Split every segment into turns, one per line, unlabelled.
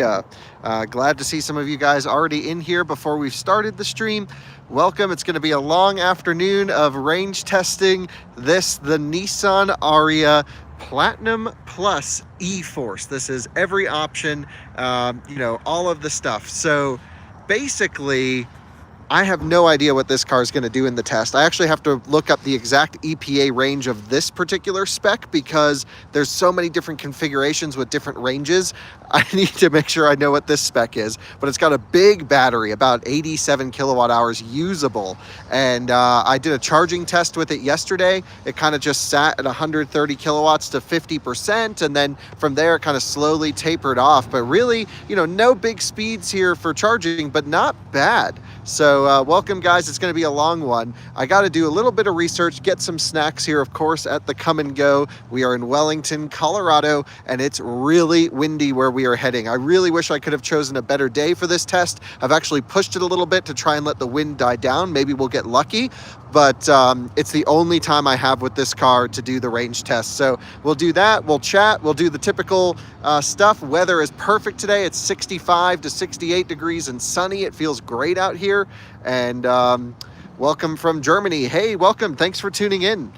Yeah, glad to see some of you guys already in here before we've started the stream. Welcome. It's going to be a long afternoon of range testing the Nissan Ariya Platinum Plus e-4orce. This is every option, all of the stuff. So basically, I have no idea what this car is going to do in the test. I actually have to look up the exact EPA range of this particular spec because there's so many different configurations with different ranges. I need to make sure I know what this spec is, but it's got a big battery, about 87 kilowatt hours usable. And I did a charging test with it yesterday. It kind of just sat at 130 kilowatts to 50%. And then from there, it kind of slowly tapered off. But really, no big speeds here for charging, but not bad. So welcome, guys. It's going to be a long one. I got to do a little bit of research, get some snacks here, of course, at the Come and Go. We are in Wellington, Colorado, and it's really windy where we are heading. I really wish I could have chosen a better day for this test. I've actually pushed it a little bit to try and let the wind die down. Maybe we'll get lucky, but it's the only time I have with this car to do the range test. So we'll do that. We'll chat. We'll do the typical stuff. Weather is perfect today. It's 65 to 68 degrees and sunny. It feels great out here. And welcome from Germany. Hey, welcome. Thanks for tuning in.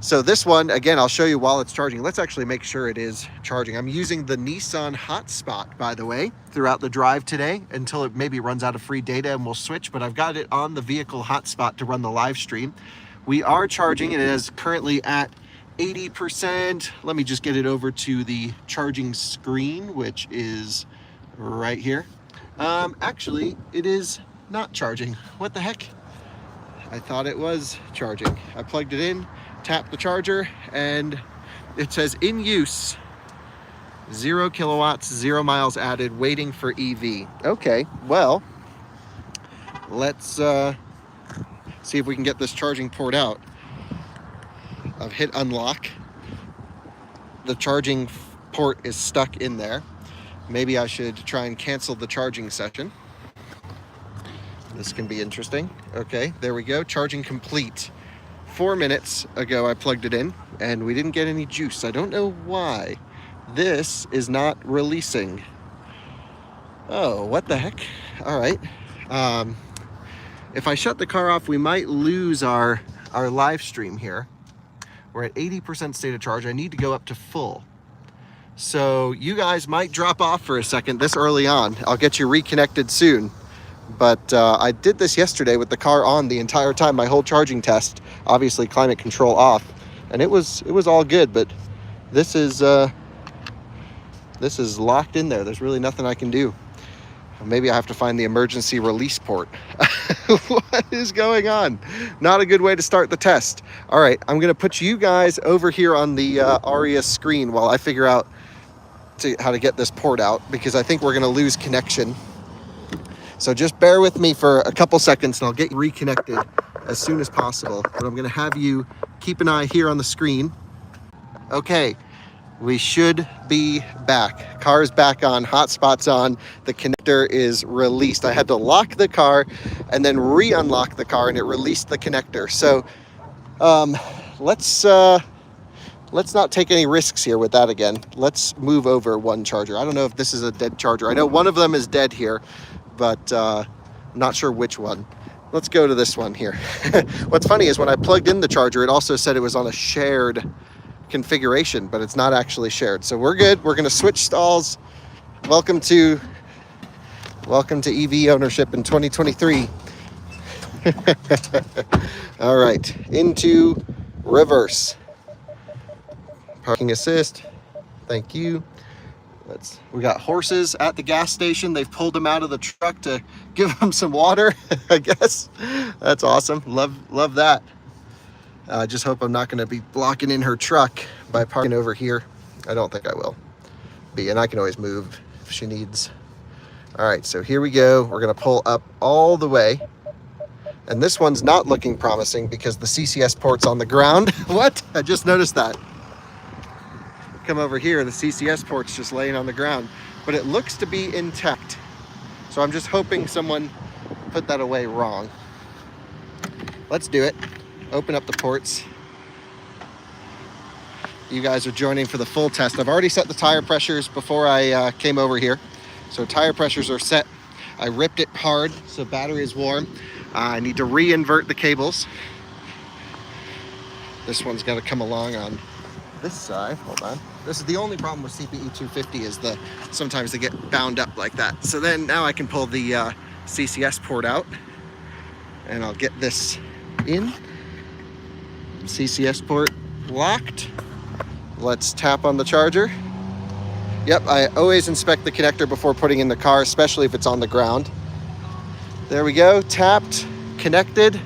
So this one, again, I'll show you while it's charging. Let's actually make sure it is charging. I'm using the Nissan hotspot, by the way, throughout the drive today until it maybe runs out of free data and we'll switch, but I've got it on the vehicle hotspot to run the live stream. We are charging. It is currently at 80%. Let me just get it over to the charging screen, which is right here. Actually, it is not charging. What the heck? I thought it was charging. I plugged it in, tapped the charger, and it says in use. 0 kilowatts, 0 miles added, waiting for EV. Okay, well, let's see if we can get this charging port out. I've hit unlock. The charging port is stuck in there. Maybe I should try and cancel the charging session. This can be interesting. Okay, there we go. Charging complete. 4 minutes ago, I plugged it in and we didn't get any juice. I don't know why. This is not releasing. Oh, what the heck? All right. If I shut the car off, we might lose our live stream here. We're at 80% state of charge. I need to go up to full. So you guys might drop off for a second this early on. I'll get you reconnected soon. But I did this yesterday with the car on the entire time, my whole charging test, obviously climate control off, and it was all good. But this is locked in there. There's really nothing I can do. Maybe I have to find the emergency release port. What is going on? Not a good way to start the test. All right, I'm gonna put you guys over here on the Ariya screen while I figure out how to get this port out, because I think we're gonna lose connection. So just bear with me for a couple seconds and I'll get you reconnected as soon as possible. But I'm gonna have you keep an eye here on the screen. Okay, we should be back. Car is back on, hotspot's on, the connector is released. I had to lock the car and then re-unlock the car and it released the connector. So let's not take any risks here with that again. Let's move over one charger. I don't know if this is a dead charger. I know one of them is dead here, but I'm not sure which one. Let's go to this one here. What's funny is when I plugged in the charger, it also said it was on a shared configuration, but it's not actually shared. So we're good. We're gonna switch stalls. Welcome to EV ownership in 2023. All right, into reverse. Parking assist, thank you. We got horses at the gas station. They've pulled them out of the truck to give them some water, I guess. That's awesome. Love that. I just hope I'm not going to be blocking in her truck by parking over here. I don't think I will be, and I can always move if she needs. All right, so here we go. We're going to pull up all the way. And this one's not looking promising because the CCS port's on the ground. What? I just noticed that. Come over here, the CCS port's just laying on the ground, but it looks to be intact. So I'm just hoping someone put that away wrong. Let's do it. Open up the ports. You guys are joining for the full test. I've already set the tire pressures before I came over here. So tire pressures are set. I ripped it hard, so battery is warm. I need to re-invert the cables. This one's got to come along on this side. Hold on. This is the only problem with CPE 250 is sometimes they get bound up like that. So then now I can pull the CCS port out, and I'll get this in. CCS port locked. Let's tap on the charger. Yep, I always inspect the connector before putting in the car, especially if it's on the ground. There we go, tapped, connected,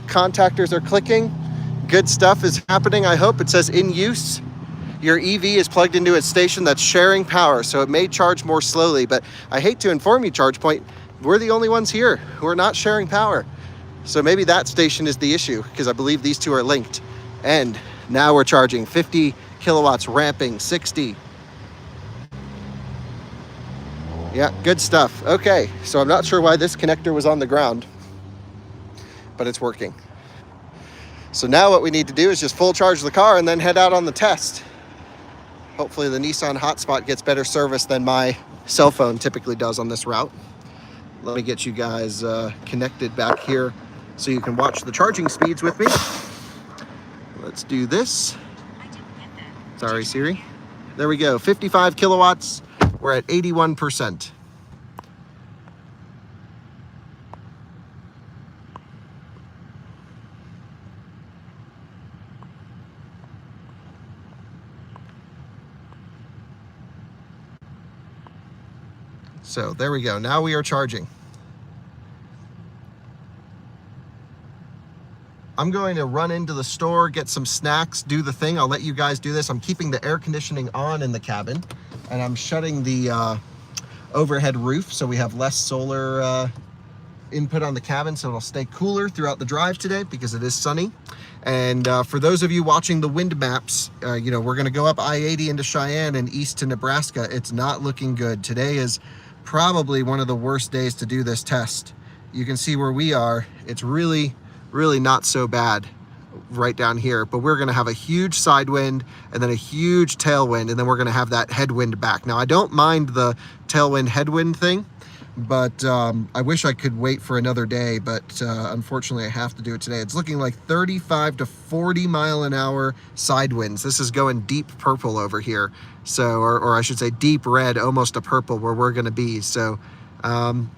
contactors are clicking. Good stuff is happening, I hope. It says in use. Your EV is plugged into a station that's sharing power, so it may charge more slowly, but I hate to inform you, ChargePoint, we're the only ones here who are not sharing power. So maybe that station is the issue, because I believe these two are linked. And now we're charging 50 kilowatts, ramping 60. Yeah, good stuff. Okay, so I'm not sure why this connector was on the ground, but it's working. So now what we need to do is just full charge the car and then head out on the test. Hopefully the Nissan hotspot gets better service than my cell phone typically does on this route. Let me get you guys connected back here so you can watch the charging speeds with me. Let's do this. Sorry, Siri. There we go, 55 kilowatts. We're at 81%. So there we go. Now we are charging. I'm going to run into the store, get some snacks, do the thing. I'll let you guys do this. I'm keeping the air conditioning on in the cabin, and I'm shutting the overhead roof so we have less solar input on the cabin, so it'll stay cooler throughout the drive today because it is sunny. And for those of you watching the wind maps, you know, we're going to go up I-80 into Cheyenne and east to Nebraska. It's not looking good. Today is probably one of the worst days to do this test. You can see where we are. It's really not so bad right down here, but we're going to have a huge side wind and then a huge tailwind, and then we're going to have that headwind back. Now, I don't mind the tailwind headwind thing, but I wish I could wait for another day, but unfortunately I have to do it today. It's looking like 35 to 40 mile an hour side winds. This is going deep purple over here, so or I should say deep red, almost a purple where we're going to be. So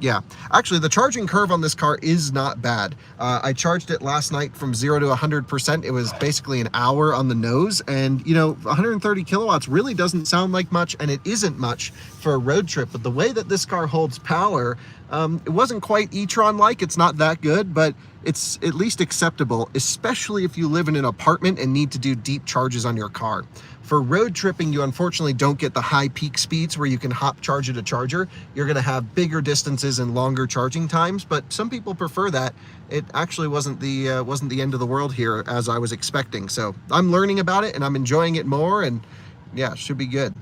yeah, actually the charging curve on this car is not bad. I charged it last night from 0 to 100%. It was basically an hour on the nose, and you know, 130 kilowatts really doesn't sound like much, and it isn't much for a road trip, but the way that this car holds power, it wasn't quite e-tron like. It's not that good, but it's at least acceptable, especially if you live in an apartment and need to do deep charges on your car. For road tripping, you unfortunately don't get the high peak speeds where you can hop charge at a charger. You're going to have bigger distances and longer charging times, but some people prefer that. It actually wasn't the end of the world here as I was expecting. So I'm learning about it and I'm enjoying it more, and yeah, it should be good.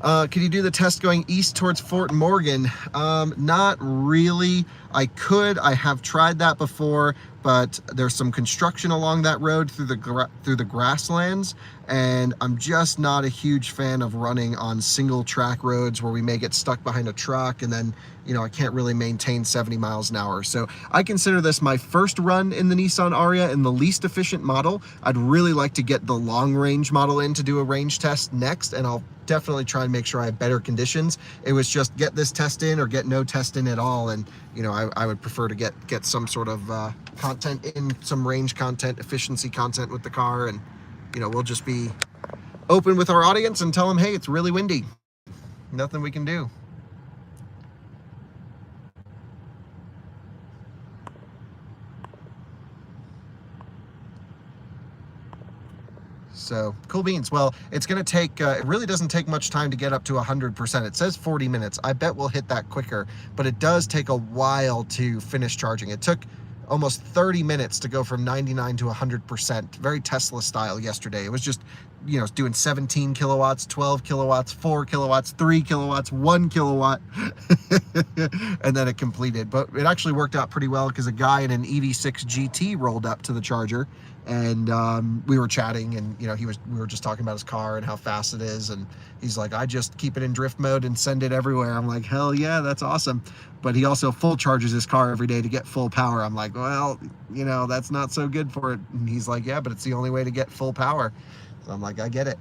Can you do the test going east towards Fort Morgan? Not really. I could. I have tried that before, but there's some construction along that road through the grasslands, and I'm just not a huge fan of running on single track roads where we may get stuck behind a truck and then, you know, I can't really maintain 70 miles an hour. So I consider this my first run in the Nissan Ariya in the least efficient model. I'd really like to get the long range model in to do a range test next, and I'll definitely try and make sure I have better conditions. It was just get this test in or get no test in at all, and you know, I would prefer to get some sort of content in, some range content, efficiency content with the car, and you know, we'll just be open with our audience and tell them, hey, it's really windy. Nothing we can do. So cool beans. Well, it's going to take, it really doesn't take much time to get up to 100%. It says 40 minutes. I bet we'll hit that quicker, but it does take a while to finish charging. It took almost 30 minutes to go from 99 to 100%, very Tesla style yesterday. It was just, you know, doing 17 kilowatts, 12 kilowatts, 4 kilowatts, 3 kilowatts, 1 kilowatt, and then it completed. But it actually worked out pretty well because a guy in an EV6 GT rolled up to the charger and we were chatting, and you know, we were just talking about his car and how fast it is, and he's like, I just keep it in drift mode and send it everywhere. I'm like, hell yeah, that's awesome. But he also full charges his car every day to get full power. I'm like, well, you know, that's not so good for it. And he's like, yeah, but it's the only way to get full power. So I'm like, I get it.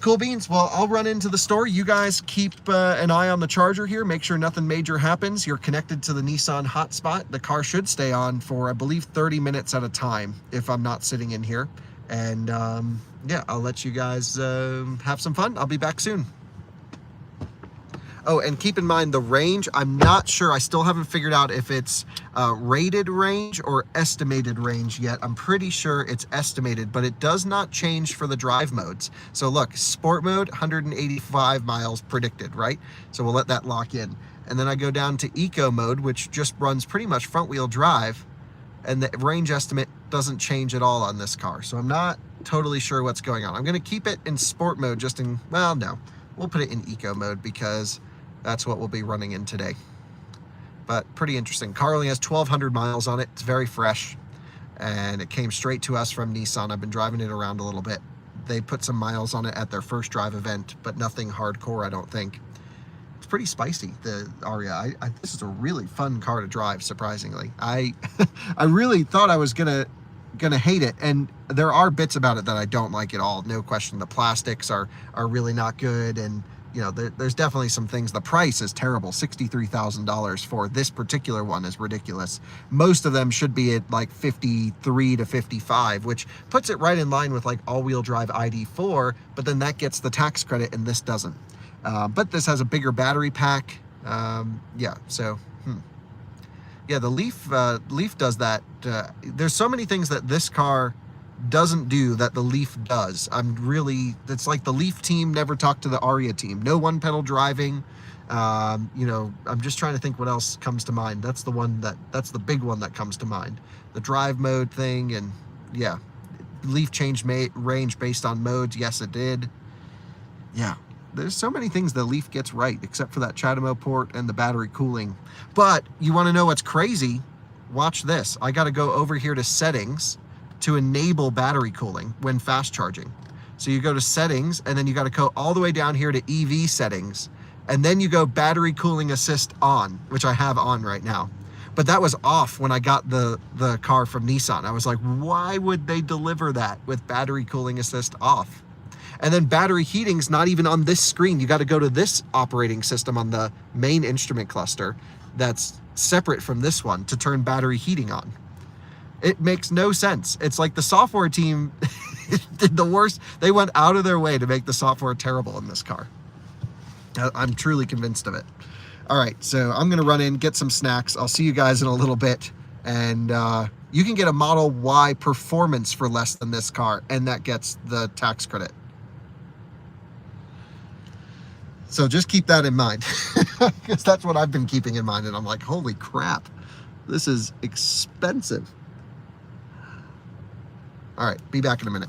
Cool beans. Well, I'll run into the store. You guys keep an eye on the charger here. Make sure nothing major happens. You're connected to the Nissan hotspot. The car should stay on for, I believe, 30 minutes at a time if I'm not sitting in here. And yeah, I'll let you guys have some fun. I'll be back soon. Oh, and keep in mind the range, I'm not sure. I still haven't figured out if it's rated range or estimated range yet. I'm pretty sure it's estimated, but it does not change for the drive modes. So look, sport mode, 185 miles predicted, right? So we'll let that lock in. And then I go down to eco mode, which just runs pretty much front wheel drive. And the range estimate doesn't change at all on this car. So I'm not totally sure what's going on. I'm gonna keep it in sport mode just in, well, no, we'll put it in eco mode because that's what we'll be running in today. But pretty interesting. Car only has 1,200 miles on it. It's very fresh, and it came straight to us from Nissan. I've been driving it around a little bit. They put some miles on it at their first drive event, but nothing hardcore, I don't think. It's pretty spicy, the Ariya. This is a really fun car to drive, surprisingly. I really thought I was gonna hate it, and there are bits about it that I don't like at all. No question. The plastics are really not good, and you know, there's definitely some things. The price is terrible. $63,000 for this particular one is ridiculous. Most of them should be at like 53 to 55, which puts it right in line with like all-wheel drive ID4, but then that gets the tax credit and this doesn't. But this has a bigger battery pack. Yeah, so yeah, the Leaf does that. There's so many things that this car doesn't do that the Leaf does. It's like the Leaf team never talked to the Ariya team. No one pedal driving. You know, I'm just trying to think what else comes to mind. That's the big one that comes to mind. The drive mode thing, and yeah, Leaf changed range based on modes. Yes, it did. Yeah, there's so many things the Leaf gets right, except for that CHAdeMO port and the battery cooling. But you want to know what's crazy? Watch this. I got to go over here to settings to enable battery cooling when fast charging. So you go to settings, and then you got to go all the way down here to EV settings, and then you go battery cooling assist on, which I have on right now. But that was off when I got the car from Nissan. I was like, why would they deliver that with battery cooling assist off? And then battery heating's not even on this screen. You got to go to this operating system on the main instrument cluster that's separate from this one to turn battery heating on. It makes no sense. It's like the software team did the worst. They went out of their way to make the software terrible in this car. I'm truly convinced of it. All right, so I'm gonna run in, get some snacks. I'll see you guys in a little bit. And you can get a Model Y Performance for less than this car, and that gets the tax credit. So just keep that in mind, because that's what I've been keeping in mind. And I'm like, holy crap, this is expensive. All right, be back in a minute.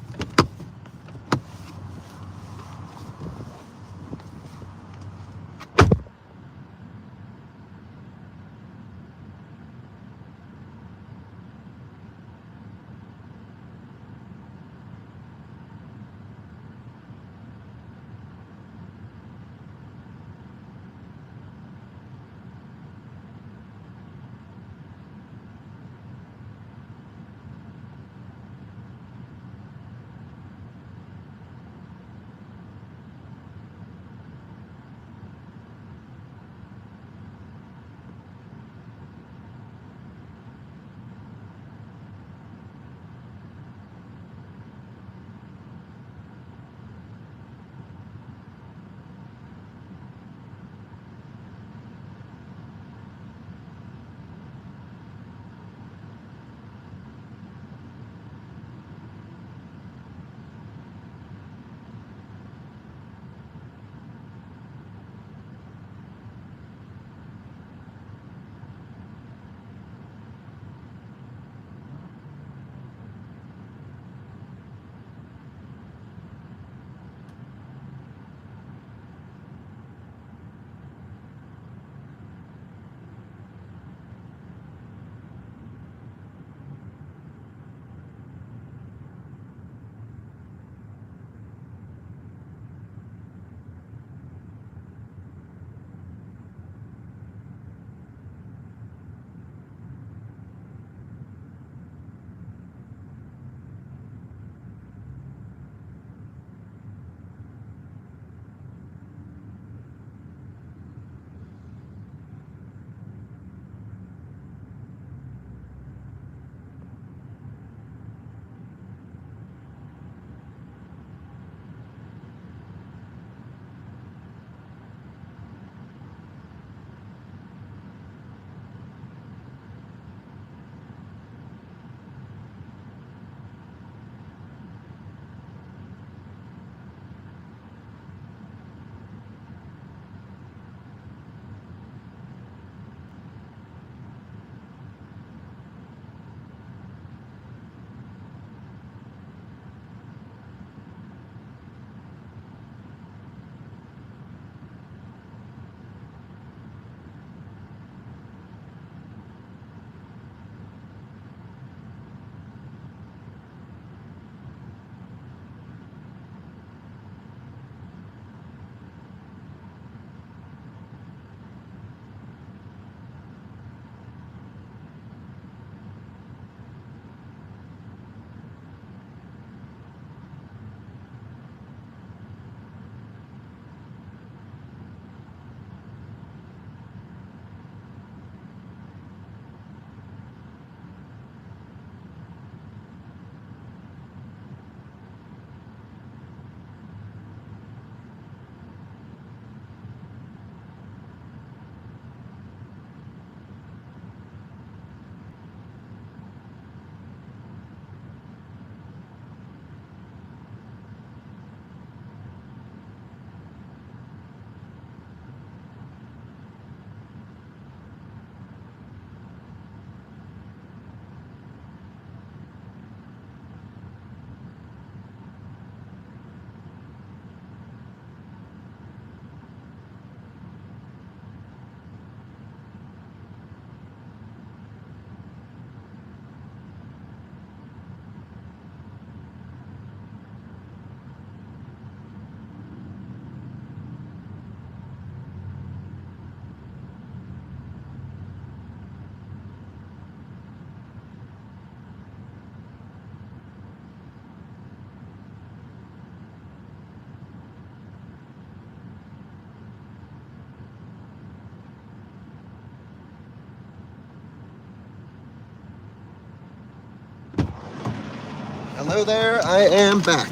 Hello there, I am back.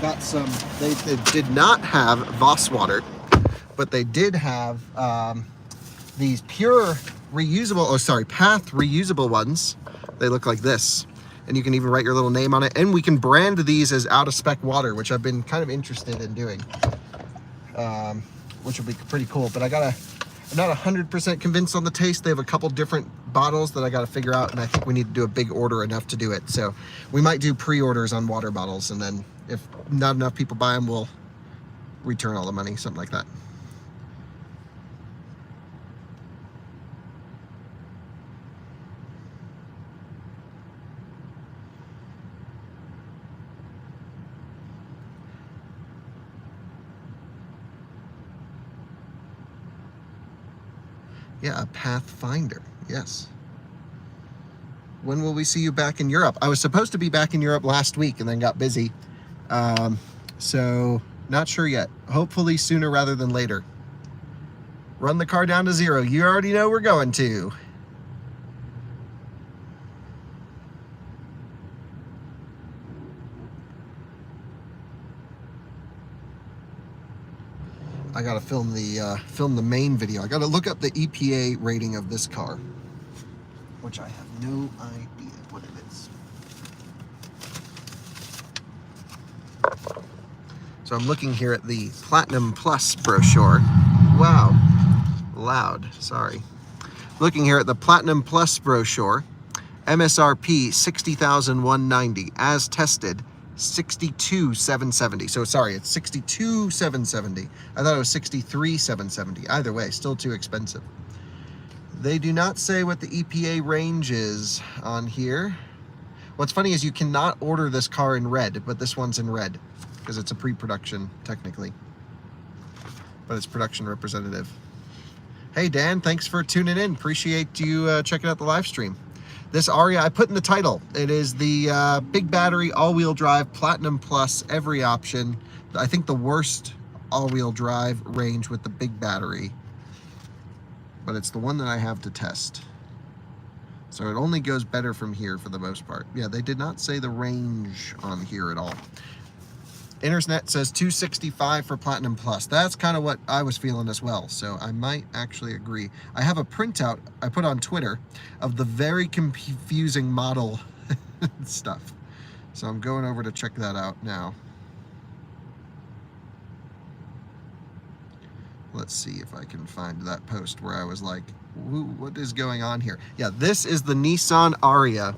Got some, they did not have Voss water, but they did have these pure reusable, path reusable ones. They look like this. And you can even write your little name on it. And we can brand these as out of spec water, which I've been kind of interested in doing. Which will be pretty cool. But I'm not 100% convinced on the taste. They have a couple different bottles that I got to figure out, and I think we need to do a big order enough to do it. So we might do pre-orders on water bottles, and then if not enough people buy them, we'll return all the money, something like that. Yeah, a Pathfinder, yes. When will we see you back in Europe? I was supposed to be back in Europe last week and then got busy. So not sure yet. Hopefully sooner rather than later. Run the car down to 0. You already know we're going to. I gotta film the main video. I gotta look up the EPA rating of this car, which I have no idea what it is. So I'm looking here at the Platinum Plus brochure. Wow, loud, sorry. Looking here at the Platinum Plus brochure, MSRP $60,190, as tested $62,770. So sorry, it's $62,770. I thought it was $63,770. Either way, still too expensive. They do not say what the EPA range is on here. What's funny is you cannot order this car in red, but this one's in red because it's a pre-production technically, but it's production representative. Hey Dan, thanks for tuning in. Appreciate you checking out the live stream. This Ariya, I put in the title. It is the big battery, all-wheel drive, Platinum Plus, every option. I think the worst all-wheel drive range with the big battery, but it's the one that I have to test. So it only goes better from here for the most part. Yeah, they did not say the range on here at all. Internet says 265 for Platinum Plus. That's kind of what I was feeling as well, so I might actually agree. I have a printout I put on Twitter of the very confusing model stuff. So I'm going over to check that out now. Let's see if I can find that post where I was like, what is going on here? Yeah, this is the Nissan Ariya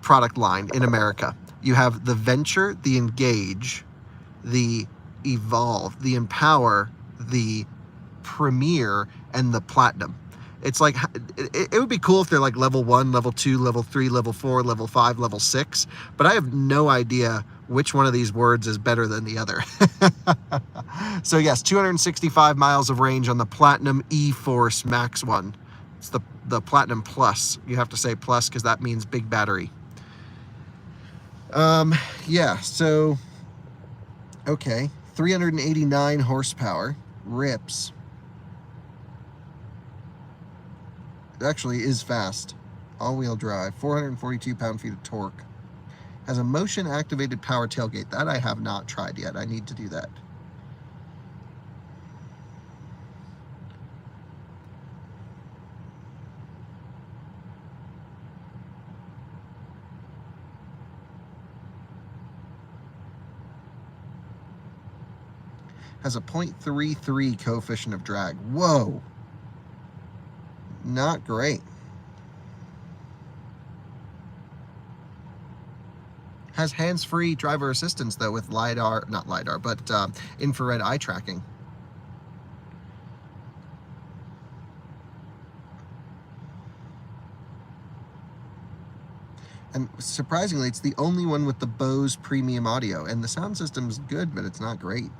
product line in America. You have the Venture, the Engage, the Evolve, the Empower, the Premier, and the Platinum. It's like, it would be cool if they're like level 1, level 2, level 3, level 4, level 5, level 6, but I have no idea which one of these words is better than the other. So yes, 265 miles of range on the Platinum e-4orce Max 1. It's the Platinum Plus. You have to say plus because that means big battery. Yeah, so, okay, 389 horsepower, rips. It actually is fast. All-wheel drive, 442 pound-feet of torque. Has a motion-activated power tailgate. That I have not tried yet. I need to do that. Has a 0.33 coefficient of drag. Whoa. Not great. Has hands-free driver assistance though with LiDAR, not LiDAR, but infrared eye tracking. And surprisingly, it's the only one with the Bose premium audio, and the sound system's good, but it's not great.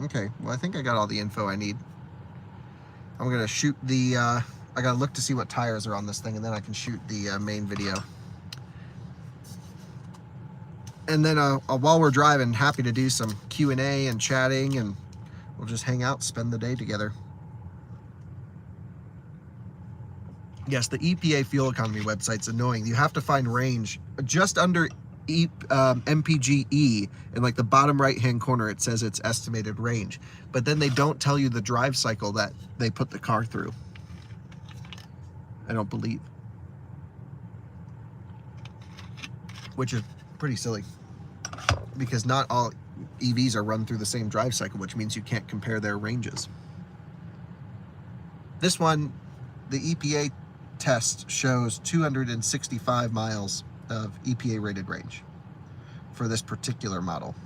Okay, well I think I got all the info I need. I'm gonna shoot the, I gotta look to see what tires are on this thing, and then I can shoot the main video. And then while we're driving, happy to do some Q&A and chatting, and we'll just hang out, spend the day together. Yes, the EPA fuel economy website's annoying. You have to find range just under MPGE. In like the bottom right-hand corner, it says its estimated range. But then they don't tell you the drive cycle that they put the car through. I don't believe. Which is pretty silly, because not all EVs are run through the same drive cycle, which means you can't compare their ranges. This one, the EPA test shows 265 miles of EPA rated range for this particular model.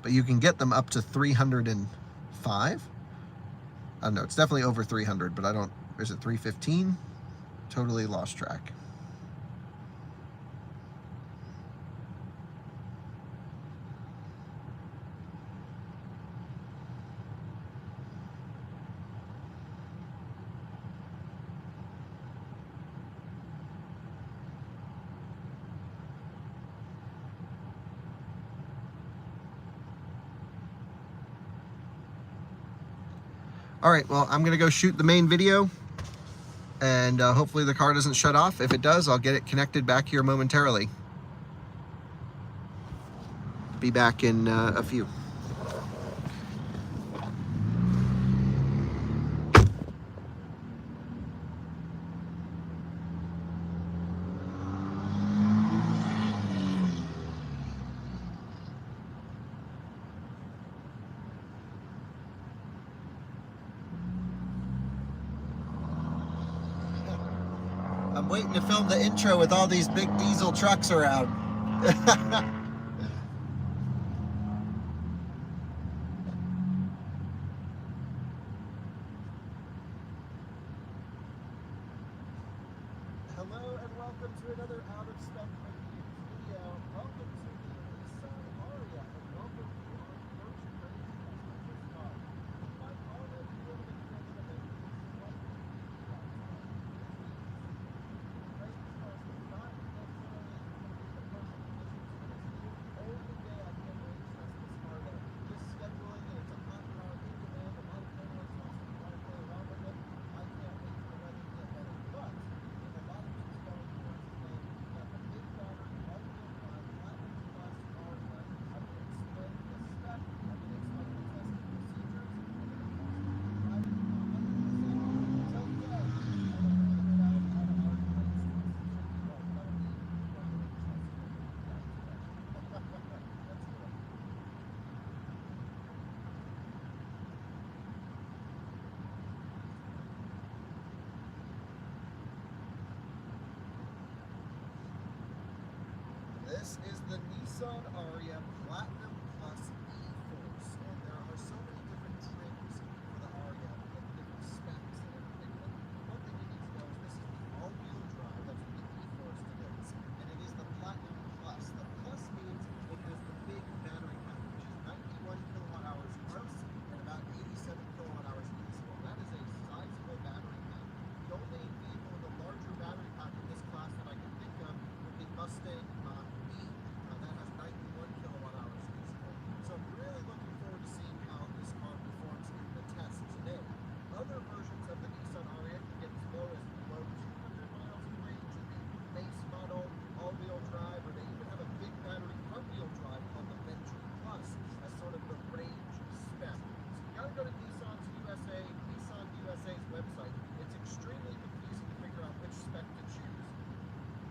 But you can get them up to 305. I don't know, it's definitely over 300, but I don't, is it 315? Totally lost track. All right, well, I'm gonna go shoot the main video, and hopefully the car doesn't shut off. If it does, I'll get it connected back here momentarily. Be back in a few. I'm waiting to film the intro with all these big diesel trucks around. Hello and welcome to another Out of Spec video. Welcome to the Nissan Ariya, and welcome to our first range car. I've already been in the This is the Nissan Ariya Platinum Plus e-4orce, and there are so many different trims for the Ariya and different specs and everything. But one thing you need to know is this is the all-wheel drive. That's what the e-4orce denotes, and it is the Platinum Plus. The Plus means it has the big battery pack, which is 91 kilowatt hours gross and about 87 kilowatt hours usable. That is a sizable battery pack. The only vehicle with a larger battery pack in this class that I can think of would be Mustang Mach-E. That has 91 kilowatt hours usable. So I'm really looking forward to seeing how this car performs in the test today. Other versions of the Nissan Ariya can get as low as below 200 miles of range in the base model, all-wheel drive, or they even have a big battery front-wheel drive called the Venture Plus as sort of the range spec. So you gotta go to Nissan USA's website. It's extremely confusing to figure out which spec to choose.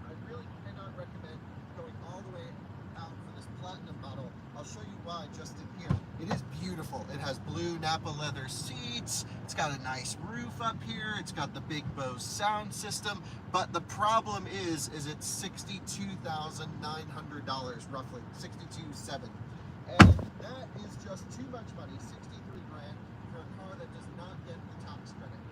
I really cannot recommend going all the way out for this Platinum model. I'll show you why just in here. It is beautiful. It has blue Napa leather seats. It's got a nice roof up here. It's got the big Bose sound system. But the problem is it's $62,900 roughly, $62,700. And that is just too much money, 63 grand for a car that does not get the tax credit. You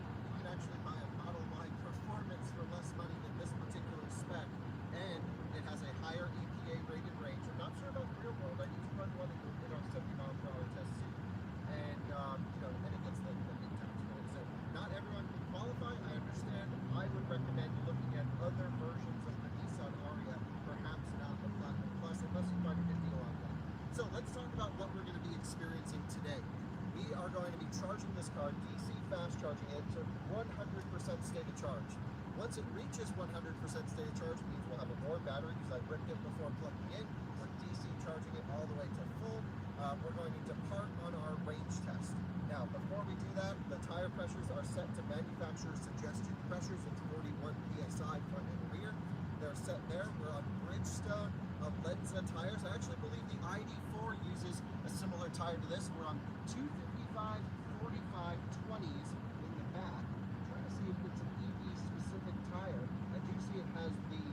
can actually buy a Model Y Performance for less money than this particular spec, and it has a higher EPA rated range. I'm not sure about the real world. I need to run one in our 70 mile per hour test suit, and and it gets the big tax credit. So not everyone can qualify. I understand. I would recommend looking at other versions of the Nissan Ariya, perhaps not the Platinum Plus, unless you experiencing today. We are going to be charging this car, DC fast charging it to 100% state of charge. Once it reaches 100% state of charge, means we'll have a warm battery because I ripped it before plugging in. We're DC charging it all the way to full. We're going to depart on our range test. Now, before we do that, the tire pressures are set to manufacturer's suggested pressures. It's 41 PSI front and rear. They're set there. We're on Bridgestone Lenza tires. I actually believe the ID4 uses a similar tire to this. We're on 255 45 20s in the back. I'm trying to see if it's an EV specific tire. I do see it has the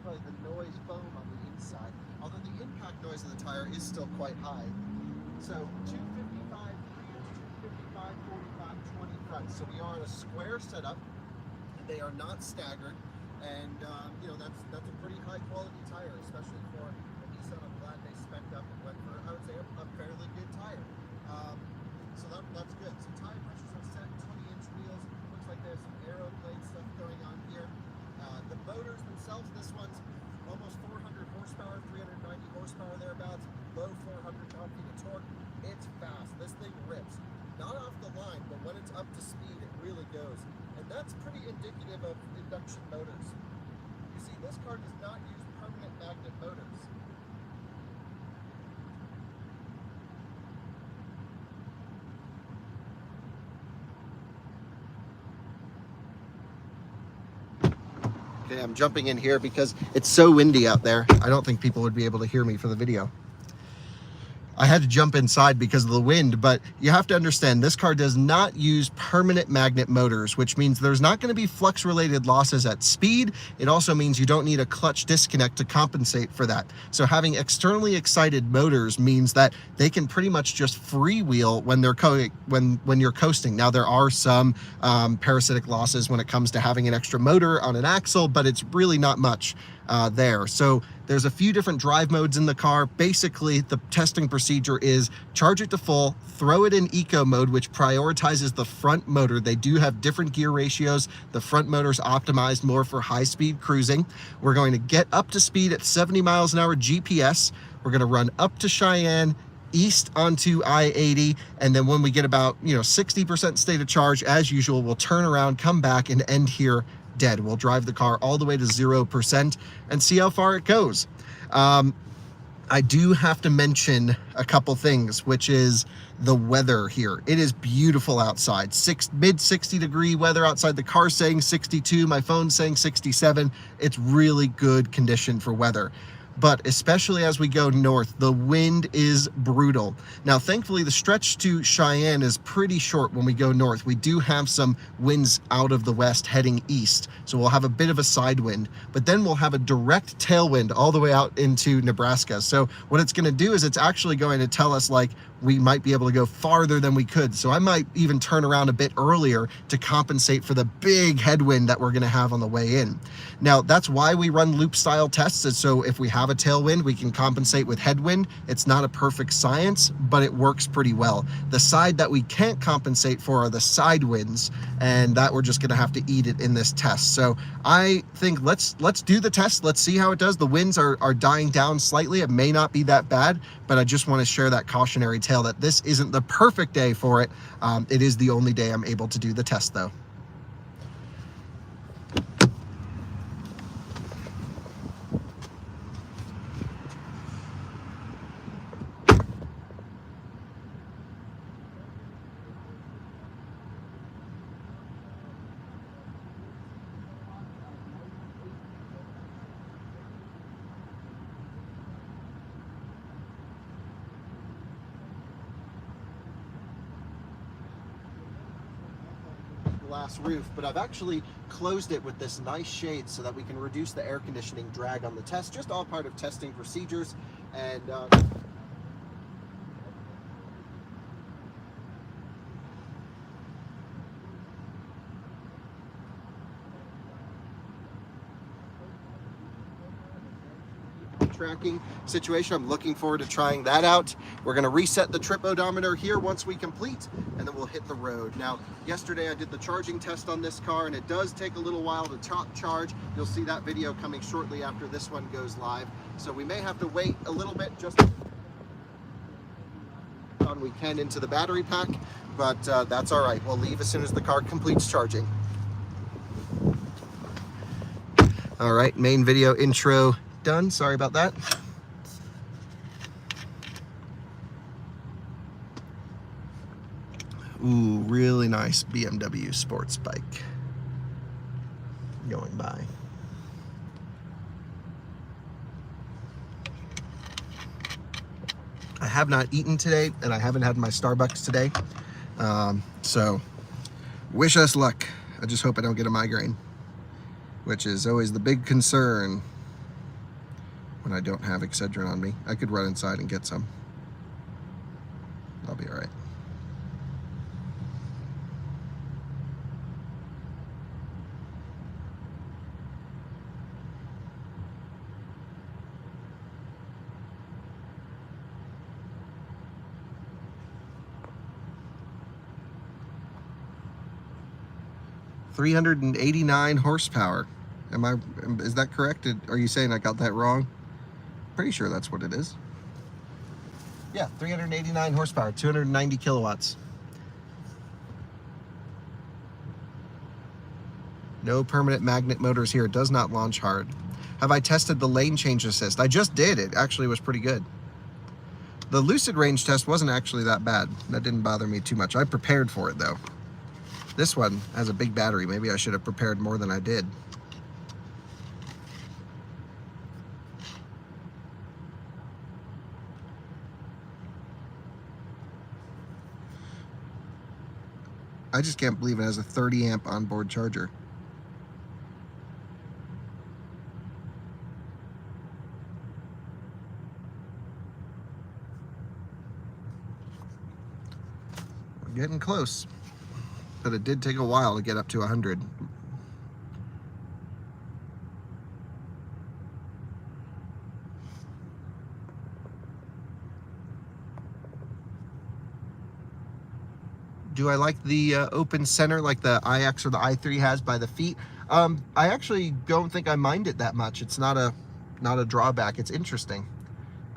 probably the noise foam on the inside, although the impact noise of the tire is still quite high. So 255 rear, 255 45 20 front. So we are on a square setup. They are not staggered, and you know, that's a pretty high quality tire, especially for a Nissan. I'm glad they spec'd up and went for, I would say, a fairly good tire. So that's good. So tire pressures are set, 20-inch wheels. Looks like there's some aeroplane stuff going on here. The motors themselves, this one's almost 400 horsepower, 390 horsepower thereabouts, low 400 pound-feet of torque. It's fast. This thing rips. Not off the line, but when it's up to speed, it really goes. And that's pretty indicative of induction motors. You see, this car does not use permanent magnet motors. Okay, I'm jumping in here because it's so windy out there. I don't think people would be able to hear me for the video. I had to jump inside because of the wind, but you have to understand this car does not use permanent magnet motors, which means there's not going to be flux related losses at speed. It also means you don't need a clutch disconnect to compensate for that. So having externally excited motors means that they can pretty much just freewheel when they're when you're coasting. Now there are some parasitic losses when it comes to having an extra motor on an axle, but it's really not much there. So there's a few different drive modes in the car. Basically, the testing procedure is charge it to full, throw it in eco mode, which prioritizes the front motor. They do have different gear ratios. The front motor's optimized more for high-speed cruising. We're going to get up to speed at 70 miles an hour GPS. We're going to run up to Cheyenne, east onto I-80, and then when we get about 60% state of charge, as usual, we'll turn around, come back, and end here dead. We'll drive the car all the way to 0% and see how far it goes. I do have to mention a couple things, which is the weather here. It is beautiful outside. Mid 60 degree weather outside. The car saying 62, my phone's saying 67. It's really good condition for weather. But especially as we go north, the wind is brutal. Now, thankfully, the stretch to Cheyenne is pretty short when we go north. We do have some winds out of the west heading east, so we'll have a bit of a side wind, but then we'll have a direct tailwind all the way out into Nebraska. So what it's going to do is it's actually going to tell us, like, we might be able to go farther than we could. So I might even turn around a bit earlier to compensate for the big headwind that we're going to have on the way in. Now, that's why we run loop style tests. And so if we have a tailwind, we can compensate with headwind. It's not a perfect science, but it works pretty well. The side that we can't compensate for are the side winds, and that we're just going to have to eat it in this test. So I think let's do the test. Let's see how it does. The winds are dying down slightly. It may not be that bad, but I just want to share that cautionary tale that this isn't the perfect day for it. It is the only day I'm able to do the test, though. Glass roof, but I've actually closed it with this nice shade so that we can reduce the air conditioning drag on the test. Just all part of testing procedures. And tracking situation. I'm looking forward to trying that out. We're going to reset the trip odometer here once we complete, and then we'll hit the road. Now, yesterday I did the charging test on this car, and it does take a little while to top charge. You'll see that video coming shortly after this one goes live. So we may have to wait a little bit just when we can into the battery pack, but that's all right. We'll leave as soon as the car completes charging. All right, main video intro done. Sorry about that. Ooh, really nice BMW sports bike going by. I have not eaten today, and I haven't had my Starbucks today. So wish us luck. I just hope I don't get a migraine, which is always the big concern when I don't have Excedrin on me. I could run inside and get some. I'll be all right. .389 horsepower. Is that correct? Are you saying I got that wrong? Pretty sure that's what it is. Yeah, 389 horsepower, 290 kilowatts. No permanent magnet motors here. It does not launch hard. Have I tested the lane change assist? I just did. It actually was pretty good. The Lucid range test wasn't actually that bad. That didn't bother me too much. I prepared for it though. This one has a big battery. Maybe I should have prepared more than I did. I just can't believe it has a 30 amp onboard charger. We're getting close. But it did take a while to get up to 100. Do I like the open center like the iX or the i3 has by the feet? I actually don't think I mind it that much. It's not a drawback. It's interesting.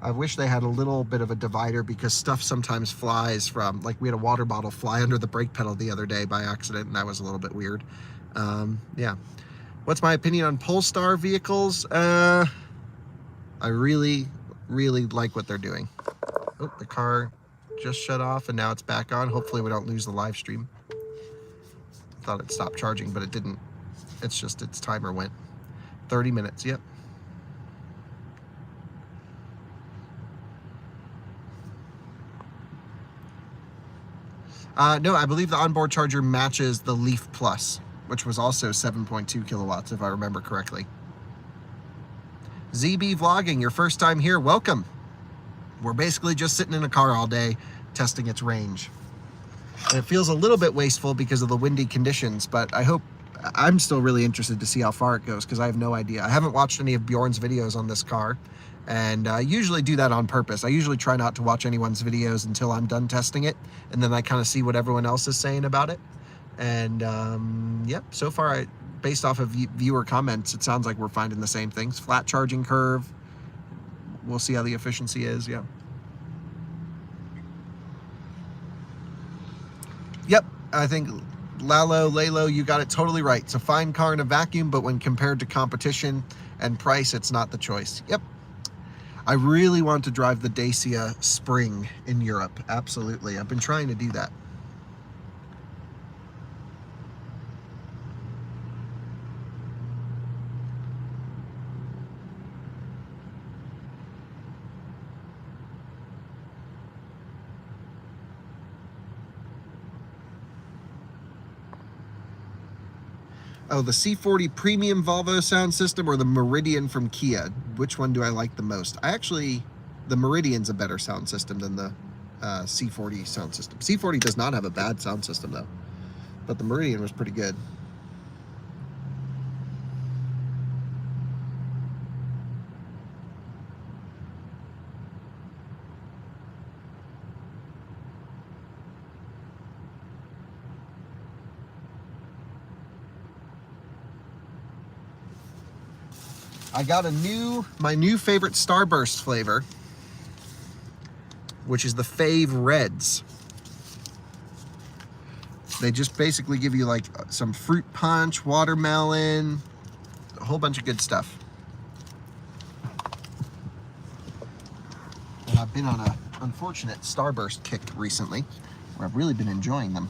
I wish they had a little bit of a divider because stuff sometimes flies from, like we had a water bottle fly under the brake pedal the other day by accident, and that was a little bit weird. Yeah. What's my opinion on Polestar vehicles? I really, really like what they're doing. Oh, the car just shut off and now it's back on. Hopefully we don't lose the live stream. Thought it stopped charging, but it didn't. It's just its timer went. 30 minutes, yep. No, I believe the onboard charger matches the Leaf Plus, which was also 7.2 kilowatts, if I remember correctly. ZB Vlogging, your first time here, welcome. We're basically just sitting in a car all day, testing its range. And it feels a little bit wasteful because of the windy conditions, but I'm still really interested to see how far it goes, because I have no idea. I haven't watched any of Bjorn's videos on this car, and I usually do that on purpose. I usually try not to watch anyone's videos until I'm done testing it, and then I kind of see what everyone else is saying about it. And yep, so far, based off of viewer comments, it sounds like we're finding the same things. Flat charging curve. We'll see how the efficiency is, yeah. Yep, I think Lalo, you got it totally right. It's a fine car in a vacuum, but when compared to competition and price, it's not the choice. Yep. I really want to drive the Dacia Spring in Europe. Absolutely. I've been trying to do that. Oh, the C40 Premium Volvo sound system or the Meridian from Kia? Which one do I like the most? The Meridian's a better sound system than the C40 sound system. C40 does not have a bad sound system though, but the Meridian was pretty good. I got my new favorite Starburst flavor. which is the Fave Reds. They just basically give you like some fruit punch, watermelon, a whole bunch of good stuff. And I've been on a unfortunate Starburst kick recently, where I've really been enjoying them.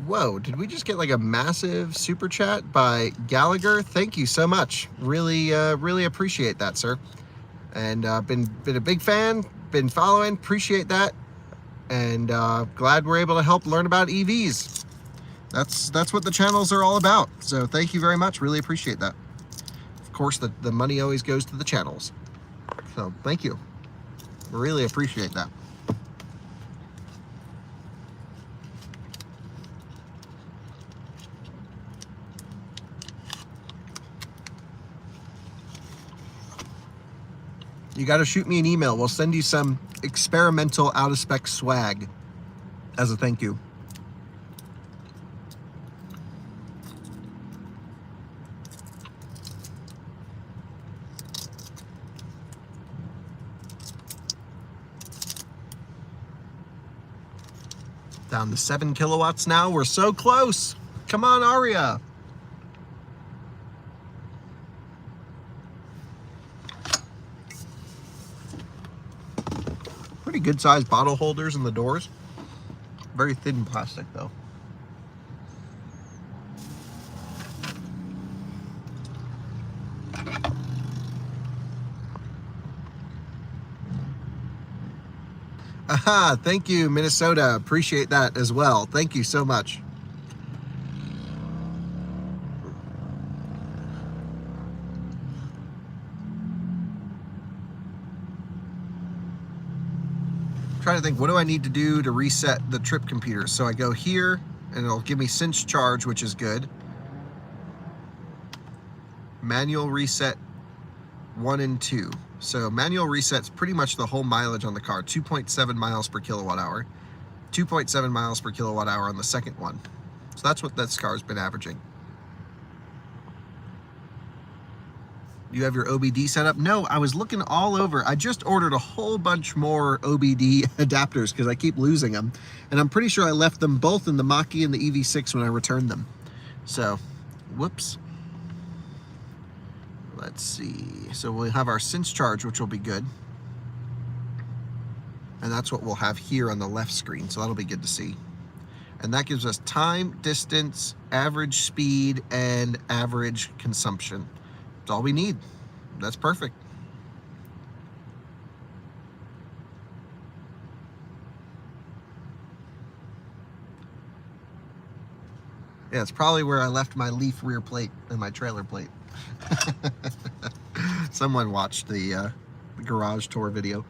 Whoa, did we just get like a massive super chat by Gallagher? Thank you so much. Really, really appreciate that, sir. And been a big fan, been following, appreciate that. And glad we're able to help learn about EVs. That's what the channels are all about. So thank you very much, really appreciate that. Of course, the money always goes to the channels. So thank you, really appreciate that. You got to shoot me an email. We'll send you some experimental out-of-spec swag as a thank you. Down to 7 kilowatts now. We're so close. Come on, Ariya. Pretty good sized bottle holders in the doors. Very thin plastic though. Aha, thank you, Minnesota. Appreciate that as well. Thank you so much. Trying to think, what do I need to do to reset the trip computer? So I go here and it'll give me cinch charge, which is good. Manual reset 1 and 2. So manual resets pretty much the whole mileage on the car, 2.7 miles per kilowatt hour, 2.7 miles per kilowatt hour on the second one. So that's what this car's been averaging. You have your OBD set up? No, I was looking all over. I just ordered a whole bunch more OBD adapters because I keep losing them. And I'm pretty sure I left them both in the Mach-E and the EV6 when I returned them. So, whoops. Let's see. So we'll have our cinch charge, which will be good. And that's what we'll have here on the left screen. So that'll be good to see. And that gives us time, distance, average speed, and average consumption. That's all we need. That's perfect. Yeah, it's probably where I left my Leaf rear plate and my trailer plate. Someone watched the garage tour video.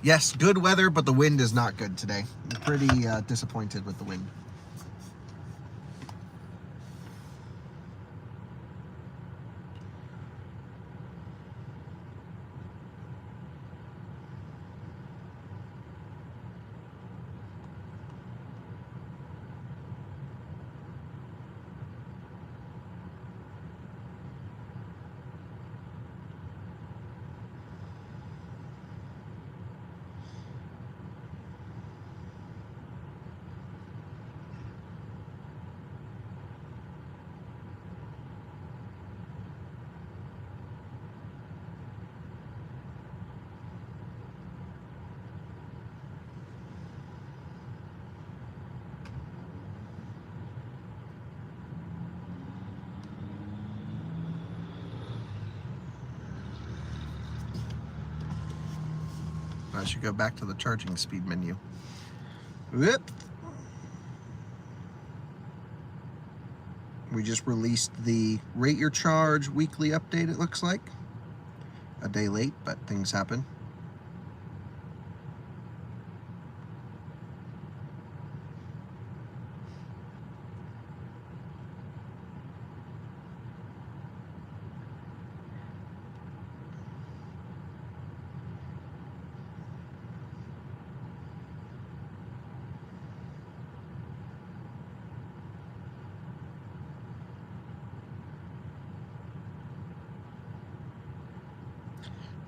Yes, good weather, but the wind is not good today. I'm pretty disappointed with the wind. I should go back to the charging speed menu. Whoop. We just released the Rate Your Charge weekly update, it looks like. A day late, but things happen.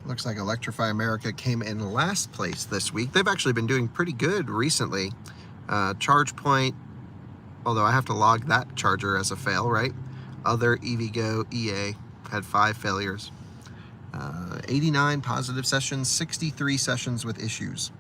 Looks like Electrify America came in last place this week. They've actually been doing pretty good recently. ChargePoint, although I have to log that charger as a fail, right? Other EVgo EA had 5 failures. 89 positive sessions, 63 sessions with issues.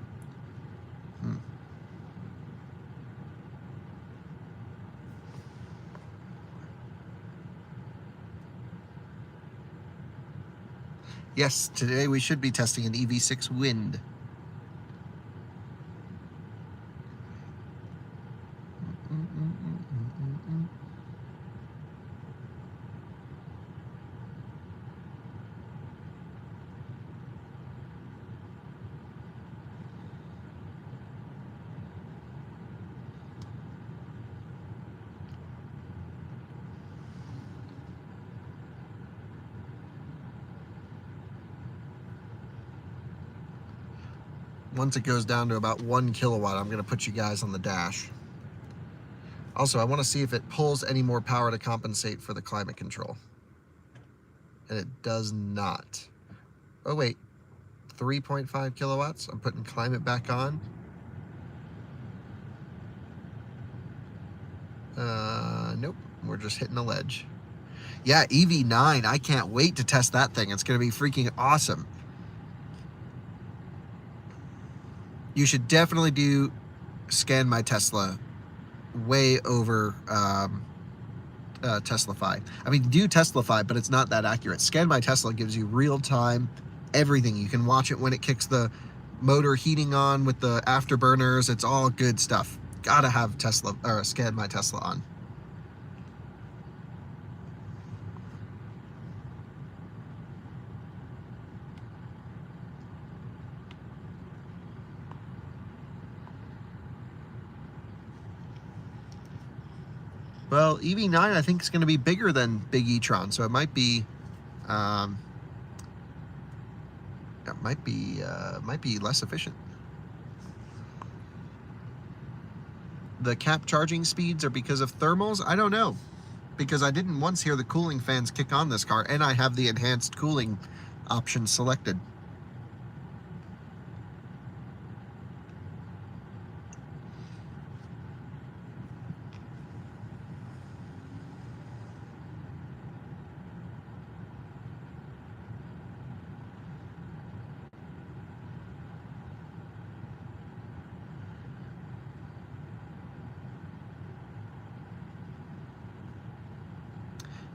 Yes, today we should be testing an EV6 Wind. Once it goes down to about 1 kilowatt, I'm going to put you guys on the dash. Also, I want to see if it pulls any more power to compensate for the climate control. And it does not. Oh wait, 3.5 kilowatts. I'm putting climate back on. Nope, we're just hitting a ledge. Yeah, EV9, I can't wait to test that thing. It's going to be freaking awesome. You should definitely do Scan My Tesla way over Teslafy. I mean, do Teslafy, but it's not that accurate. Scan My Tesla gives you real-time everything. You can watch it when it kicks the motor heating on with the afterburners. It's all good stuff. Gotta have Tesla or Scan My Tesla on. Well, EV9 I think is going to be bigger than Big e-tron, so it might be less efficient. The cap charging speeds are because of thermals? I don't know, because I didn't once hear the cooling fans kick on this car, and I have the enhanced cooling option selected.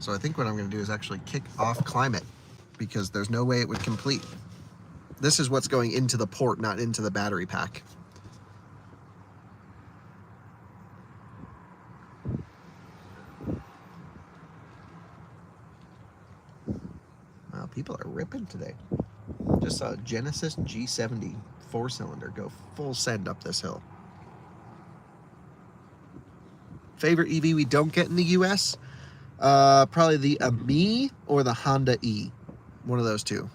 So I think what I'm going to do is actually kick off climate, because there's no way it would complete. This is what's going into the port, not into the battery pack. Wow, people are ripping today. Just saw a Genesis G70 4-cylinder go full send up this hill. Favorite EV we don't get in the US? Probably the Ami or the Honda E. One of those two.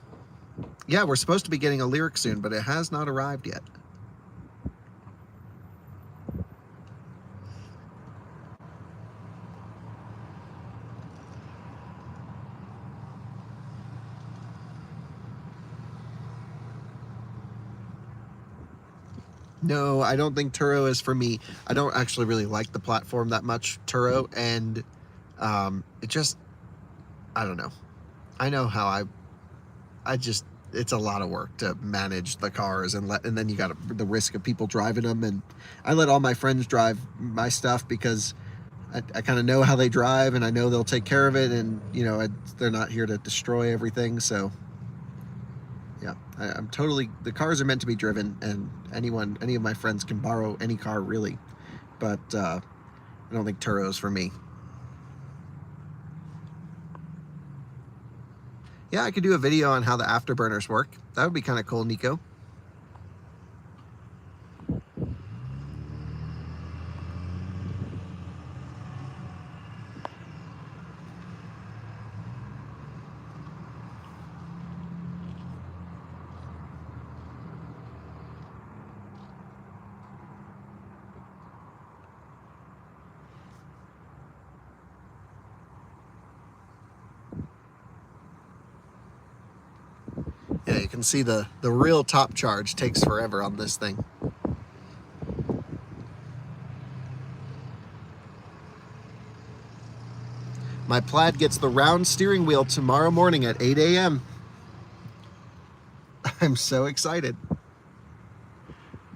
Yeah, we're supposed to be getting a Lyriq soon, but it has not arrived yet. No, I don't think Turo is for me. I don't actually really like the platform that much, Turo, and it just, I don't know. I know how it's a lot of work to manage the cars, and then you got the risk of people driving them, and I let all my friends drive my stuff because I kind of know how they drive, and I know they'll take care of it, and you know, they're not here to destroy everything, so yeah, I'm totally, the cars are meant to be driven, and any of my friends can borrow any car really, but I don't think Turo's for me. Yeah, I could do a video on how the afterburners work. That would be kind of cool, Nico. Yeah, you can see the real top charge takes forever on this thing. My Plaid gets the round steering wheel tomorrow morning at 8 a.m. I'm so excited.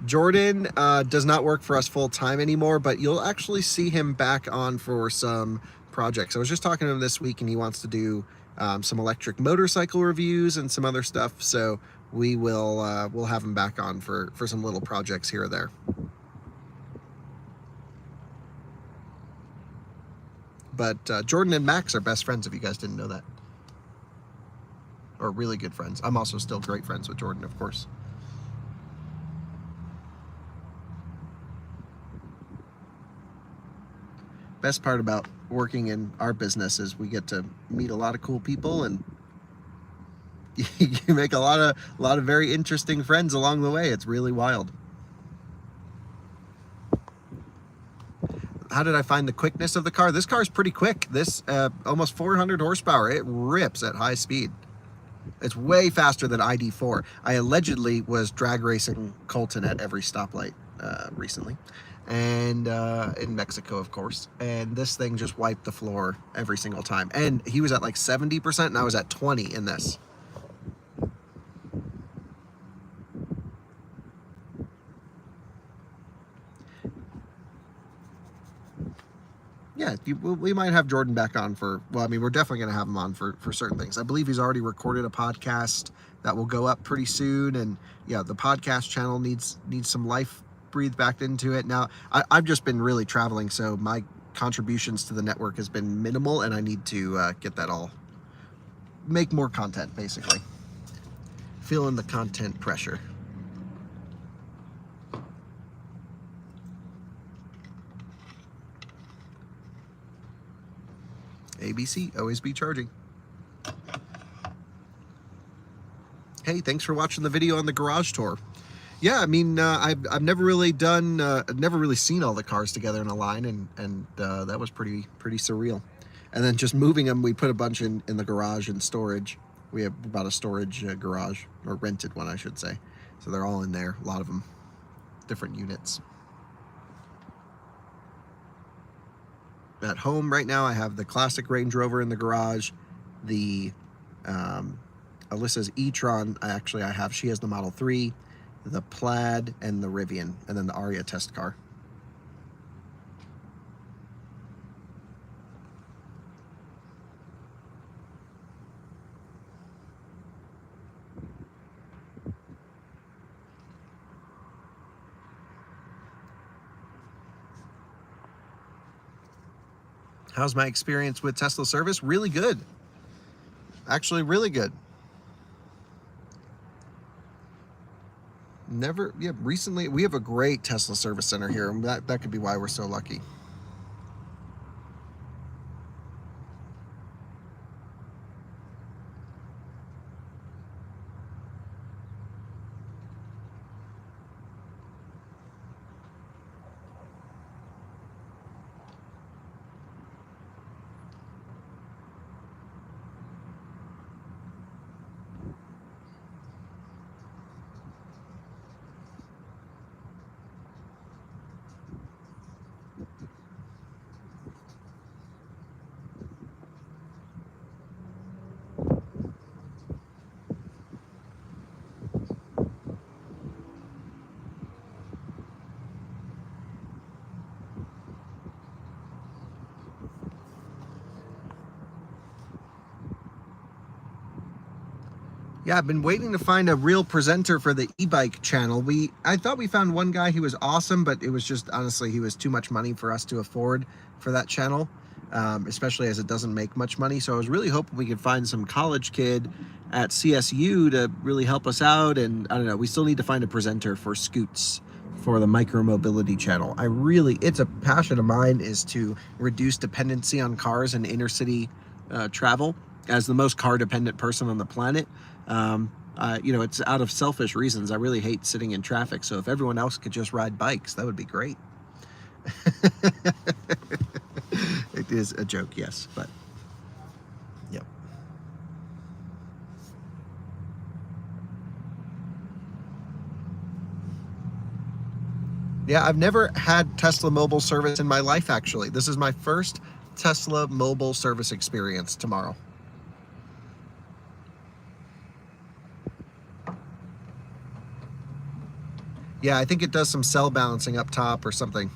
Jordan does not work for us full time anymore, but you'll actually see him back on for some projects. I was just talking to him this week, and he wants to do some electric motorcycle reviews and some other stuff. So we will we'll have him back on for some little projects here or there. But Jordan and Max are best friends, if you guys didn't know that. Or really good friends. I'm also still great friends with Jordan, of course. Best part about working in our business is we get to meet a lot of cool people, and you make a lot of very interesting friends along the way. It's really wild. How did I find the quickness of the car? This car is pretty quick. This almost 400 horsepower. It rips at high speed. It's way faster than ID4. I allegedly was drag racing Colton at every stoplight recently, and in Mexico, of course. And this thing just wiped the floor every single time. And he was at like 70%, and I was at 20 in this. Yeah, we might have Jordan back on for, well, I mean, we're definitely going to have him on for certain things. I believe he's already recorded a podcast that will go up pretty soon. And yeah, the podcast channel needs some life breathed back into it. Now, I've just been really traveling, so my contributions to the network has been minimal, and I need to get that all, make more content, basically. Feeling the content pressure. ABC, always be charging. Hey, thanks for watching the video on the garage tour. Yeah, I mean, I've never really done, I've never really seen all the cars together in a line, and that was pretty surreal. And then just moving them, we put a bunch in the garage in storage. We have about a storage garage, or rented one, I should say. So they're all in there, a lot of them, different units. At home right now, I have the classic Range Rover in the garage, the Alyssa's e-tron. She has the Model 3, the Plaid, and the Rivian, and then the Ariya test car. How's my experience with Tesla service? Really good. Actually, really good. Recently, we have a great Tesla service center here, and that could be why we're so lucky. Yeah, I've been waiting to find a real presenter for the e-bike channel. I thought we found one guy who was awesome, but it was just, honestly, he was too much money for us to afford for that channel, especially as it doesn't make much money. So I was really hoping we could find some college kid at CSU to really help us out. And I don't know, we still need to find a presenter for Scoots for the micromobility channel. It's a passion of mine is to reduce dependency on cars and inner city travel. As the most car-dependent person on the planet, you know, it's out of selfish reasons. I really hate sitting in traffic, so if everyone else could just ride bikes, that would be great. It is a joke, yes, but yep. Yeah, I've never had Tesla mobile service in my life, actually. This is my first Tesla mobile service experience tomorrow. Yeah, I think it does some cell balancing up top or something.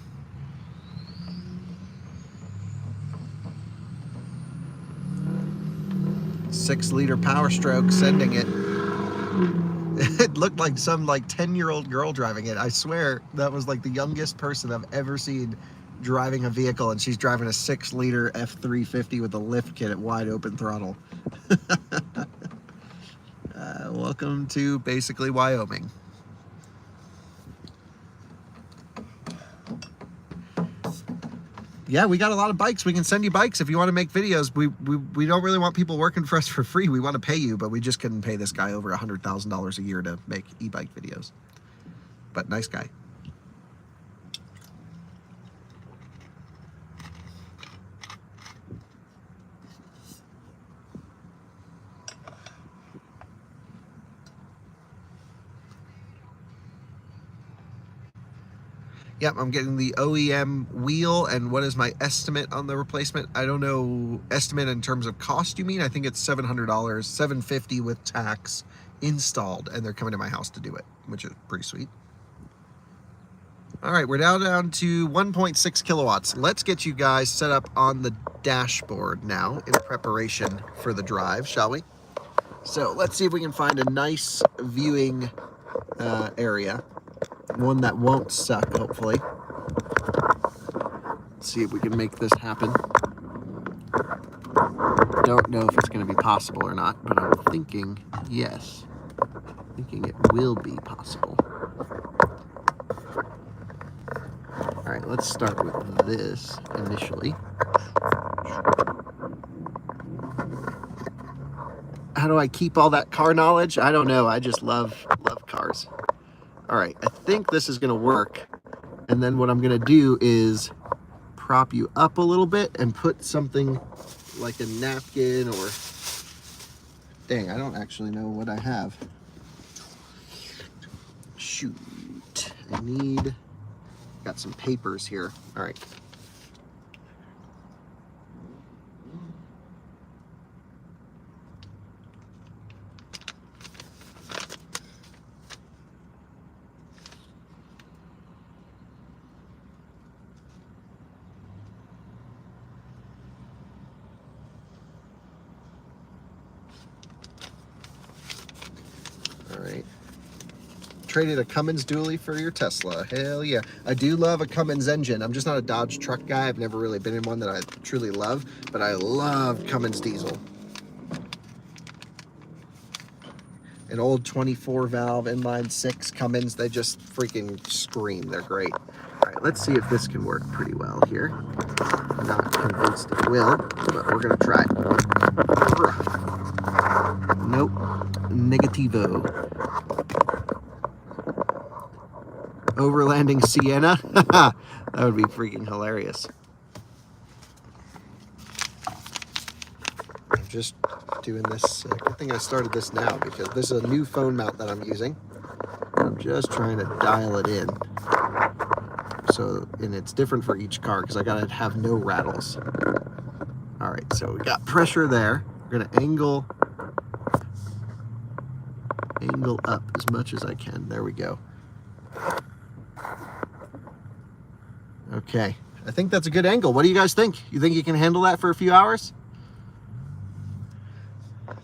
Six-liter Power Stroke sending it. It looked like some 10-year-old girl driving it. I swear that was like the youngest person I've ever seen driving a vehicle, and she's driving a 6-liter F350 with a lift kit at wide open throttle. Welcome to basically Wyoming. Yeah, we got a lot of bikes. We can send you bikes if you want to make videos. We don't really want people working for us for free. We want to pay you, but we just couldn't pay this guy over $100,000 a year to make e-bike videos. But nice guy. Yep, I'm getting the OEM wheel, and what is my estimate on the replacement? I don't know, estimate in terms of cost, you mean? I think it's $700, $750 with tax installed, and they're coming to my house to do it, which is pretty sweet. All right, we're now down to 1.6 kilowatts. Let's get you guys set up on the dashboard now in preparation for the drive, shall we? So let's see if we can find a nice viewing area. One that won't suck, hopefully. Let's see if we can make this happen. Don't know if it's going to be possible or not, but I'm thinking yes. Thinking it will be possible. All right, let's start with this initially. How do I keep all that car knowledge? I don't know. I just love cars. All right, I think this is gonna work. And then what I'm gonna do is prop you up a little bit and put something like a napkin or, dang, I don't actually know what I have. Shoot, got some papers here. All right. Traded a Cummins dually for your Tesla. Hell yeah. I do love a Cummins engine. I'm just not a Dodge truck guy. I've never really been in one that I truly love, but I love Cummins diesel. An old 24 valve inline 6 Cummins, they just freaking scream. They're great. All right, let's see if this can work pretty well here. I'm not convinced it will, but we're gonna try it. Nope, negativo. Overlanding Sienna? That would be freaking hilarious. I'm just doing this. Good thing I started this now because this is a new phone mount that I'm using. I'm just trying to dial it in. So, and it's different for each car because I gotta have no rattles. All right, so we got pressure there. We're gonna angle up as much as I can. There we go. Okay, I think that's a good angle. What do you guys think? You think you can handle that for a few hours?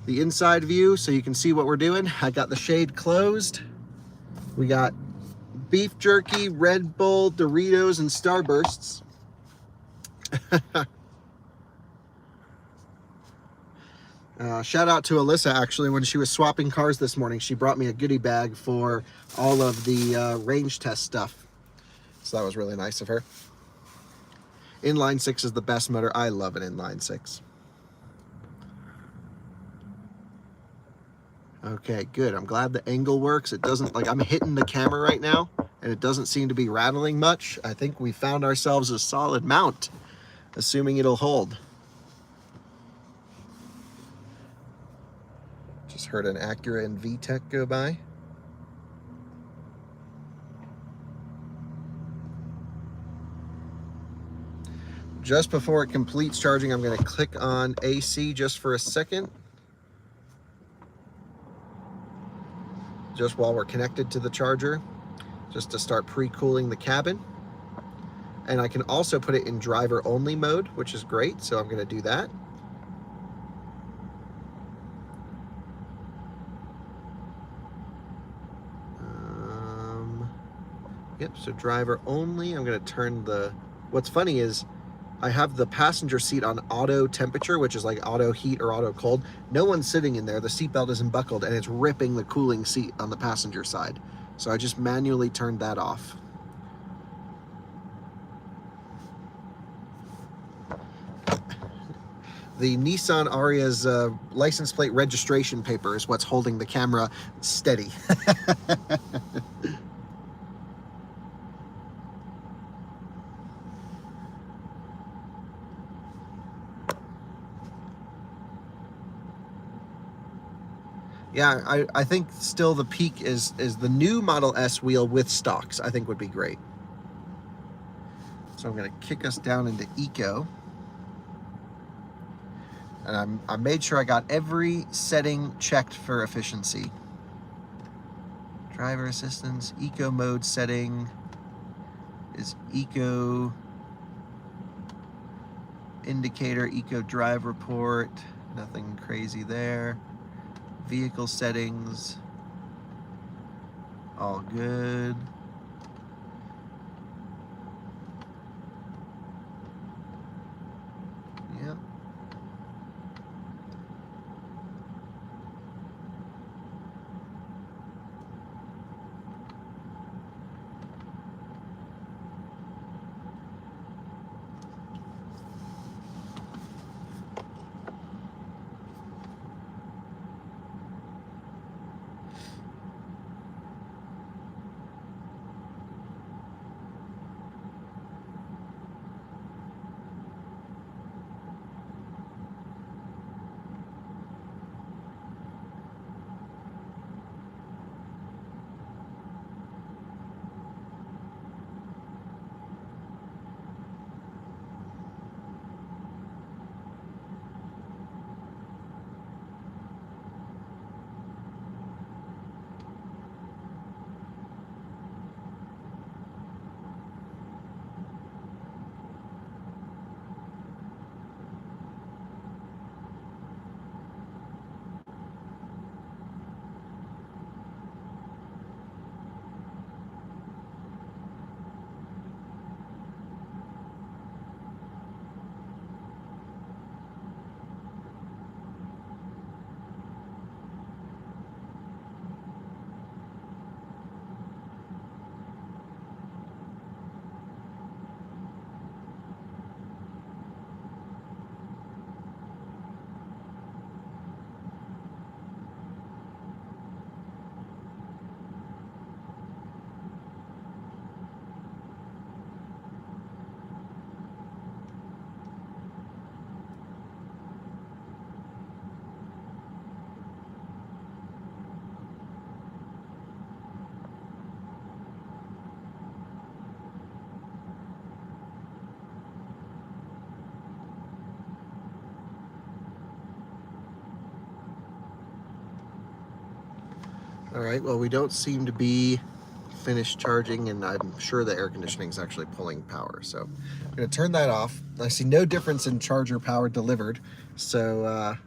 the inside view so you can see what we're doing. I got the shade closed. We got beef jerky, Red Bull, Doritos, and Starbursts. Shout out to Alyssa, actually, when she was swapping cars this morning, she brought me a goodie bag for all of the range test stuff. So that was really nice of her. Inline 6 is the best motor. I love an inline 6. Okay, good. I'm glad the angle works. It doesn't, like, I'm hitting the camera right now, and it doesn't seem to be rattling much. I think we found ourselves a solid mount, assuming it'll hold. Just heard an Acura and VTEC go by. Just before it completes charging, I'm going to click on AC just for a second. Just while we're connected to the charger, just to start pre-cooling the cabin. And I can also put it in driver only mode, which is great. So I'm going to do that. Yep, so driver only. I'm going to turn the, what's funny is I have the passenger seat on auto temperature, which is like auto heat or auto cold. No one's sitting in there. The seatbelt isn't buckled, and it's ripping the cooling seat on the passenger side. So I just manually turned that off. The Nissan Ariya's license plate registration paper is what's holding the camera steady. Yeah, I think still the peak is the new Model S wheel with stocks. I think would be great. So I'm going to kick us down into Eco. And I made sure I got every setting checked for efficiency. Driver assistance, Eco mode setting is Eco indicator, Eco drive report. Nothing crazy there. Vehicle settings, all good. Yep. All right, well, we don't seem to be finished charging, and I'm sure the air conditioning is actually pulling power. So I'm going to turn that off. I see no difference in charger power delivered. So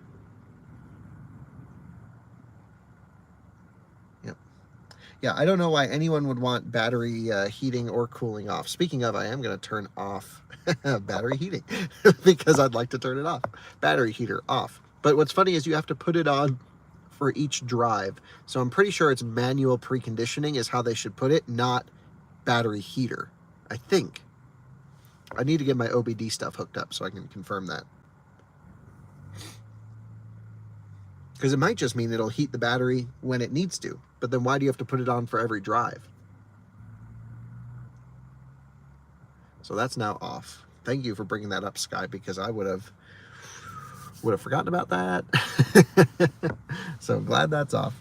Yeah, I don't know why anyone would want battery heating or cooling off. Speaking of, I am going to turn off battery heating because I'd like to turn it off. Battery heater off. But what's funny is you have to put it on for each drive. So I'm pretty sure it's manual preconditioning is how they should put it, not battery heater, I think. I need to get my OBD stuff hooked up so I can confirm that. Because it might just mean it'll heat the battery when it needs to. But then why do you have to put it on for every drive? So that's now off. Thank you for bringing that up, Sky, because I would have forgotten about that. So I'm glad that's off.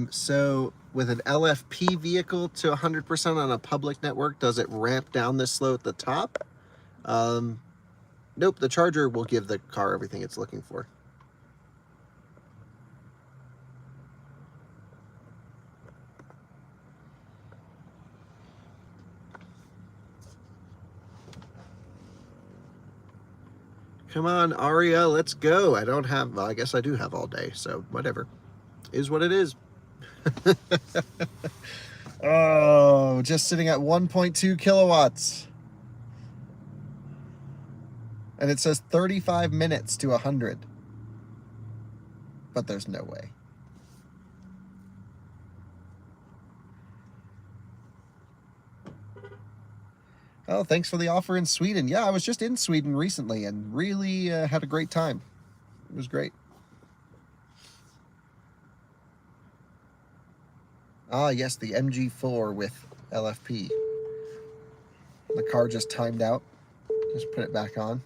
So with an LFP vehicle to 100% on a public network, does it ramp down this slow at the top? Nope, the charger will give the car everything it's looking for. Come on, Ariya, let's go. I don't have, well, I guess I do have all day, so whatever. Is what it is. Oh, just sitting at 1.2 kilowatts. And it says 35 minutes to 100. But there's no way. Oh, thanks for the offer in Sweden. Yeah, I was just in Sweden recently and really had a great time. It was great. Ah, yes, the MG4 with LFP. The car just timed out. Just put it back on.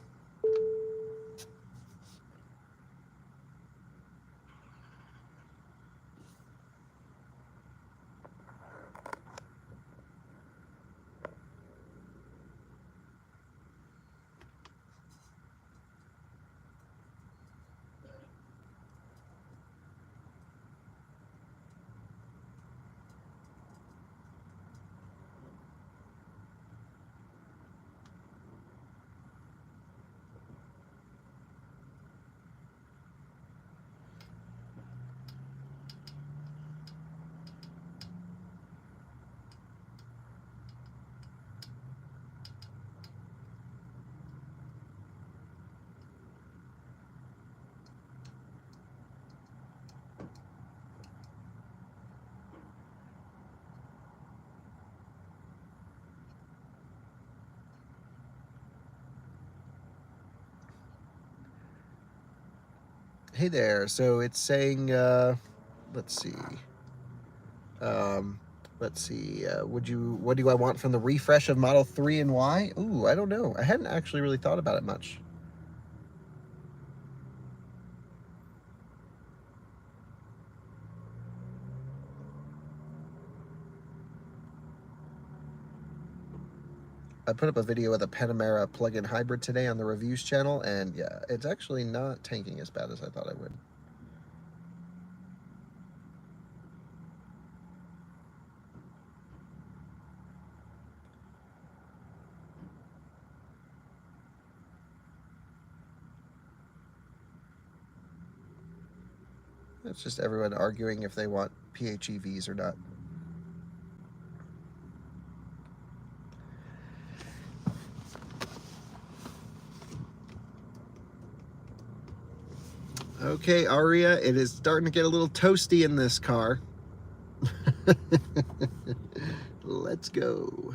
Hey there, so it's saying, let's see, what do I want from the refresh of Model 3 and Y? Ooh, I don't know. I hadn't actually really thought about it much. I put up a video with a Panamera plug-in hybrid today on the reviews channel, and yeah, it's actually not tanking as bad as I thought it would. It's just everyone arguing if they want PHEVs or not. Okay, Ariya, it is starting to get a little toasty in this car. Let's go.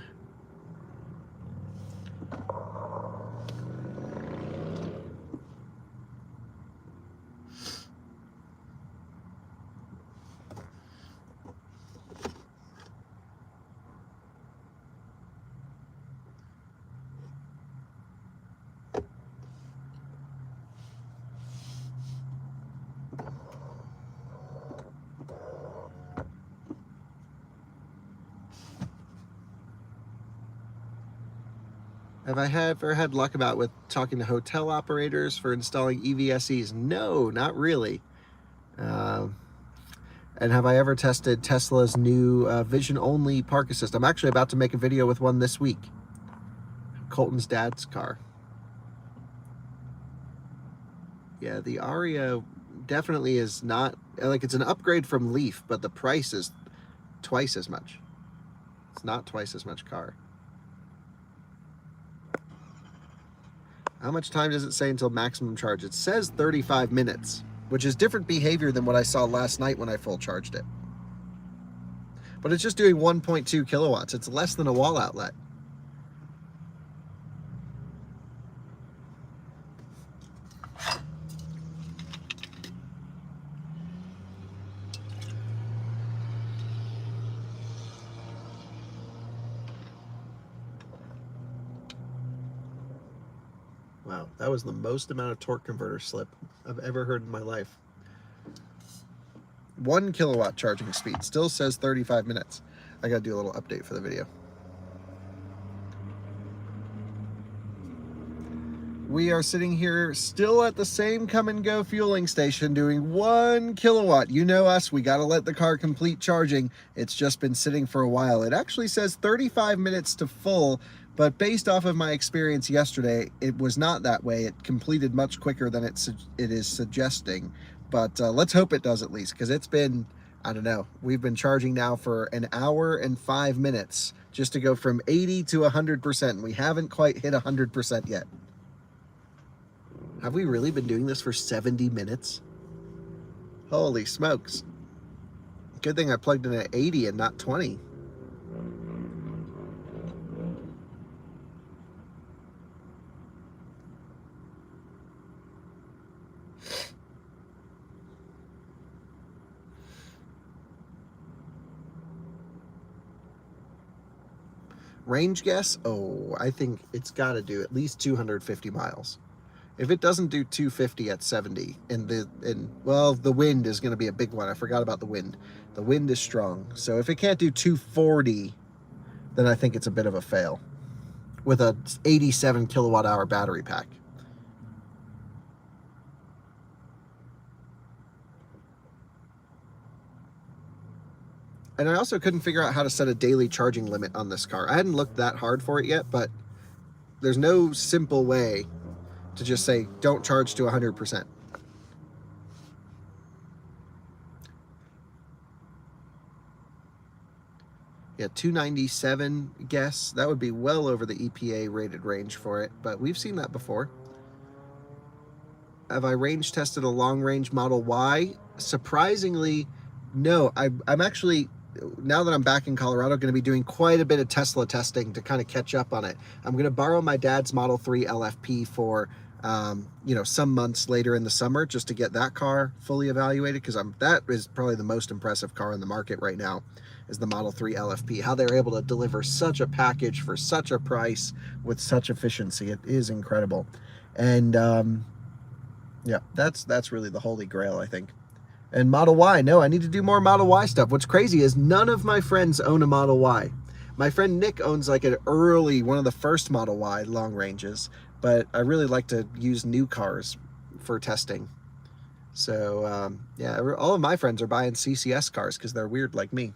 Have I ever had luck with talking to hotel operators for installing EVSEs? No, not really. And have I ever tested Tesla's new vision-only park assist? I'm actually about to make a video with one this week. Colton's dad's car. Yeah, the Ariya definitely is not, like, it's an upgrade from Leaf, but the price is twice as much. It's not twice as much car. How much time does it say until maximum charge? It says 35 minutes, which is different behavior than what I saw last night when I full charged it. But it's just doing 1.2 kilowatts. It's less than a wall outlet. Wow, that was the most amount of torque converter slip I've ever heard in my life. 1 kilowatt charging speed, still says 35 minutes. I gotta do a little update for the video. We are sitting here still at the same come and go fueling station doing 1 kilowatt. You know us, we gotta let the car complete charging. It's just been sitting for a while. It actually says 35 minutes to full, but based off of my experience yesterday, it was not that way. It completed much quicker than it is suggesting. But let's hope it does at least, because it's been, I don't know, we've been charging now for an hour and 5 minutes just to go from 80 to 100%. We haven't quite hit 100% yet. Have we really been doing this for 70 minutes? Holy smokes. Good thing I plugged in at 80 and not 20. Range guess? Oh, I think it's got to do at least 250 miles. If it doesn't do 250 at 70, well, the wind is going to be a big one. I forgot about the wind. The wind is strong. So if it can't do 240, then I think it's a bit of a fail with a 87 kilowatt hour battery pack. And I also couldn't figure out how to set a daily charging limit on this car. I hadn't looked that hard for it yet, but there's no simple way to just say, don't charge to 100%. Yeah, 297 guess. That would be well over the EPA rated range for it, but we've seen that before. Have I range tested a long range Model Y? Surprisingly, no. I'm actually, now that I'm back in Colorado, going to be doing quite a bit of Tesla testing to kind of catch up on it. I'm going to borrow my dad's Model 3 LFP for some months later in the summer just to get that car fully evaluated, because that is probably the most impressive car in the market right now, is the Model 3 LFP. How they're able to deliver such a package for such a price with such efficiency. It is incredible. And yeah, that's really the holy grail, I think. And Model Y, no, I need to do more Model Y stuff. What's crazy is none of my friends own a Model Y. My friend Nick owns like an early, one of the first Model Y long ranges, but I really like to use new cars for testing. So yeah, all of my friends are buying CCS cars because they're weird like me.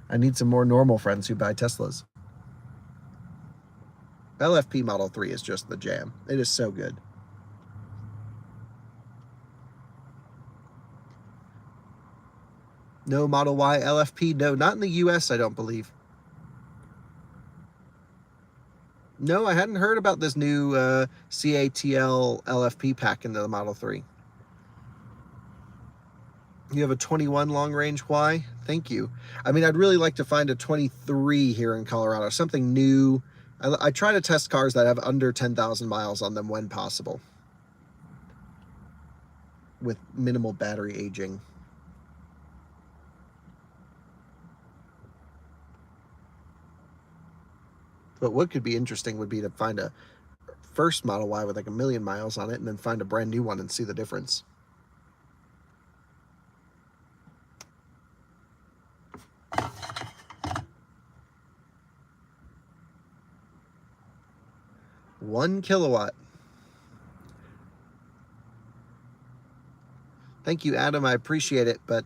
I need some more normal friends who buy Teslas. LFP Model 3 is just the jam. It is so good. No Model Y LFP? No, not in the US, I don't believe. No, I hadn't heard about this new CATL LFP pack into the Model 3. You have a 21 long range. Why? Thank you. I mean, I'd really like to find a 23 here in Colorado, something new. I try to test cars that have under 10,000 miles on them when possible, with minimal battery aging. But what could be interesting would be to find a first Model Y with like 1 million miles on it and then find a brand new one and see the difference. One kilowatt. Thank you, Adam. I appreciate it. But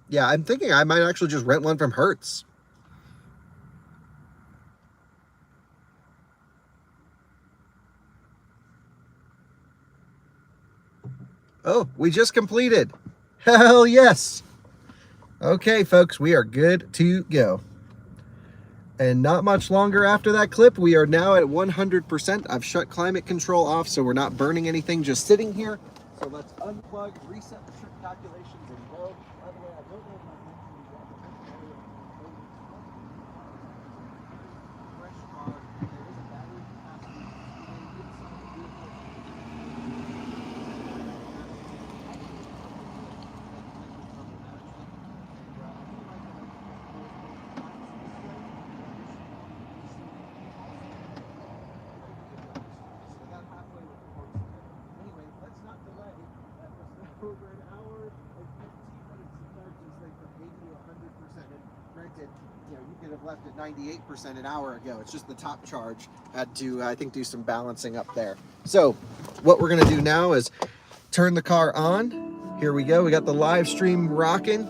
yeah, I'm thinking I might actually just rent one from Hertz. Oh, we just completed. Hell yes. Okay, folks, we are good to go. And not much longer after that clip, we are now at 100%. I've shut climate control off, so we're not burning anything, just sitting here. So let's unplug, reset the trip calculations, and go. By the way, I don't know if I mentioned you have the fresh car. There is a battery capacity inside the vehicle. Over an hour and 15 minutes to charge this thing from 80 to 100%. And granted, you know, you could have left it 98% an hour ago. It's just the top charge. Had to, I think, do some balancing up there. So what we're going to do now is turn the car on. Here we go. We got the live stream rocking.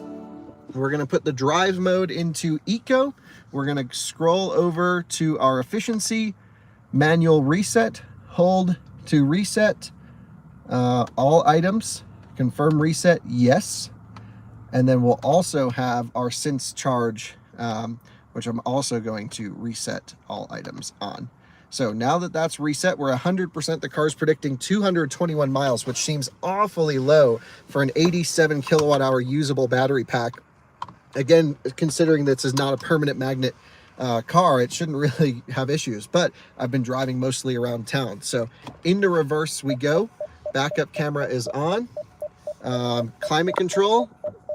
We're going to put the drive mode into eco. We're going to scroll over to our efficiency, manual reset, hold to reset all items. Confirm reset, yes. And then we'll also have our Sense charge, which I'm also going to reset all items on. So now that that's reset, we're 100%. The car's predicting 221 miles, which seems awfully low for an 87 kilowatt hour usable battery pack. Again, considering this is not a permanent magnet car, it shouldn't really have issues, but I've been driving mostly around town. So into reverse we go. Backup camera is on. Climate control,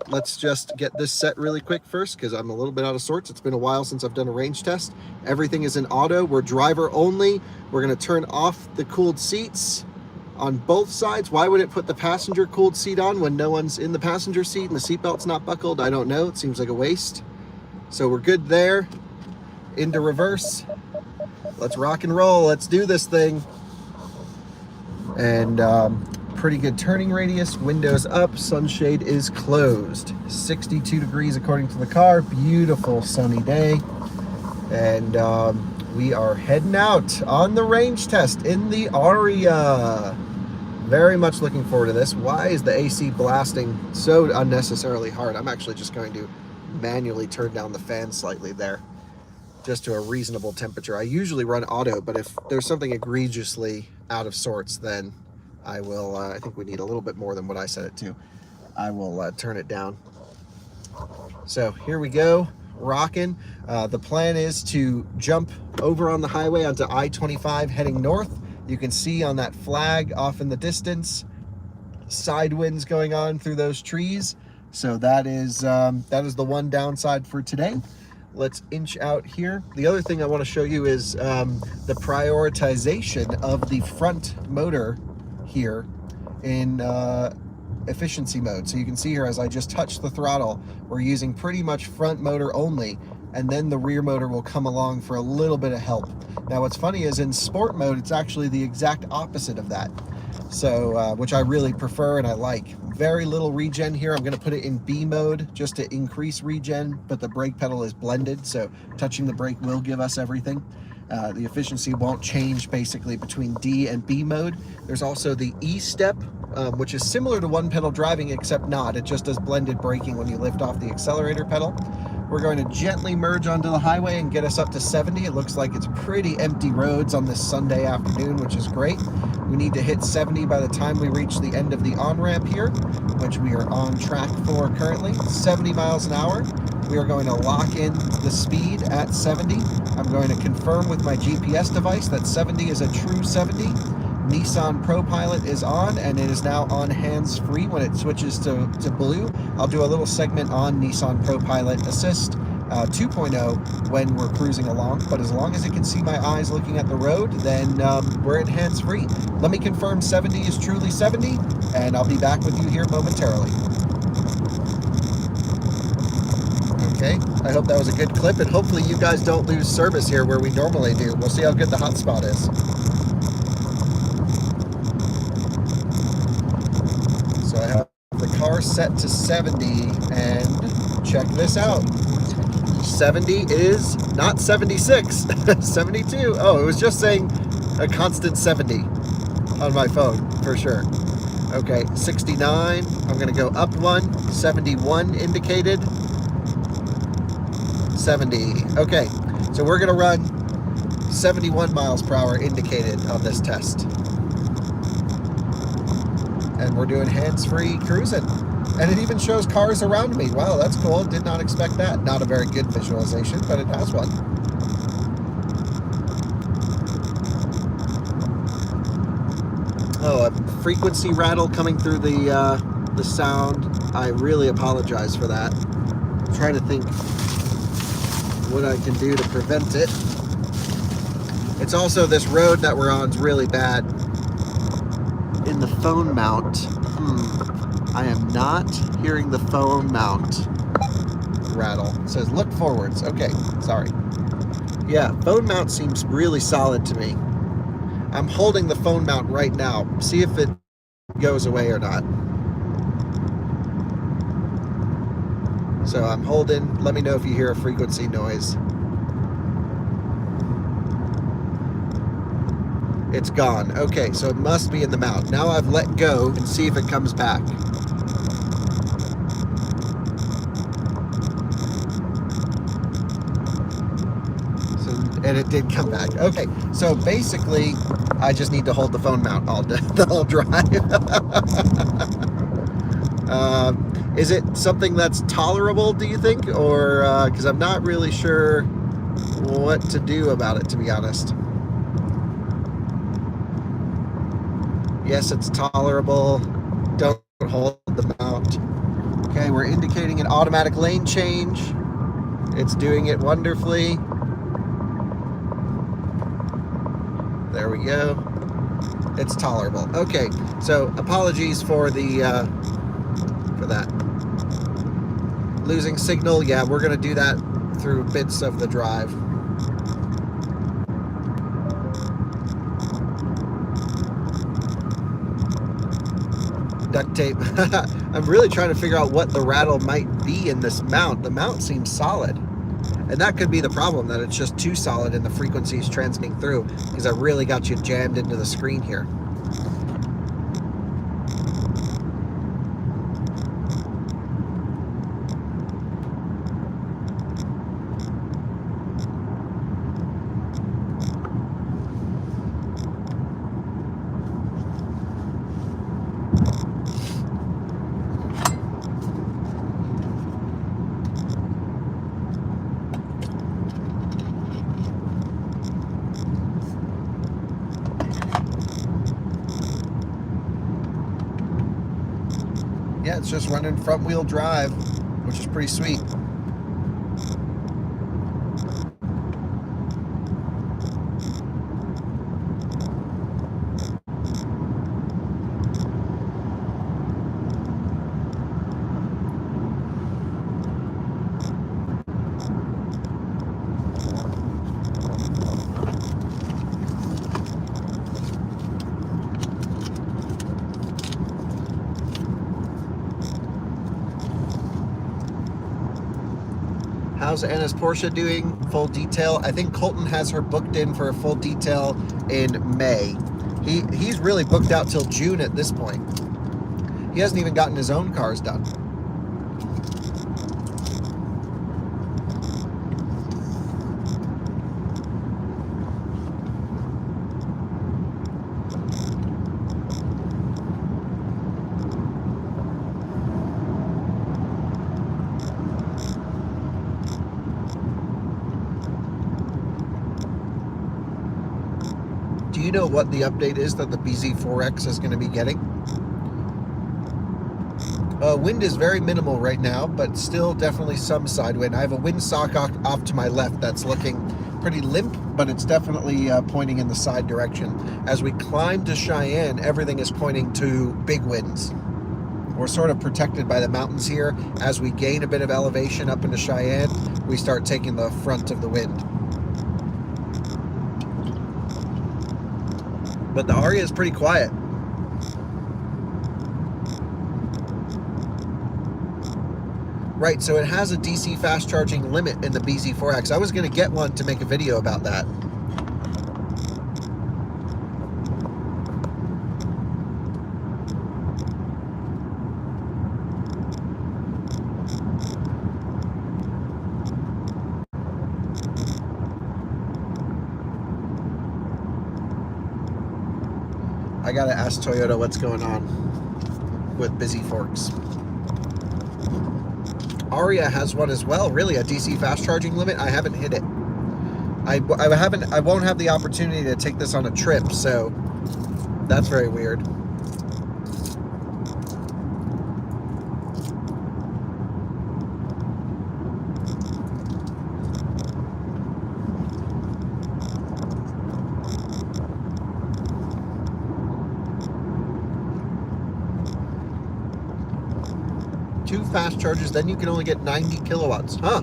let's just get this set really quick first because I'm a little bit out of sorts. It's been a while since I've done a range test. Everything is in auto. We're driver only. We're going to turn off the cooled seats on both sides. Why would it put the passenger cooled seat on when no one's in the passenger seat and the seatbelt's not buckled? I don't know. It seems like a waste. So we're good there. Into reverse. Let's rock and roll. Let's do this thing. And pretty good turning radius, windows up, sunshade is closed. 62 degrees according to the car, beautiful sunny day. And we are heading out on the range test in the Ariya. Very much looking forward to this. Why is the AC blasting so unnecessarily hard? I'm actually just going to manually turn down the fan slightly there, just to a reasonable temperature. I usually run auto, but if there's something egregiously out of sorts, then I will, I think we need a little bit more than what I set it to. I will turn it down. So here we go, rocking. The plan is to jump over on the highway onto I-25 heading north. You can see on that flag off in the distance, side winds going on through those trees. So that is the one downside for today. Let's inch out here. The other thing I want to show you is the prioritization of the front motor here in efficiency mode. So you can see here as I just touch the throttle, we're using pretty much front motor only, and then the rear motor will come along for a little bit of help. Now what's funny is in sport mode, it's actually the exact opposite of that. So, which I really prefer and I like. Very little regen here. I'm going to put it in B mode just to increase regen, but the brake pedal is blended, so touching the brake will give us everything. The efficiency won't change basically between D and B mode. There's also the E step, which is similar to one pedal driving, except not. It just does blended braking when you lift off the accelerator pedal. We're We're going to gently merge onto the highway and get us up to 70. It looks like it's pretty empty roads on this Sunday afternoon, which is great. We need to hit 70 by the time we reach the end of the on-ramp here, which we are on track for currently. 70 miles an hour. We are going to lock in the speed at 70. I'm going to confirm with my GPS device that 70 is a true 70. Nissan ProPilot is on, and it is now on hands-free when it switches to blue. I'll do a little segment on Nissan ProPilot Assist 2.0 when we're cruising along, but as long as it can see my eyes looking at the road, then we're at hands-free. Let me confirm 70 is truly 70, and I'll be back with you here momentarily. Okay, I hope that was a good clip, and hopefully you guys don't lose service here where we normally do. We'll see how good the hotspot is. So I have the car set to 70, and check this out. 70 is not 76, 72. Oh, it was just saying a constant 70 on my phone, for sure. Okay, 69, I'm gonna go up one, 71 indicated, 70. Okay, so we're gonna run 71 miles per hour indicated on this test. And we're doing hands-free cruising. And it even shows cars around me. Wow, that's cool. Did not expect that. Not a very good visualization, but it has one. Oh, a frequency rattle coming through the sound. I really apologize for that. I'm trying to think what I can do to prevent it. It's also, this road that we're on is really bad. In the phone mount, I am not hearing the phone mount rattle. It says look forwards. Okay, sorry. Yeah, phone mount seems really solid to me. I'm holding the phone mount right now. See if it goes away or not. So I'm holding. Let me know if you hear a frequency noise. It's gone. Okay, so it must be in the mount. Now I've let go and see if it comes back. And it did come back. Okay, so basically, I just need to hold the phone mount the whole drive. Is it something that's tolerable, do you think? Or, because I'm not really sure what to do about it, to be honest. Yes, it's tolerable. Don't hold the mount. Okay, we're indicating an automatic lane change. It's doing it wonderfully. There we go. It's tolerable. Okay, so apologies for the for that. Losing signal. Yeah, we're gonna do that through bits of the drive. Duct tape. I'm really trying to figure out what the rattle might be in this mount. The mount seems solid. And that could be the problem, that it's just too solid and the frequency is transmitting through, because I really got you jammed into the screen here. Yeah, it's just running front wheel drive, which is pretty sweet. How's Anna's Porsche doing? Full detail. I think Colton has her booked in for a full detail in May. He's really booked out till June at this point. He hasn't even gotten his own cars done. know what the update is that the BZ4X is going to be getting? Wind is very minimal right now, but still definitely some side wind. I have a windsock off to my left that's looking pretty limp, but it's definitely pointing in the side direction. As we climb to Cheyenne, everything is pointing to big winds. We're sort of protected by the mountains here. As we gain a bit of elevation up into Cheyenne, we start taking the front of the wind. But the Ariya is pretty quiet. Right, so it has a DC fast charging limit in the BZ4X. I was going to get one to make a video about that. I got to ask Toyota what's going on with busy forks. Ariya has one as well, really, a DC fast charging limit. I haven't hit it. I won't have the opportunity to take this on a trip, so that's very weird. Two fast chargers, then you can only get 90 kilowatts. Huh.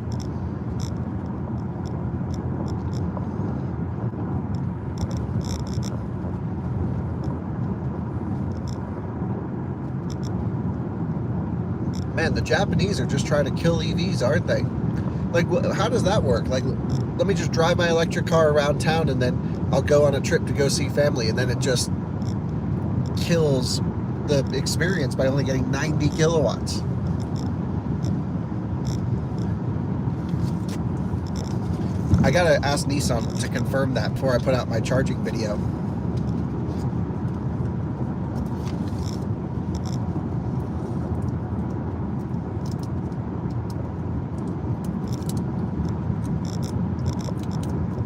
Man, the Japanese are just trying to kill EVs, aren't they? Like, how does that work? Like, let me just drive my electric car around town and then I'll go on a trip to go see family, and then it just kills the experience by only getting 90 kilowatts. I gotta ask Nissan to confirm that before I put out my charging video.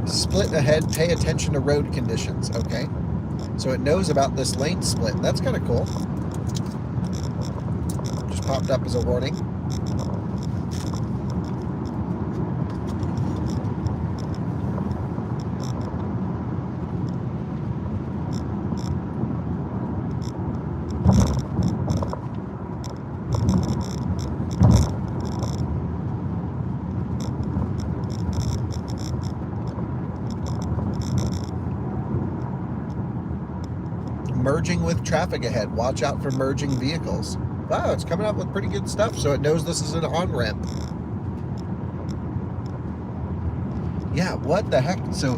Split ahead, pay attention to road conditions. Okay. So it knows about this lane split. That's kind of cool. Just popped up as a warning. Merging with traffic ahead. Watch out for merging vehicles. Wow, it's coming up with pretty good stuff, so it knows this is an on-ramp. Yeah, what the heck? So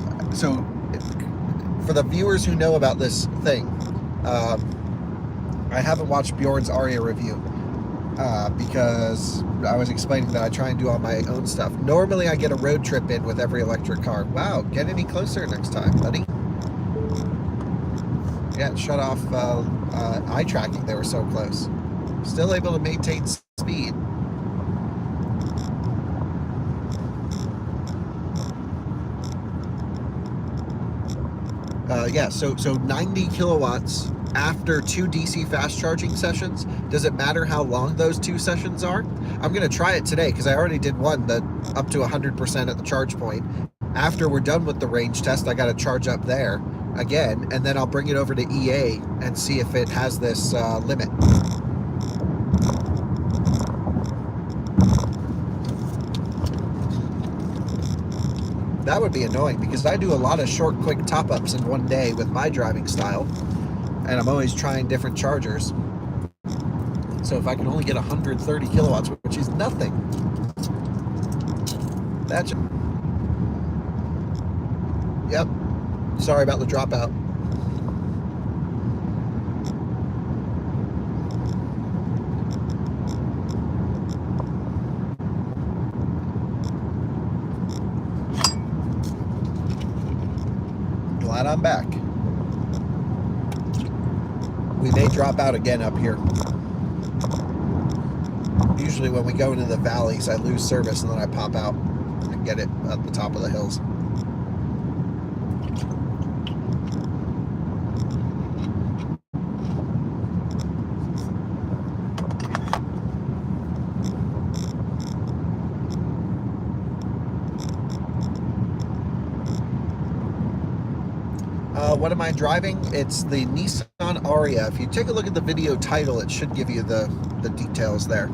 for the viewers who know about this thing, I haven't watched Bjorn's Ariya review because I was explaining that I try and do all my own stuff. Normally I get a road trip in with every electric car. Wow, get any closer next time, buddy. Yeah, it shut off eye tracking. They were so close. Still able to maintain speed. Yeah, so 90 kilowatts after 2 DC fast charging sessions. Does it matter how long those 2 sessions are? I'm going to try it today because I already did one that up to 100% at the charge point. After we're done with the range test, I got to charge up there again, and then I'll bring it over to EA and see if it has this limit. That would be annoying because I do a lot of short, quick top-ups in one day with my driving style, and I'm always trying different chargers. So if I can only get 130 kilowatts, which is nothing, that's... Yep. Sorry about the dropout. Glad I'm back. We may drop out again up here. Usually when we go into the valleys, I lose service and then I pop out and get it at the top of the hills. what am I driving? It's the Nissan Ariya. If you take a look at the video title, it should give you the details there.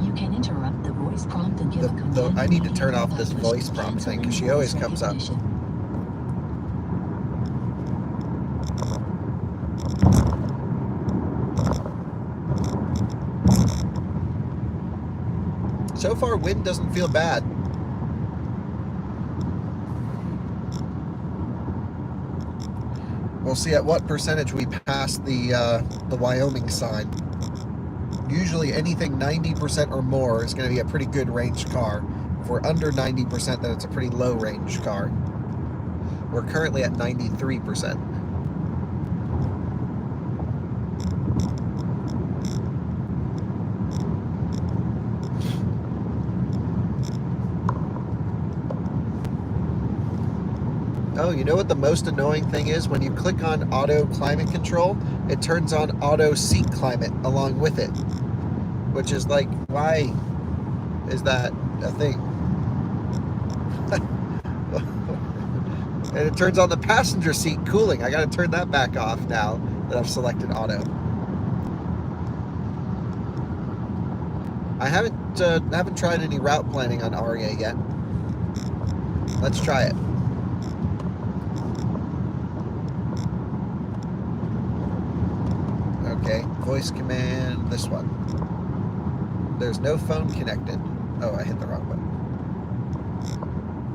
You can interrupt the voice prompt and give a command.
I need to turn off this voice prompt thing because she always comes up. So far, wind doesn't feel bad. We'll see at what percentage we pass the Wyoming sign. Usually anything 90% or more is going to be a pretty good range car. If we're under 90%, then it's a pretty low range car. We're currently at 93%. Oh, you know what the most annoying thing is? When you click on auto climate control, it turns on auto seat climate along with it. Which is like, why is that a thing? And it turns on the passenger seat cooling. I gotta turn that back off now that I've selected auto. I haven't tried any route planning on Ariya yet. Let's try it. Okay, voice command, this one. There's no phone connected. Oh, I hit the wrong button.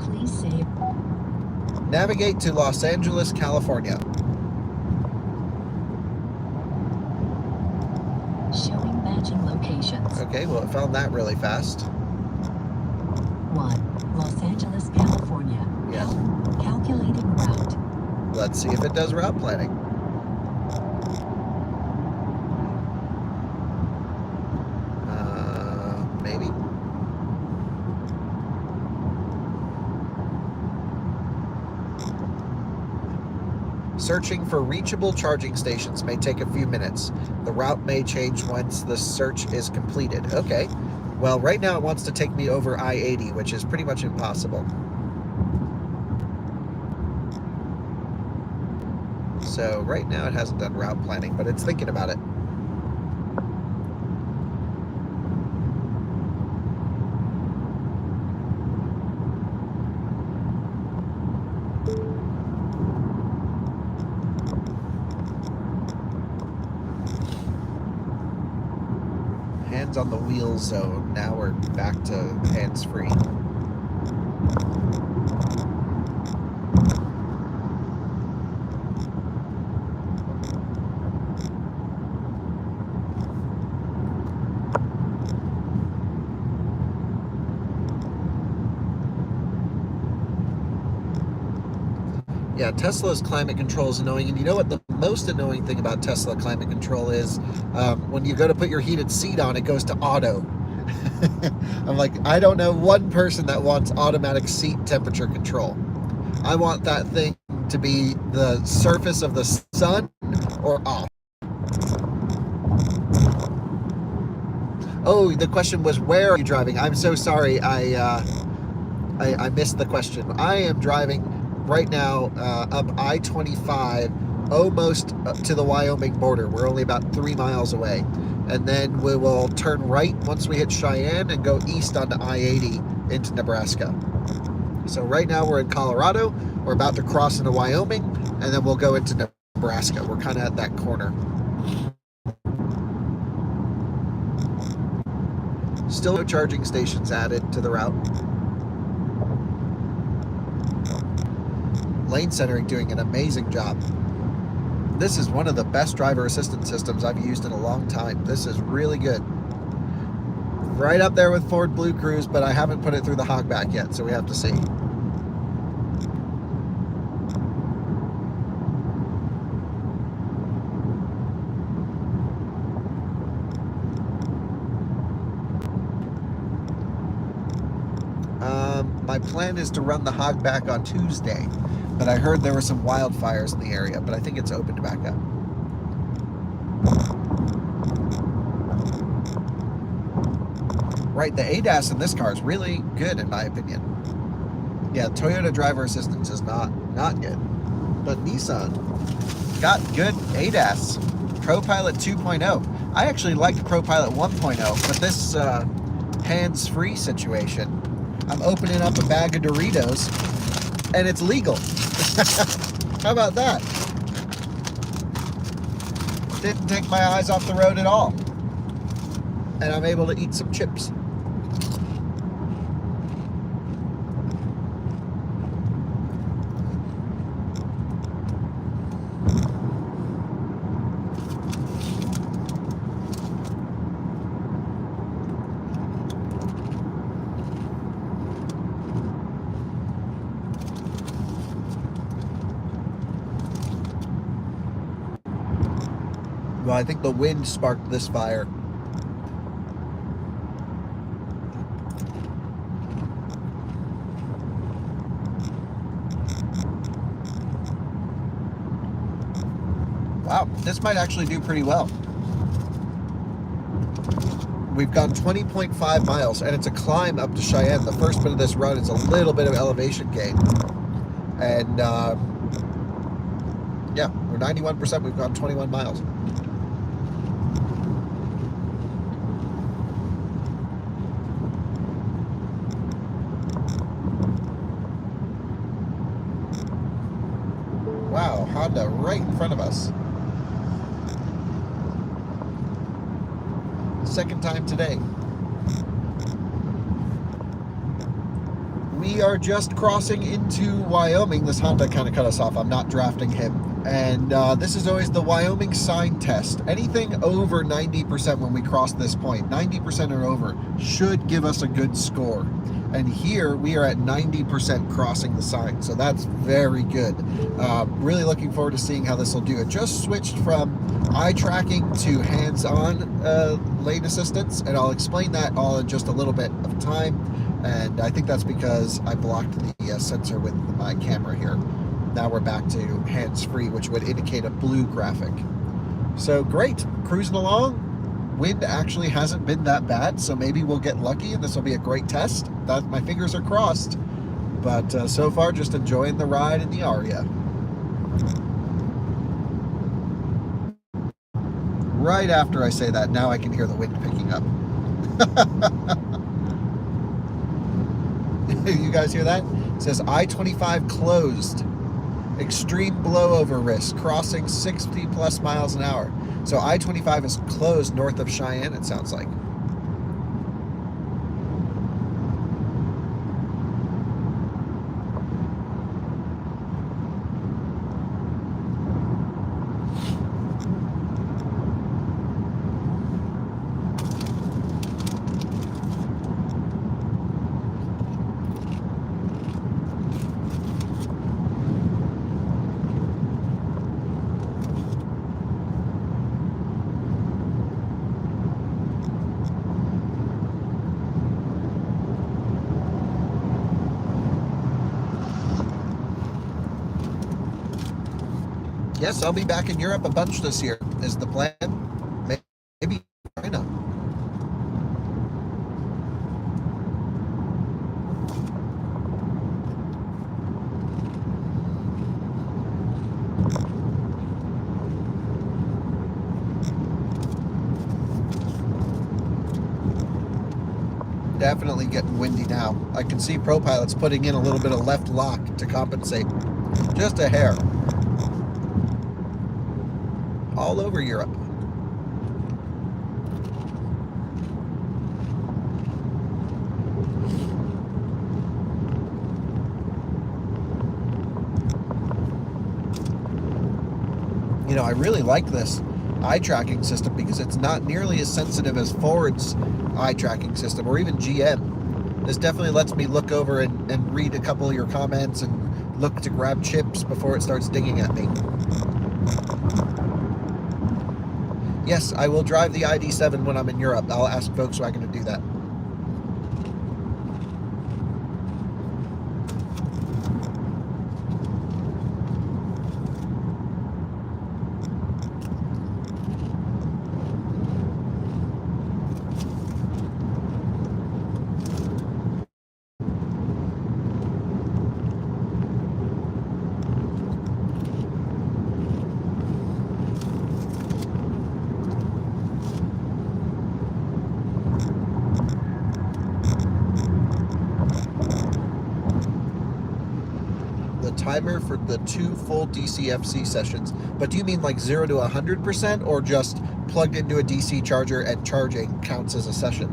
Please save.
Navigate to Los Angeles, California.
Showing matching locations.
Okay, well, it found that really fast.
1. Los Angeles, California.
Yes.
Calculating route.
Let's see if it does route planning. Maybe. Searching for reachable charging stations may take a few minutes. The route may change once the search is completed. Okay. Well, right now it wants to take me over I-80, which is pretty much impossible. So right now it hasn't done route planning, but it's thinking about it. Hands on the wheel zone. Now we're back to hands-free. Yeah, Tesla's climate control is annoying, and you know what the most annoying thing about Tesla climate control is? When you go to put your heated seat on, it goes to auto. I'm like, I don't know one person that wants automatic seat temperature control. I want that thing to be the surface of the sun or off. Oh, the question was, where are you driving? I'm so sorry, I missed the question. I am driving right now up I-25 almost up to the Wyoming border. We're only about 3 miles away, and then we will turn right once we hit Cheyenne and go east onto I-80 into Nebraska. So right now we're in Colorado. We're about to cross into Wyoming, and then we'll go into Nebraska. We're kind of at that corner. Still no charging stations added to the route. Lane centering doing an amazing job. This is one of the best driver assistance systems I've used in a long time. This is really good. Right up there with Ford Blue Cruise, but I haven't put it through the hogback yet, so we have to see. My plan is to run the hogback on Tuesday, but I heard there were some wildfires in the area, but I think it's opened back up. Right, the ADAS in this car is really good in my opinion. Yeah, Toyota driver assistance is not good. But Nissan got good ADAS. ProPilot 2.0. I actually liked ProPilot 1.0, but this hands-free situation, I'm opening up a bag of Doritos and it's legal. How about that? Didn't take my eyes off the road at all. And I'm able to eat some chips. Well, I think the wind sparked this fire. Wow, this might actually do pretty well. We've gone 20.5 miles, and it's a climb up to Cheyenne. The first bit of this run is a little bit of elevation gain. And, yeah, we're 91%. We've gone 21 miles. Wow, Honda right in front of us. Second time today. We are just crossing into Wyoming. This Honda kind of cut us off. I'm not drafting him. And this is always the Wyoming sign test. Anything over 90% when we cross this point, 90% or over, should give us a good score. And here we are at 90% crossing the sign. So that's very good. Really looking forward to seeing how this will do. It just switched from eye tracking to hands-on lane assistance. And I'll explain that all in just a little bit of time. And I think that's because I blocked the sensor with my camera here. Now we're back to hands-free, which would indicate a blue graphic. So great, cruising along. Wind actually hasn't been that bad, so maybe we'll get lucky and this will be a great test. That, my fingers are crossed. But so far, just enjoying the ride in the Ariya. Right after I say that, now I can hear the wind picking up. You guys hear that? It says I-25 closed. Extreme blowover risk, crossing 60 plus miles an hour. So I-25 is closed north of Cheyenne, it sounds like. Yes, I'll be back in Europe a bunch this year, is the plan. Maybe China. Definitely getting windy now. I can see ProPilot's putting in a little bit of left lock to compensate. Just a hair. All over Europe. You know, I really like this eye tracking system because it's not nearly as sensitive as Ford's eye tracking system or even GM. This definitely lets me look over and read a couple of your comments and look to grab chips before it starts dinging at me. Yes, I will drive the ID7 when I'm in Europe. I'll ask Volkswagen to do that. timer for the 2 full DCFC sessions. But do you mean like 0 to 100%, or just plugged into a DC charger and charging counts as a session?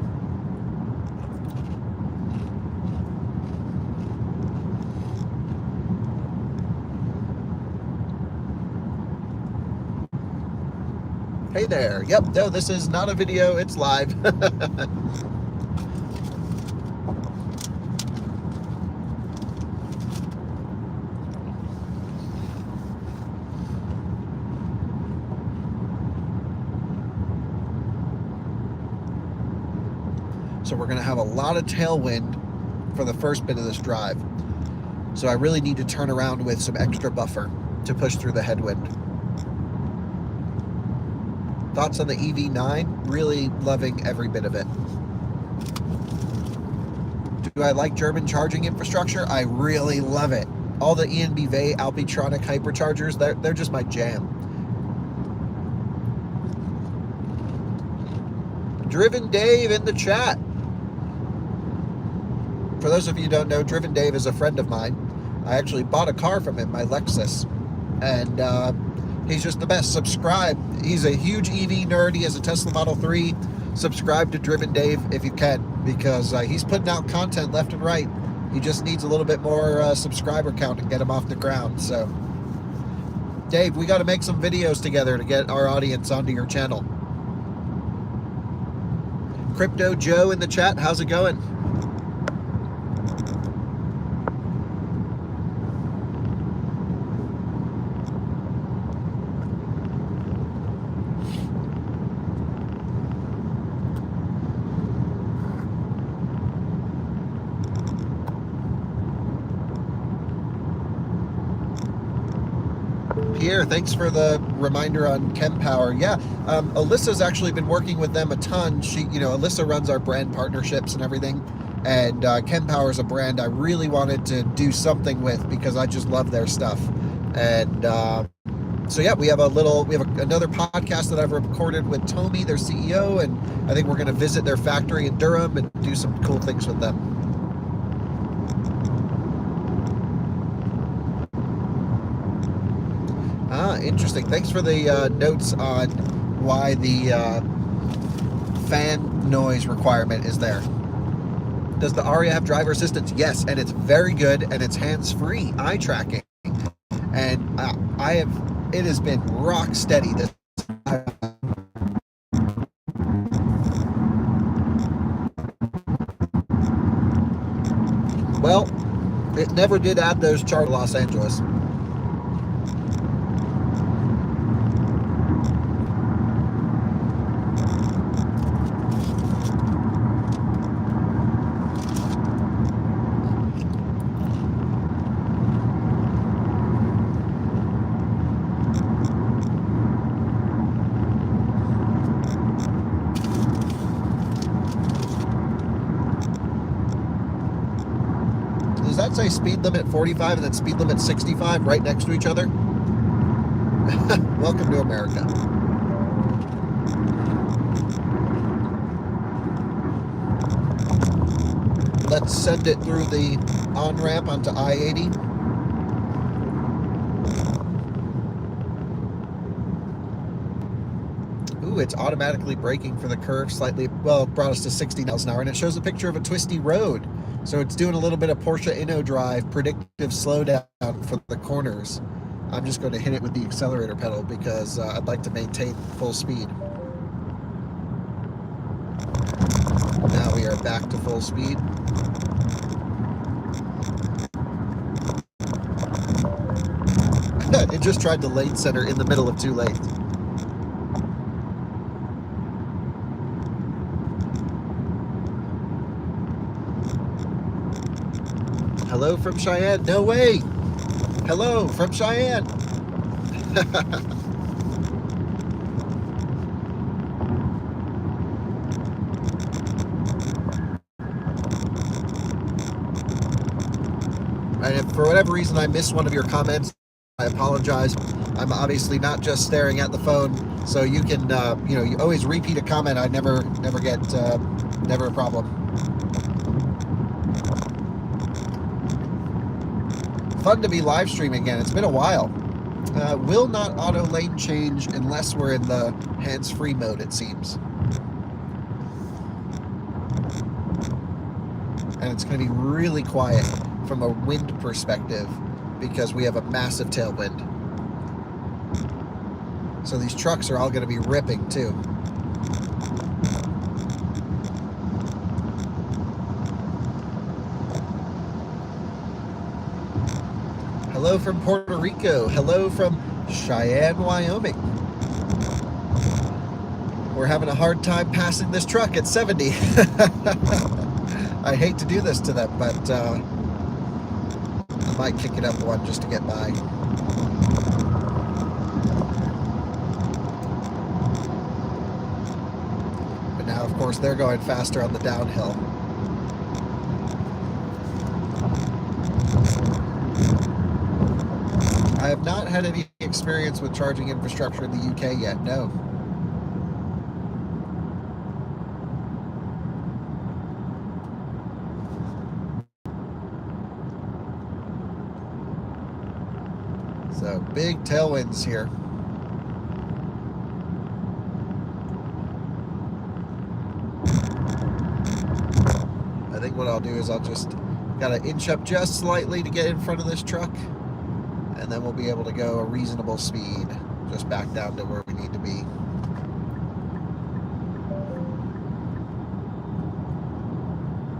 Hey there. Yep, no, this is not a video, it's live. So we're going to have a lot of tailwind for the first bit of this drive. So I really need to turn around with some extra buffer to push through the headwind. Thoughts on the EV9? Really loving every bit of it. Do I like German charging infrastructure? I really love it. All the ENBW Alpitronic hyperchargers, they're just my jam. Driven Dave in the chat. For those of you who don't know, Driven Dave is a friend of mine. I actually bought a car from him, my Lexus. And he's just the best. Subscribe. He's a huge EV nerd. He has a Tesla Model 3. Subscribe to Driven Dave if you can, because he's putting out content left and right. He just needs a little bit more subscriber count to get him off the ground. So, Dave, we got to make some videos together to get our audience onto your channel. Crypto Joe in the chat, how's it going? Pierre, thanks for the reminder on ChemPower. Yeah, Alyssa's actually been working with them a ton. She, Alyssa runs our brand partnerships and everything, and ChemPower is a brand I really wanted to do something with because I just love their stuff. And so yeah, we have another podcast that I've recorded with Tommy, their CEO, and I think we're going to visit their factory in Durham and do some cool things with them. Interesting. Thanks for the notes on why the fan noise requirement is there. Does the Ariya have driver assistance? Yes, and it's very good, and it's hands-free eye tracking. And it has been rock steady. Well, it never did add those charts to Los Angeles. Does that say speed limit 45 and then speed limit 65 right next to each other? Welcome to America. Let's send it through the on-ramp onto I-80. Ooh, it's automatically braking for the curve slightly. Well, it brought us to 60 miles an hour, and it shows a picture of a twisty road. So it's doing a little bit of Porsche InnoDrive predictive slowdown for the corners. I'm just going to hit it with the accelerator pedal because I'd like to maintain full speed. Now we are back to full speed. It just tried to lane center in the middle of two lanes. Hello from Cheyenne. No way. Hello from Cheyenne. And if for whatever reason I missed one of your comments, I apologize. I'm obviously not just staring at the phone, so you can, you always repeat a comment. I never get, never a problem. Fun to be live streaming again. It's been a while. Will not auto lane change unless we're in the hands-free mode, it seems. And it's going to be really quiet from a wind perspective because we have a massive tailwind. So these trucks are all going to be ripping too. Hello from Puerto Rico. Hello from Cheyenne, Wyoming. We're having a hard time passing this truck at 70. I hate to do this to them, but I might kick it up one just to get by. But now, of course, they're going faster on the downhill. I have not had any experience with charging infrastructure in the UK yet, no. So, big tailwinds here. I think what I'll do is I'll just gotta inch up just slightly to get in front of this truck, and then we'll be able to go a reasonable speed just back down to where we need to be.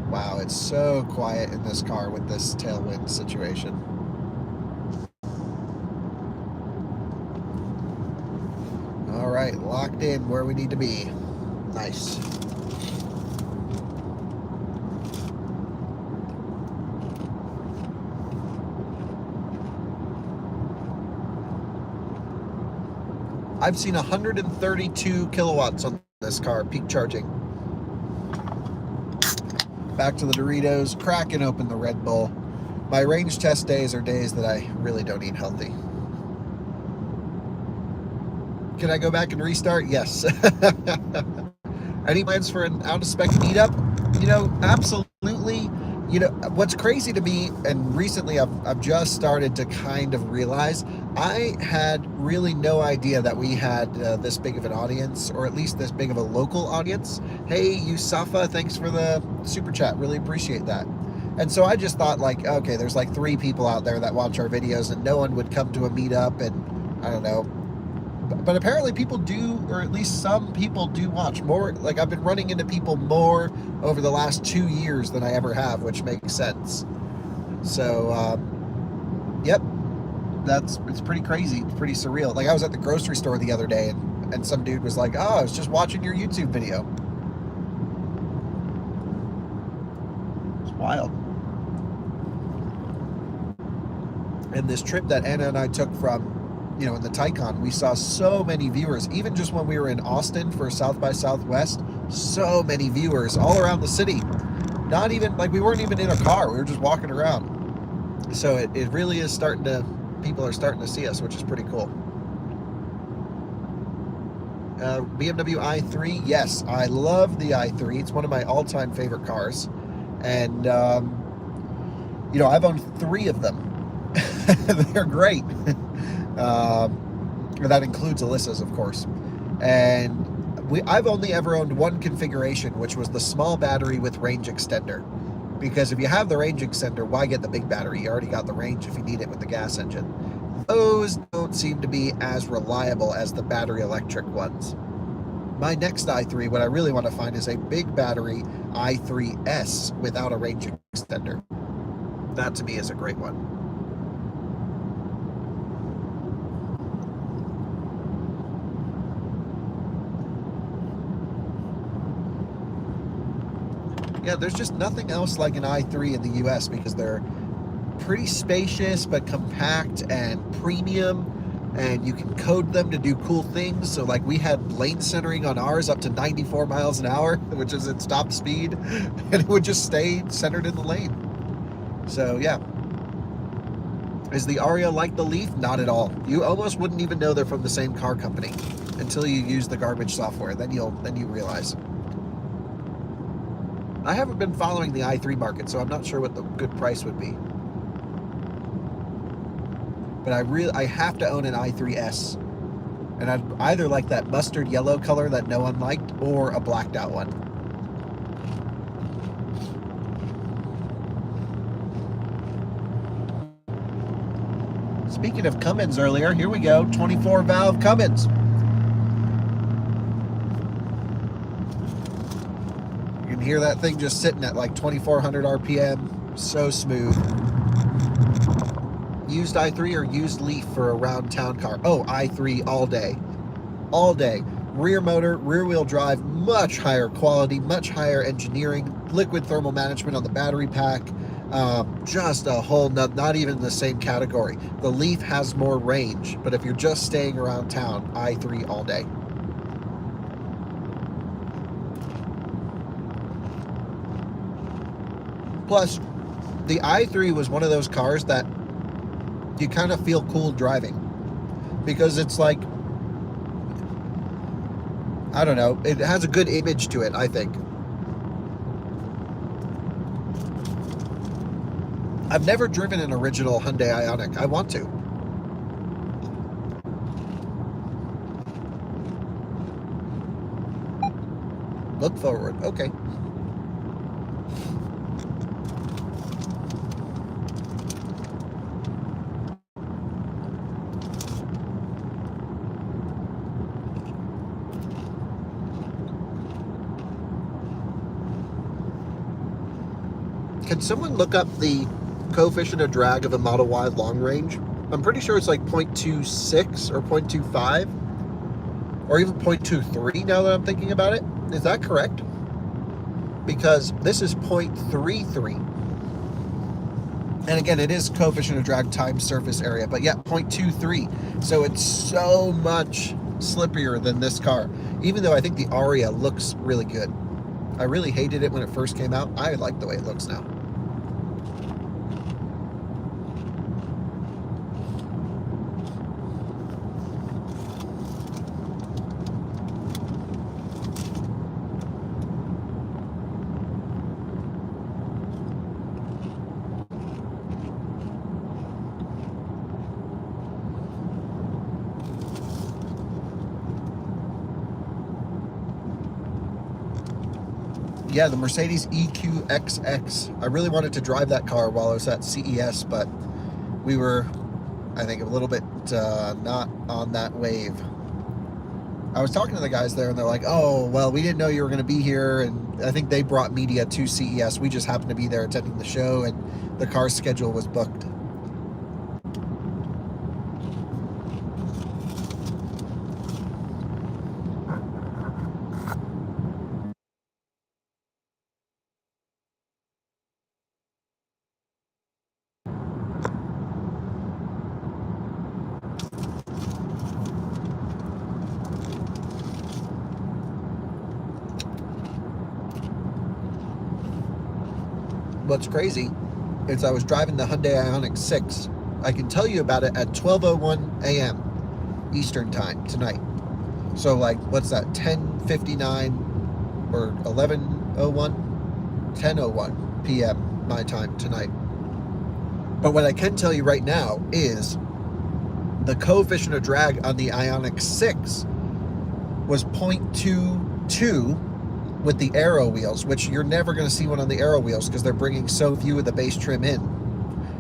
Wow, it's so quiet in this car with this tailwind situation. All right, locked in where we need to be. Nice. I've seen 132 kilowatts on this car, peak charging. Back to the Doritos, cracking open the Red Bull. My range test days are days that I really don't eat healthy. Can I go back and restart? Yes. Any plans for an out-of-spec meetup? You know, absolutely. You know, what's crazy to me, and recently I've just started to kind of realize, I had really no idea that we had this big of an audience, or at least this big of a local audience. Hey, Yusafa, thanks for the super chat. Really appreciate that. And so I just thought, like, okay, there's like 3 people out there that watch our videos, and no one would come to a meetup, and I don't know. But apparently people do, or at least some people do watch more. Like, I've been running into people more over the last 2 years than I ever have, which makes sense. So, yep, it's pretty crazy. It's pretty surreal. Like, I was at the grocery store the other day, and some dude was like, oh, I was just watching your YouTube video. It's wild. And this trip that Anna and I took from, you know, in the Taycan, we saw so many viewers. Even just when we were in Austin for South by Southwest, so many viewers all around the city. Not even, like, we weren't even in a car. We were just walking around. So it really is starting to, people are starting to see us, which is pretty cool. BMW i3, yes, I love the i3. It's one of my all-time favorite cars. And, you know, I've owned 3 of them. They're great. That includes Alyssa's, of course. And I've only ever owned one configuration, which was the small battery with range extender. Because if you have the range extender, why get the big battery? You already got the range if you need it with the gas engine. Those don't seem to be as reliable as the battery electric ones. My next i3, what I really want to find is a big battery i3S without a range extender. That to me is a great one. Yeah, there's just nothing else like an i3 in the US because they're pretty spacious but compact and premium, and you can code them to do cool things. So like we had lane centering on ours up to 94 miles an hour, which is its top speed, and it would just stay centered in the lane. So yeah. Is the Ariya like the Leaf? Not at all. You almost wouldn't even know they're from the same car company until you use the garbage software. Then you realize. I haven't been following the i3 market, so I'm not sure what the good price would be. but I have to own an i3S, and I'd either like that mustard yellow color that no one liked, or a blacked out one. Speaking of Cummins earlier, here we go, 24 valve Cummins. You can hear that thing just sitting at like 2,400 RPM, so smooth. Used i3 or used Leaf for a round town car? Oh, i3 all day. All day. Rear motor, rear wheel drive, much higher quality, much higher engineering, liquid thermal management on the battery pack. Just a whole not even in the same category. The Leaf has more range, but if you're just staying around town, i3 all day. Plus, the i3 was one of those cars that you kind of feel cool driving, because it's like, I don't know, it has a good image to it, I think. I've never driven an original Hyundai Ioniq. I want to. Look forward. Okay. Can someone look up the coefficient of drag of a Model Y long range? I'm pretty sure it's like 0.26 or 0.25 or even 0.23 now that I'm thinking about it. Is that correct? Because this is 0.33. And again, it is coefficient of drag times surface area, but yeah, 0.23. So it's so much slippier than this car, even though I think the Ariya looks really good. I really hated it when it first came out. I like the way it looks now. Yeah, the Mercedes EQXX. I really wanted to drive that car while I was at CES, but we were, I think, a little bit not on that wave. I was talking to the guys there, and they're like, oh, well, we didn't know you were going to be here, and I think they brought media to CES. We just happened to be there attending the show, and the car's schedule was booked. What's crazy is I was driving the Hyundai Ioniq 6. I can tell you about it at 12:01 a.m. Eastern time tonight. So like, what's that, 10:59 or 11:01? 10:01 p.m. my time tonight. But what I can tell you right now is the coefficient of drag on the Ioniq 6 was 0.22 with the aero wheels, which you're never going to see one on the aero wheels because they're bringing so few of the base trim in.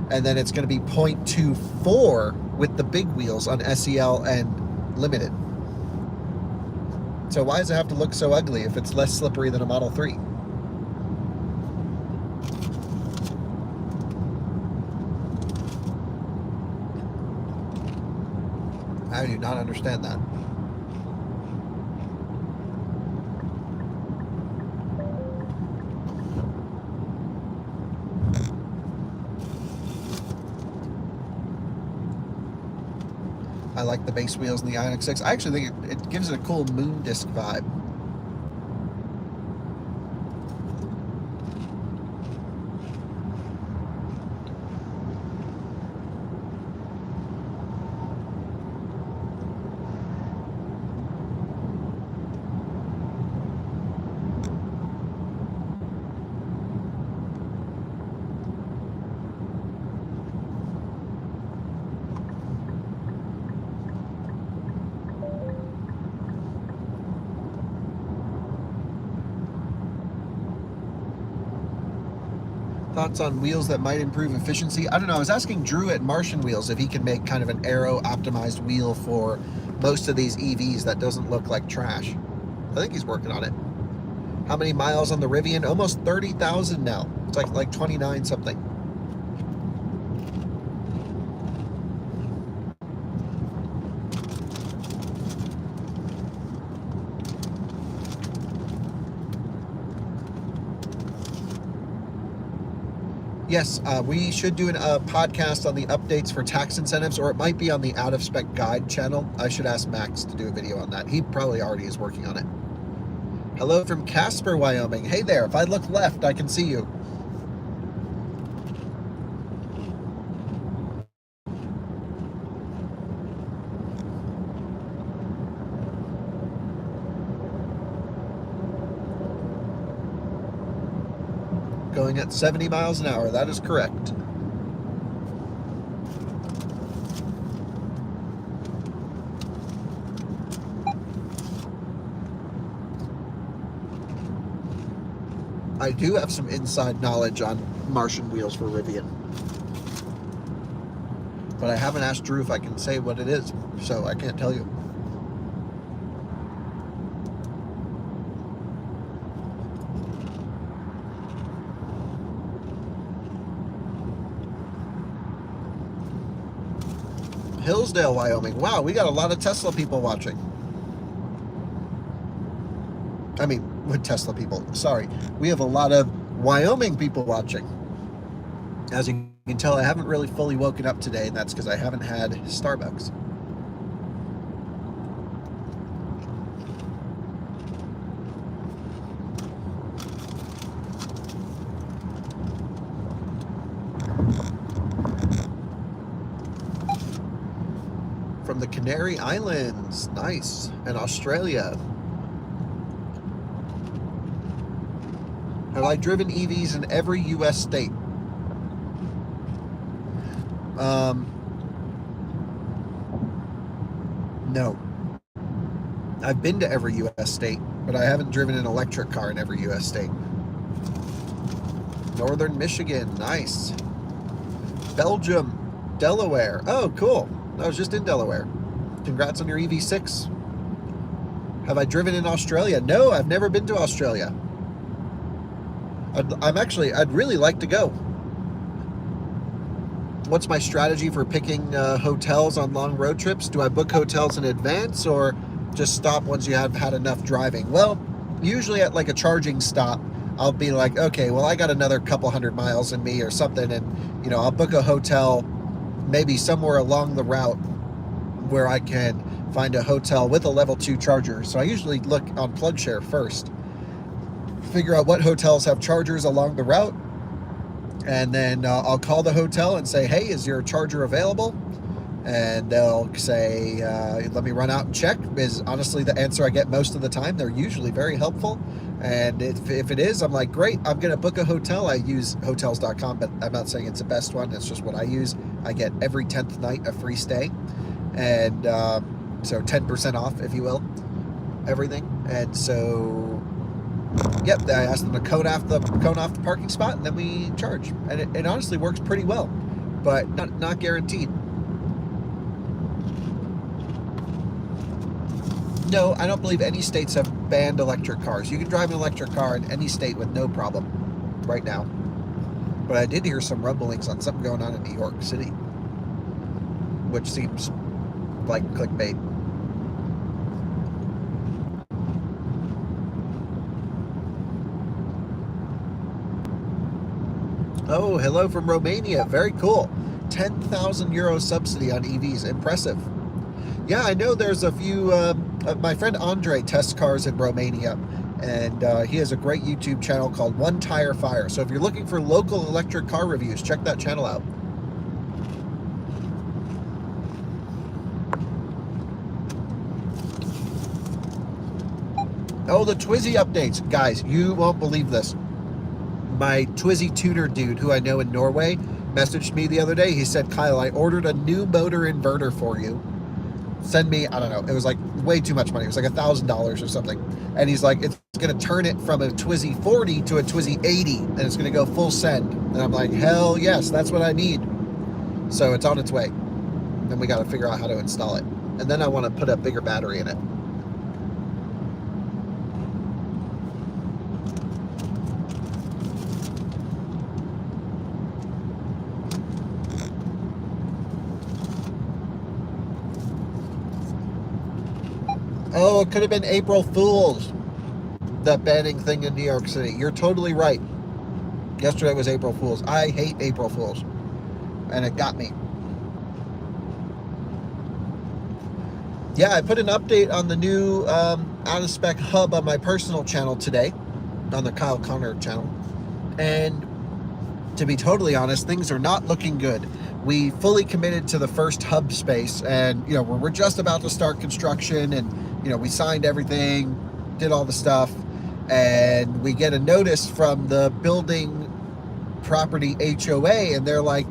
And then it's going to be 0.24 with the big wheels on SEL and Limited. So why does it have to look so ugly if it's less slippery than a Model 3? I do not understand that. I like the base wheels in the Ioniq 6. I actually think it gives it a cool moon disc vibe. Thoughts on wheels that might improve efficiency? I don't know. I was asking Drew at Martian Wheels if he can make kind of an aero optimized wheel for most of these EVs that doesn't look like trash. I think he's working on it. How many miles on the Rivian? Almost 30,000 now. It's like 29 something. Yes, we should do a podcast on the updates for tax incentives, or it might be on the Out of Spec Guide channel. I should ask Max to do a video on that. He probably already is working on it. Hello from Casper, Wyoming. Hey there, if I look left, I can see you. Going at 70 miles an hour, that is correct. I do have some inside knowledge on Martian wheels for Rivian, but I haven't asked Drew if I can say what it is, so I can't tell you. Hillsdale, Wyoming. Wow, we got a lot of Tesla people watching. I mean, with Tesla people, sorry. We have a lot of Wyoming people watching. As you can tell, I haven't really fully woken up today, and that's because I haven't had Starbucks. From the Canary Islands, nice, and Australia. Have I driven EVs in every U.S. state? No. I've been to every U.S. state, but I haven't driven an electric car in every U.S. state. Northern Michigan, nice. Belgium, Delaware. Oh, cool. I was just in Delaware. Congrats on your EV6. Have I driven in Australia? No, I've never been to Australia. I'd really like to go. What's my strategy for picking hotels on long road trips? Do I book hotels in advance or just stop once you have had enough driving? Well, usually at like a charging stop, I'll be like, okay, well, I got another couple hundred miles in me or something, and I'll book a hotel maybe somewhere along the route where I can find a hotel with a level 2 charger. So I usually look on PlugShare first, figure out what hotels have chargers along the route, and then I'll call the hotel and say, hey, is your charger available? And they'll say, let me run out and check, is honestly the answer I get most of the time. They're usually very helpful. And if it is, I'm like, great, I'm going to book a hotel. I use hotels.com, but I'm not saying it's the best one. It's just what I use. I get every 10th night a free stay. And so 10% off, if you will, everything. And so, yep, I asked them to cone off the parking spot, and then we charge. And it honestly works pretty well, but not guaranteed. No, I don't believe any states have banned electric cars. You can drive an electric car in any state with no problem right now. But I did hear some rumblings on something going on in New York City, which seems like clickbait. Oh, hello from Romania. Very cool. 10,000 euro subsidy on EVs. Impressive. Yeah, I know there's a few, my friend Andre tests cars in Romania, and he has a great YouTube channel called One Tire Fire. So if you're looking for local electric car reviews, check that channel out. Oh, the Twizy updates. Guys, you won't believe this. My Twizy tuner dude, who I know in Norway, messaged me the other day. He said, Kyle, I ordered a new motor inverter for you. Send me, I don't know, it was like way too much money. It was like $1,000 or something. And he's like, it's going to turn it from a Twizy 40 to a Twizy 80, and it's going to go full send. And I'm like, hell yes, that's what I need. So it's on its way. Then we got to figure out how to install it. And then I want to put a bigger battery in it. Oh, it could have been April Fool's, that banning thing in New York City. You're totally right. Yesterday was April Fool's. I hate April Fool's. And it got me. Yeah, I put an update on the new out-of-spec hub on my personal channel today, on the Kyle Connor channel. And to be totally honest, things are not looking good. We fully committed to the first hub space, and we're just about to start construction, and we signed everything, did all the stuff, and we get a notice from the building property HOA, and they're like,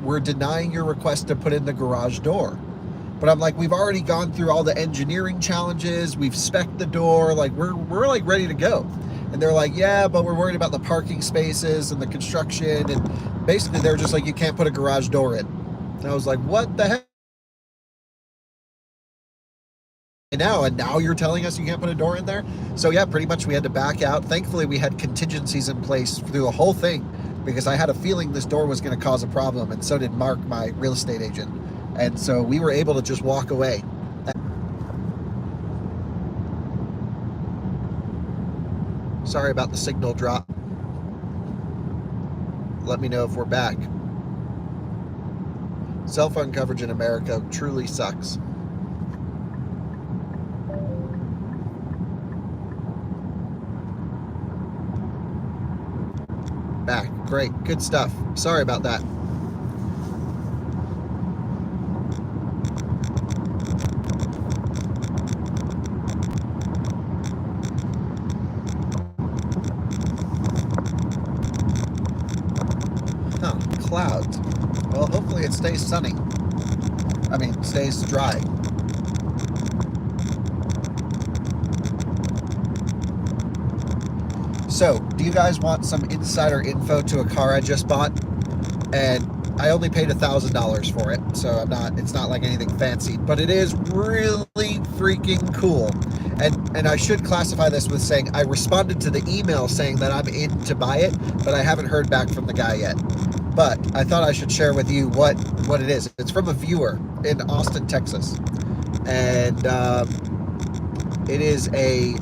we're denying your request to put in the garage door. But I'm like, we've already gone through all the engineering challenges, we've spec'd the door, like we're like ready to go. And they're like, yeah, but we're worried about the parking spaces and the construction, and basically they're just like, you can't put a garage door in. And I was like, what the heck? And now you're telling us you can't put a door in there? So yeah, pretty much we had to back out. Thankfully, we had contingencies in place through the whole thing, because I had a feeling this door was going to cause a problem, and so did Mark, my real estate agent. And so we were able to just walk away. Sorry about the signal drop. Let me know if we're back. Cell phone coverage in America truly sucks. Back. Great. Good stuff. Sorry about that. Clouds. Well, hopefully it stays sunny. I mean, stays dry. So, do you guys want some insider info to a car I just bought? And I only paid $1,000 for it, so it's not like anything fancy, but it is really freaking cool. And I should classify this with saying I responded to the email saying that I'm in to buy it, but I haven't heard back from the guy yet. But I thought I should share with you what it is. It's from a viewer in Austin, Texas. And it is a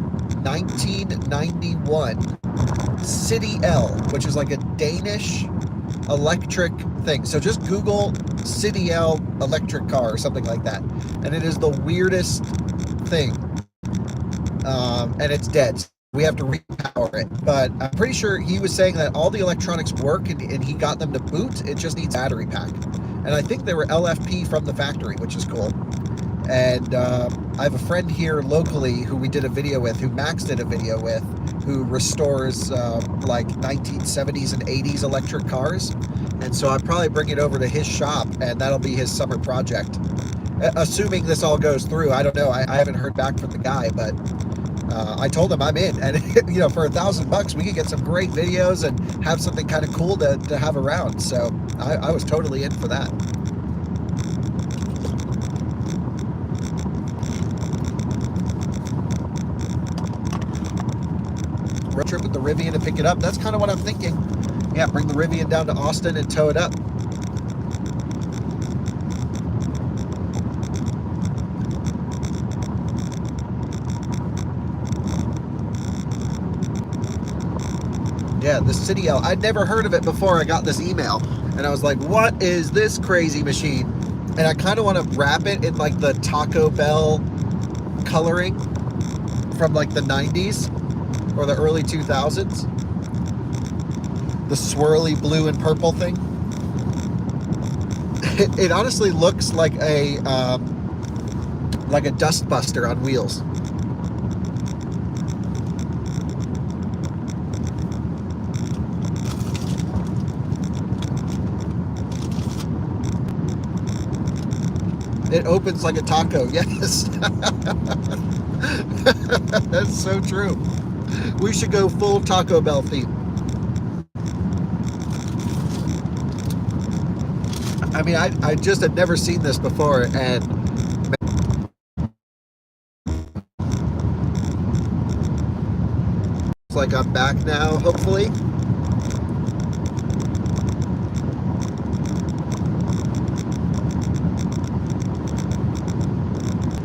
1991 City L, which is like a Danish electric thing. So just Google City L electric car or something like that. And it is the weirdest thing. And it's dead. We have to repower it, but I'm pretty sure he was saying that all the electronics work and he got them to boot. It just needs a battery pack. And I think they were LFP from the factory, which is cool. And I have a friend here locally who we did a video with, who Max did a video with, who restores like 1970s and 80s electric cars. And so I'd probably bring it over to his shop, and that'll be his summer project. Assuming this all goes through. I don't know. I haven't heard back from the guy, but I told him I'm in, and for $1,000 we could get some great videos and have something kind of cool to have around. So I was totally in for that. Road trip with the Rivian to pick it up. That's kind of what I'm thinking. Yeah, bring the Rivian down to Austin and tow it up. Yeah, the City L. I'd never heard of it before I got this email. And I was like, what is this crazy machine? And I kind of want to wrap it in like the Taco Bell coloring from like the 90s or the early 2000s. The swirly blue and purple thing. It honestly looks like a dust buster on wheels. It opens like a taco, yes. That's so true. We should go full Taco Bell theme. I mean, I just had never seen this before, and it's like I'm back now, hopefully.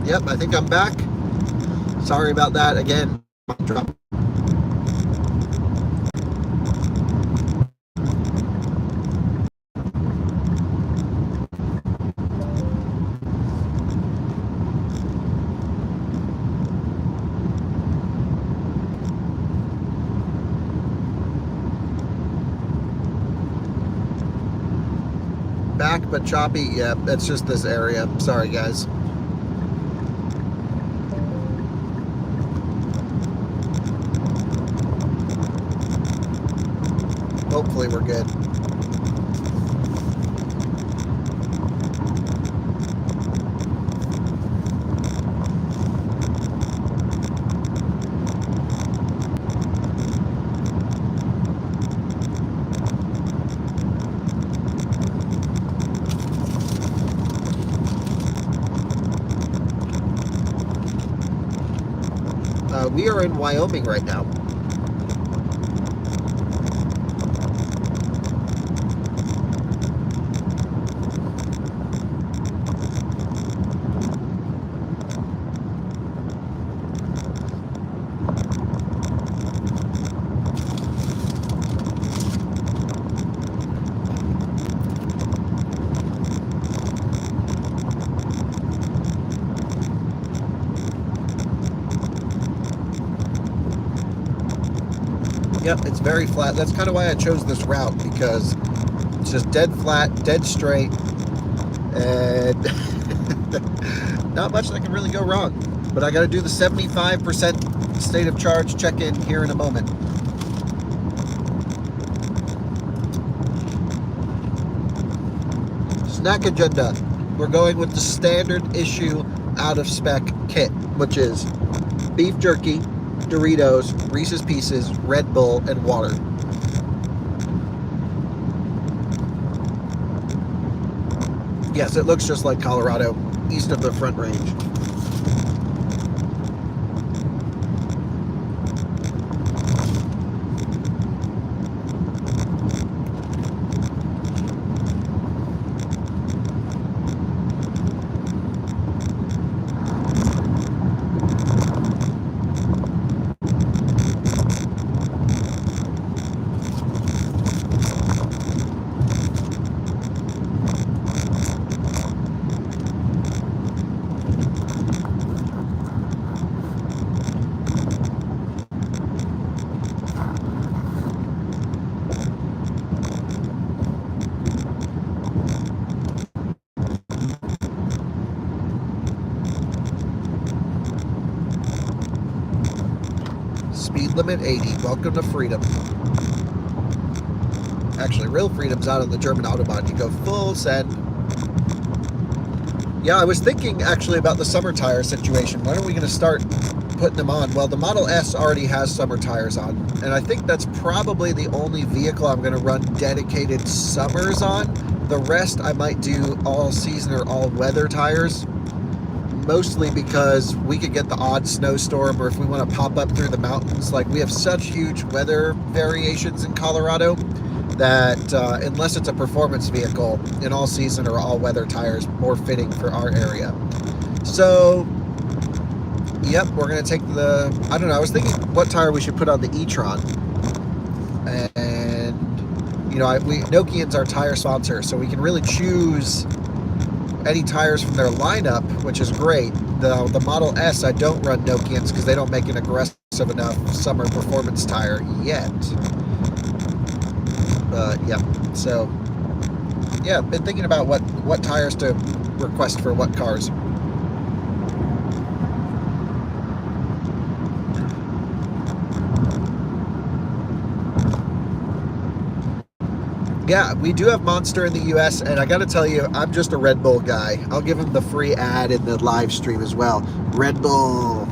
Yep, I think I'm back. Sorry about that again. Drop. Back but choppy. Yeah, that's just this area. Sorry, guys. Hopefully we're good. We are in Wyoming right now. Yep, it's very flat. That's kind of why I chose this route, because it's just dead flat, dead straight, and not much that can really go wrong. But I got to do the 75% state of charge check-in here in a moment. Snack agenda. We're going with the standard issue out of spec kit, which is beef jerky, Doritos, Reese's Pieces, Red Bull, and water. Yes, it looks just like Colorado, east of the Front Range. Speed limit 80. Welcome to freedom. Actually, real freedom's out on the German Autobahn. You go full send. Yeah, I was thinking actually about the summer tire situation. When are we going to start putting them on? Well, the Model S already has summer tires on, and I think that's probably the only vehicle I'm going to run dedicated summers on. The rest I might do all season or all weather tires, mostly because we could get the odd snowstorm, or if we want to pop up through the mountains. Like, we have such huge weather variations in Colorado that unless it's a performance vehicle, an all season or all weather tire is more fitting for our area. So yep, we're going to take the, I don't know, I was thinking what tire we should put on the e-tron. And, you know, Nokian's our tire sponsor, so we can really choose any tires from their lineup, which is great. The Model S, I don't run Nokian's because they don't make an aggressive enough summer performance tire yet. Yeah, so, yeah, been thinking about what tires to request for what cars. Yeah, we do have Monster in the US, and I gotta tell you, I'm just a Red Bull guy. I'll give him the free ad in the live stream as well. Red Bull.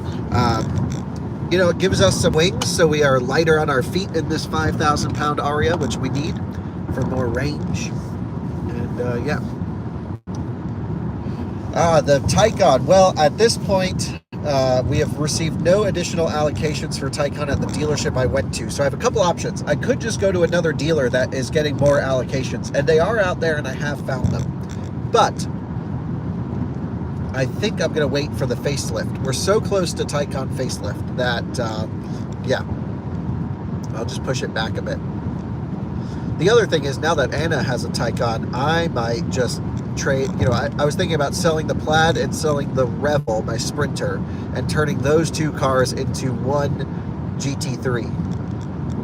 you know, it gives us some wings, so we are lighter on our feet in this 5,000 pound Ariya, which we need for more range. And yeah. The Taycan. Well, at this point, we have received no additional allocations for Taycan at the dealership I went to. So I have a couple options. I could just go to another dealer that is getting more allocations, and they are out there and I have found them. But I think I'm going to wait for the facelift. We're so close to Taycan facelift that, yeah, I'll just push it back a bit. The other thing is, now that Anna has a Taycan, I might just trade, you know, I was thinking about selling the Plaid and selling the Revel, my Sprinter, and turning those two cars into one GT3,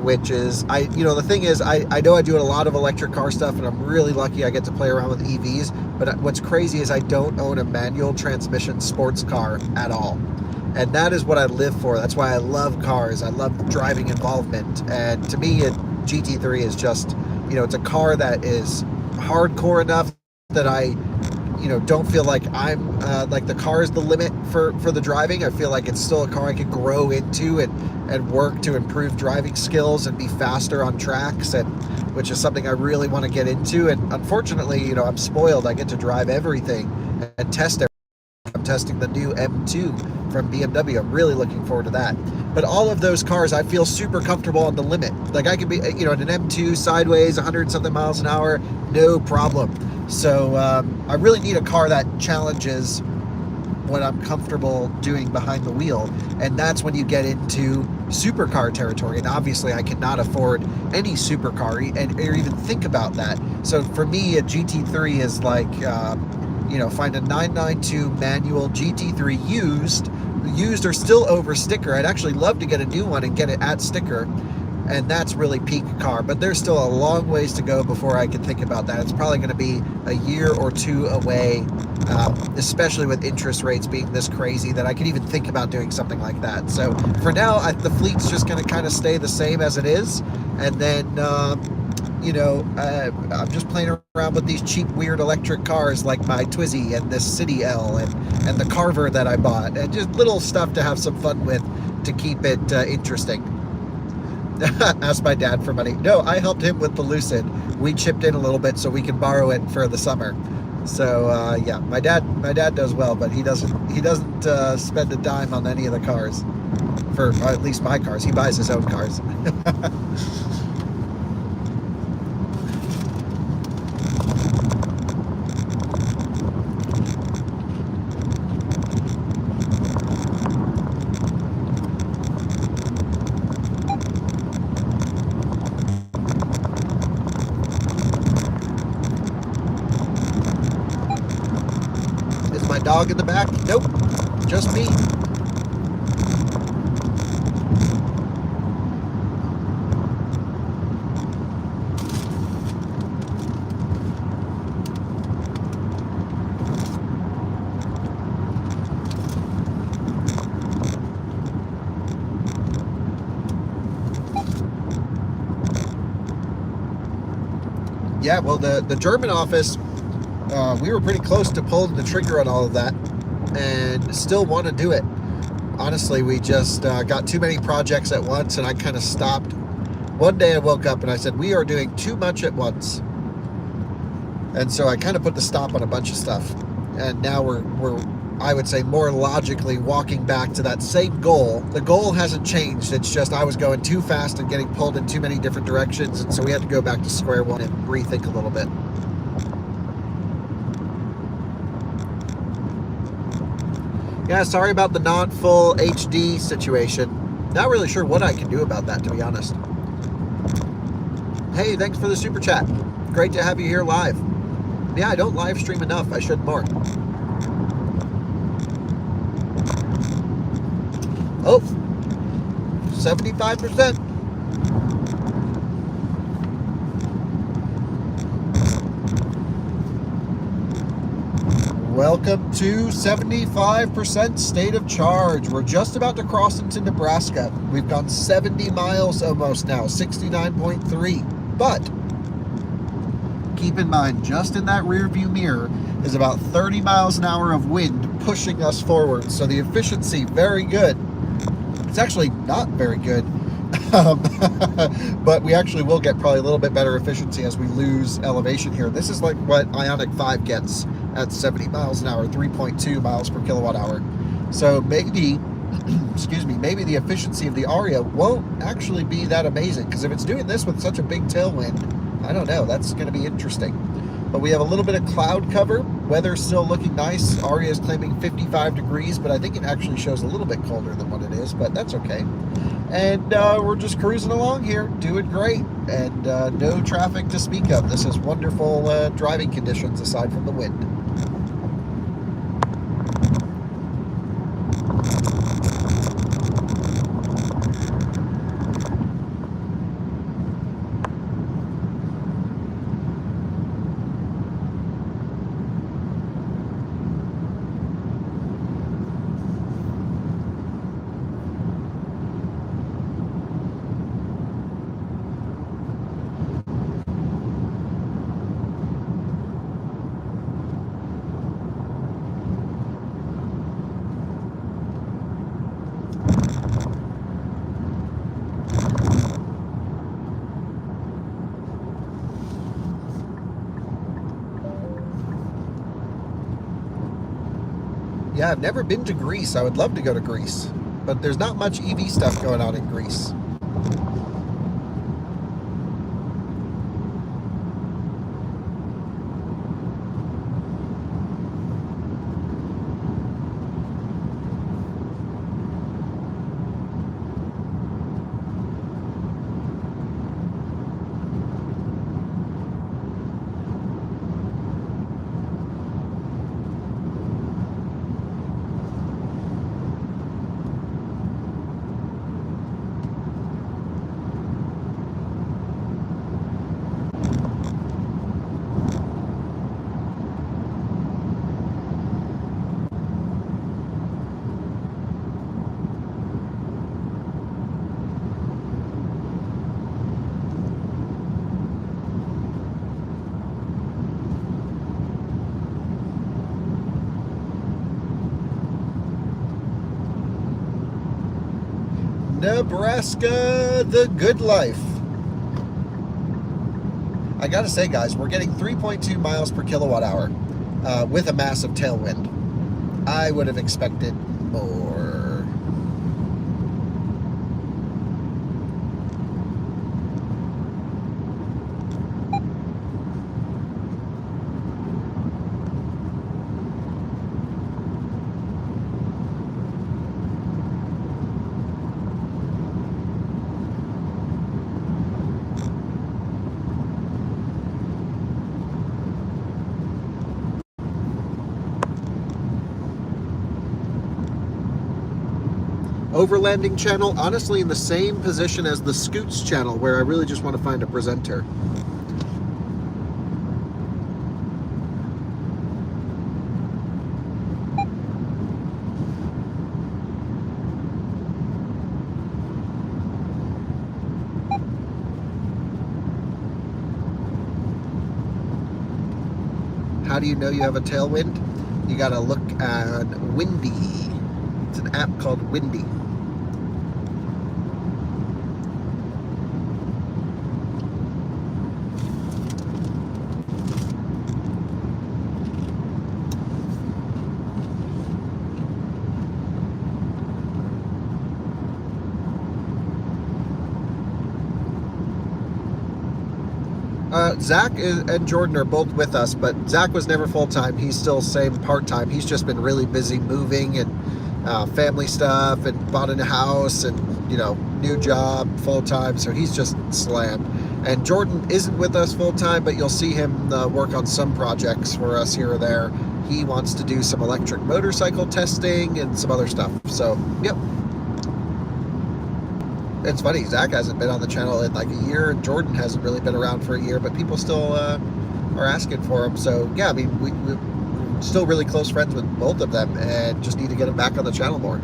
which is, you know, the thing is, I know I do a lot of electric car stuff, and I'm really lucky I get to play around with EVs, but what's crazy is I don't own a manual transmission sports car at all. And that is what I live for. That's why I love cars. I love driving involvement. And to me, a GT3 is just, you know, it's a car that is hardcore enough that I, you know, don't feel like I'm like the car is the limit for the driving. I feel like it's still a car I could grow into and work to improve driving skills and be faster on tracks, and which is something I really want to get into. And unfortunately, you know, I'm spoiled. I get to drive everything and test everything. I'm testing the new M2 from BMW. I'm really looking forward to that. But all of those cars, I feel super comfortable on the limit. Like I could be, you know, in an M2 sideways, 100 something miles an hour, no problem. So I really need a car that challenges what I'm comfortable doing behind the wheel. And that's when you get into supercar territory. And obviously I cannot afford any supercar or even think about that. So for me, a GT3 is like, you know, find a 992 manual GT3 used or still over sticker. I'd actually love to get a new one and get it at sticker, and that's really peak car, but there's still a long ways to go before I can think about that. It's probably going to be a year or two away, especially with interest rates being this crazy, that I could even think about doing something like that. So for now, the fleet's just going to kind of stay the same as it is, and then you know, I'm just playing around with these cheap, weird electric cars like my Twizy and this City L and the Carver that I bought, and just little stuff to have some fun with to keep it interesting. Asked my dad for money. No, I helped him with the Lucid. We chipped in a little bit so we can borrow it for the summer. So yeah, my dad does well, but he doesn't spend a dime on any of the cars, for at least my cars. He buys his own cars. Dog in the back? Nope, just me. Yeah, well, the German office, we were pretty close to pulling the trigger on all of that, and still want to do it. Honestly, we just got too many projects at once, and I kind of stopped. One day I woke up and I said, we are doing too much at once. And so I kind of put the stop on a bunch of stuff. And now we're I would say, more logically walking back to that same goal. The goal hasn't changed. It's just I was going too fast and getting pulled in too many different directions. And so we had to go back to square one and rethink a little bit. Yeah, sorry about the not full HD situation. Not really sure what I can do about that, to be honest. Hey, thanks for the super chat. Great to have you here live. Yeah, I don't live stream enough. I should more. Oh, 75%. Welcome to 75% state of charge. We're just about to cross into Nebraska. We've gone 70 miles almost now, 69.3. But keep in mind, just in that rear view mirror is about 30 miles an hour of wind pushing us forward. So the efficiency, very good. It's actually not very good. But we actually will get probably a little bit better efficiency as we lose elevation here. This is like what Ioniq 5 gets at 70 miles an hour, 3.2 miles per kilowatt hour. So maybe, excuse me, maybe the efficiency of the Ariya won't actually be that amazing, because if it's doing this with such a big tailwind, I don't know, that's going to be interesting. But we have a little bit of cloud cover. Weather's still looking nice. Ariya is claiming 55 degrees, but I think it actually shows a little bit colder than what it is, but that's okay. And we're just cruising along here, doing great, and no traffic to speak of. This is wonderful driving conditions aside from the wind. Yeah, I've never been to Greece. I would love to go to Greece, but there's not much EV stuff going on in Greece. Nebraska, the good life. I gotta say, guys, we're getting 3.2 miles per kilowatt hour with a massive tailwind. I would have expected more. Overlanding channel, honestly in the same position as the Scoots channel, where I really just want to find a presenter. How do you know you have a tailwind? You gotta look at Windy. It's an app called Windy. Zach and Jordan are both with us, but Zach was never full-time. He's still same part-time. He's just been really busy moving and family stuff, and bought in a house, and new job, full-time, so he's just slammed. And Jordan isn't with us full-time, but you'll see him work on some projects for us here or there. He wants to do some electric motorcycle testing and some other stuff. So, yep. It's funny, Zach hasn't been on the channel in like a year, and Jordan hasn't really been around for a year, but people still are asking for him. So yeah, I mean, we're still really close friends with both of them, and just need to get them back on the channel more.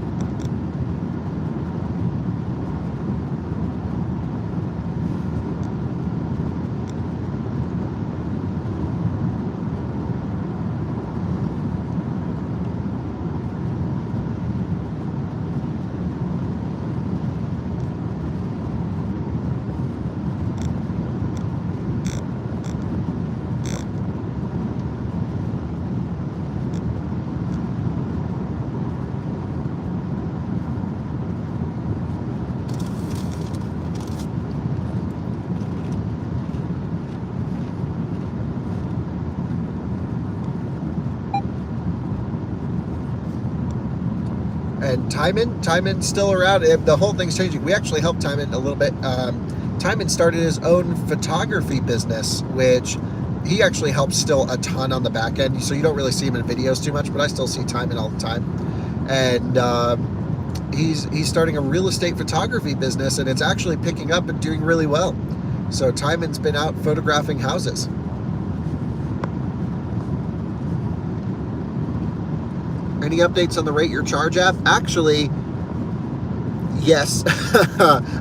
And Timon still around. The whole thing's changing. We actually helped Timon a little bit. Timon started his own photography business, which he actually helps still a ton on the back end. So you don't really see him in videos too much, but I still see Timon all the time. And he's starting a real estate photography business, and it's actually picking up and doing really well. So Timon's been out photographing houses. Any updates on the Rate Your Charge app? Actually, yes.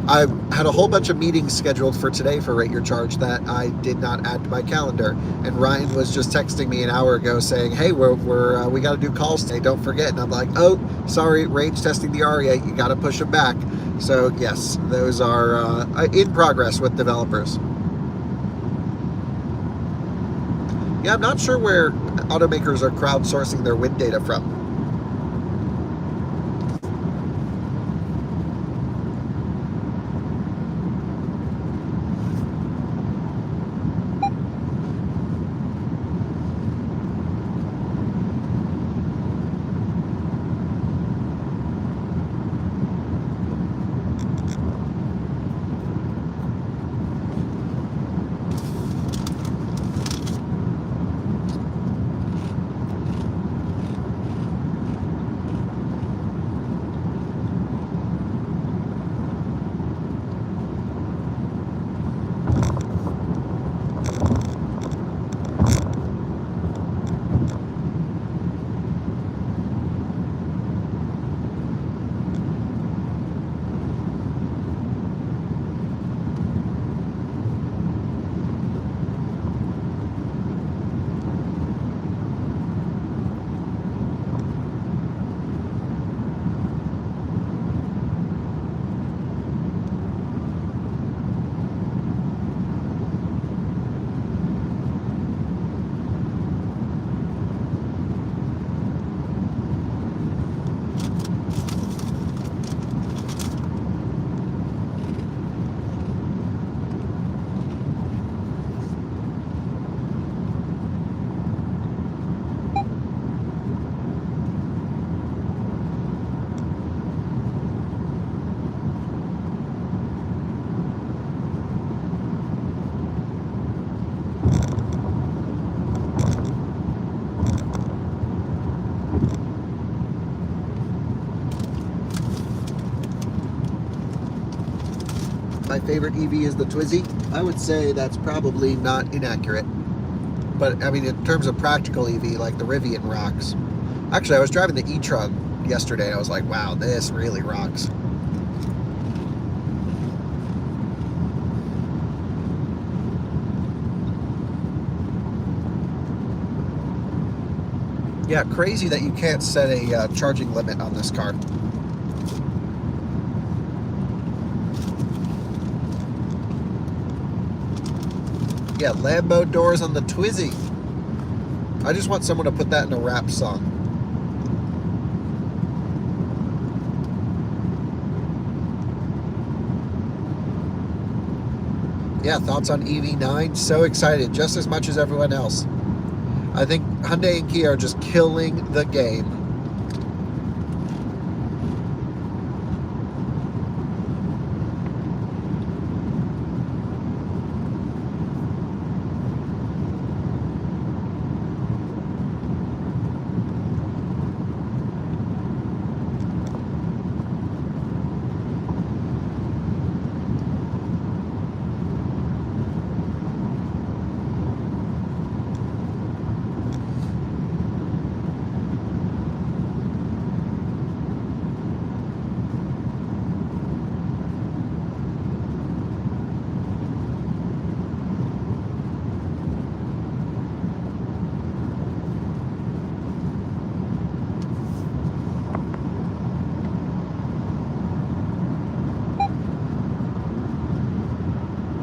I had a whole bunch of meetings scheduled for today for Rate Your Charge that I did not add to my calendar. And Ryan was just texting me an hour ago saying, hey, we got to do calls today, don't forget. And I'm like, oh, sorry, range testing the Ariya, you got to push them back. So yes, those are in progress with developers. Yeah, I'm not sure where automakers are crowdsourcing their wind data from. My favorite EV is the Twizy. I would say that's probably not inaccurate. But I mean, in terms of practical EV, like the Rivian rocks. Actually, I was driving the e-tron yesterday and I was like, wow, this really rocks. Yeah, crazy that you can't set a charging limit on this car. Yeah, Lambo doors on the Twizy. I just want someone to put that in a rap song. Yeah, thoughts on EV9? So excited, just as much as everyone else. I think Hyundai and Kia are just killing the game.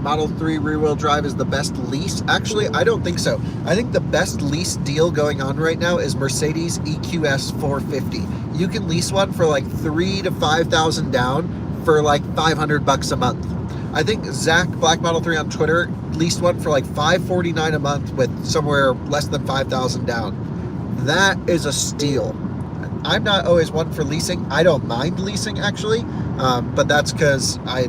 Model 3 rear-wheel drive is the best lease? Actually, I don't think so. I think the best lease deal going on right now is Mercedes EQS 450. You can lease one for like $3,000 to $5,000 down for like $500 a month. I think Zach, Black Model 3 on Twitter, leased one for like $549 a month with somewhere less than $5,000 down. That is a steal. I'm not always one for leasing. I don't mind leasing actually, but that's because I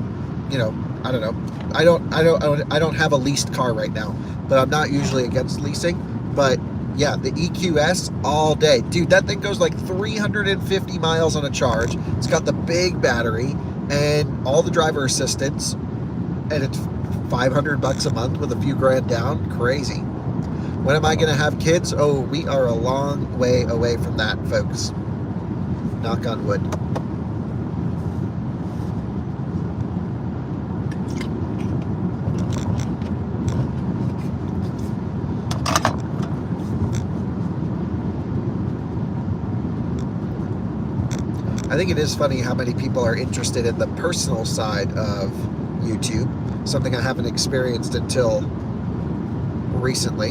don't know. I don't have a leased car right now, but I'm not usually against leasing. But yeah, the EQS all day, dude. That thing goes like 350 miles on a charge. It's got the big battery and all the driver assistance, and it's $500 a month with a few grand down. Crazy. When am I going to have kids? Oh, we are a long way away from that, folks. Knock on wood. I think it is funny how many people are interested in the personal side of YouTube, something I haven't experienced until recently.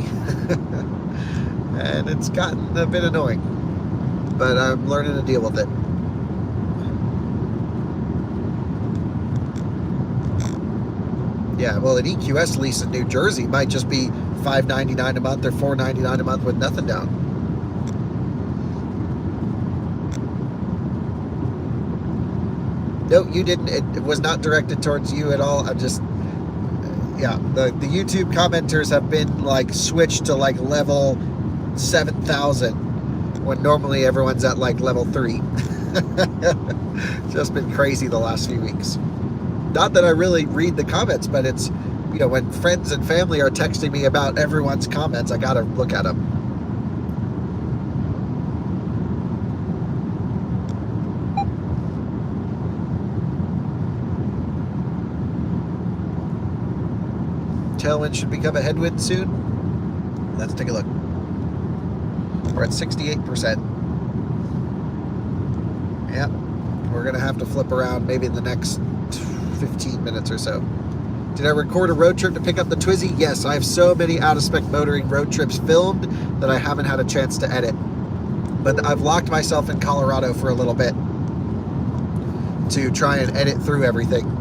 And it's gotten a bit annoying, but I'm learning to deal with it. Yeah, well, an EQS lease in New Jersey might just be $5.99 a month or $4.99 a month with nothing down. No, you didn't. It was not directed towards you at all. I'm just, yeah, the YouTube commenters have been like switched to like level 7,000 when normally everyone's at like level 3. Just been crazy the last few weeks. Not that I really read the comments, but it's, when friends and family are texting me about everyone's comments, I gotta look at them. Tailwind should become a headwind soon. Let's take a look. We're at 68%. Yep. We're going to have to flip around maybe in the next 15 minutes or so. Did I record a road trip to pick up the Twizy? Yes, I have so many out-of-spec motoring road trips filmed that I haven't had a chance to edit. But I've locked myself in Colorado for a little bit to try and edit through everything.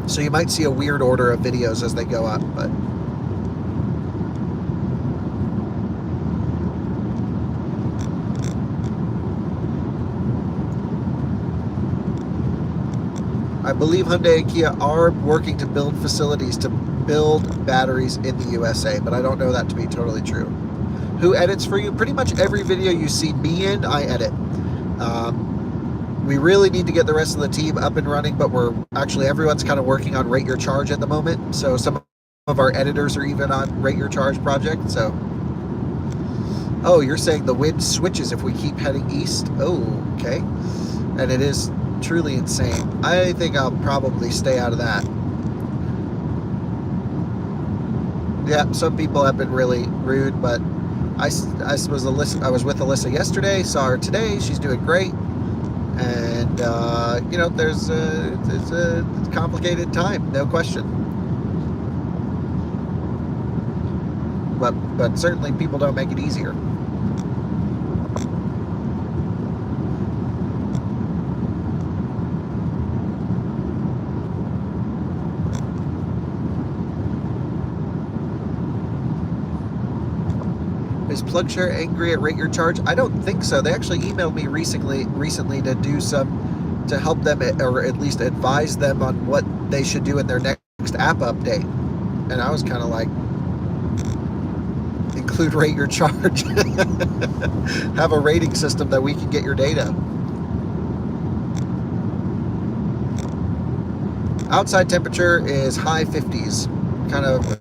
So you might see a weird order of videos as they go up, but I believe Hyundai and Kia are working to build facilities to build batteries in the USA, but I don't know that to be totally true. Who edits for you? Pretty much every video you see me in, I edit. We really need to get the rest of the team up and running, but everyone's kind of working on Rate Your Charge at the moment. So some of our editors are even on Rate Your Charge project. So, oh, you're saying the wind switches if we keep heading east? Oh, okay. And it is truly insane. I think I'll probably stay out of that. Yeah, some people have been really rude, but I was with Alyssa yesterday, saw her today. She's doing great. And, it's a complicated time, no question. But certainly people don't make it easier. Is PlugShare angry at Rate Your Charge? I don't think so. They actually emailed me recently to help them, or at least advise them on what they should do in their next app update. And I was kind of like, include Rate Your Charge. Have a rating system that we can get your data. Outside temperature is high 50s. Kind of,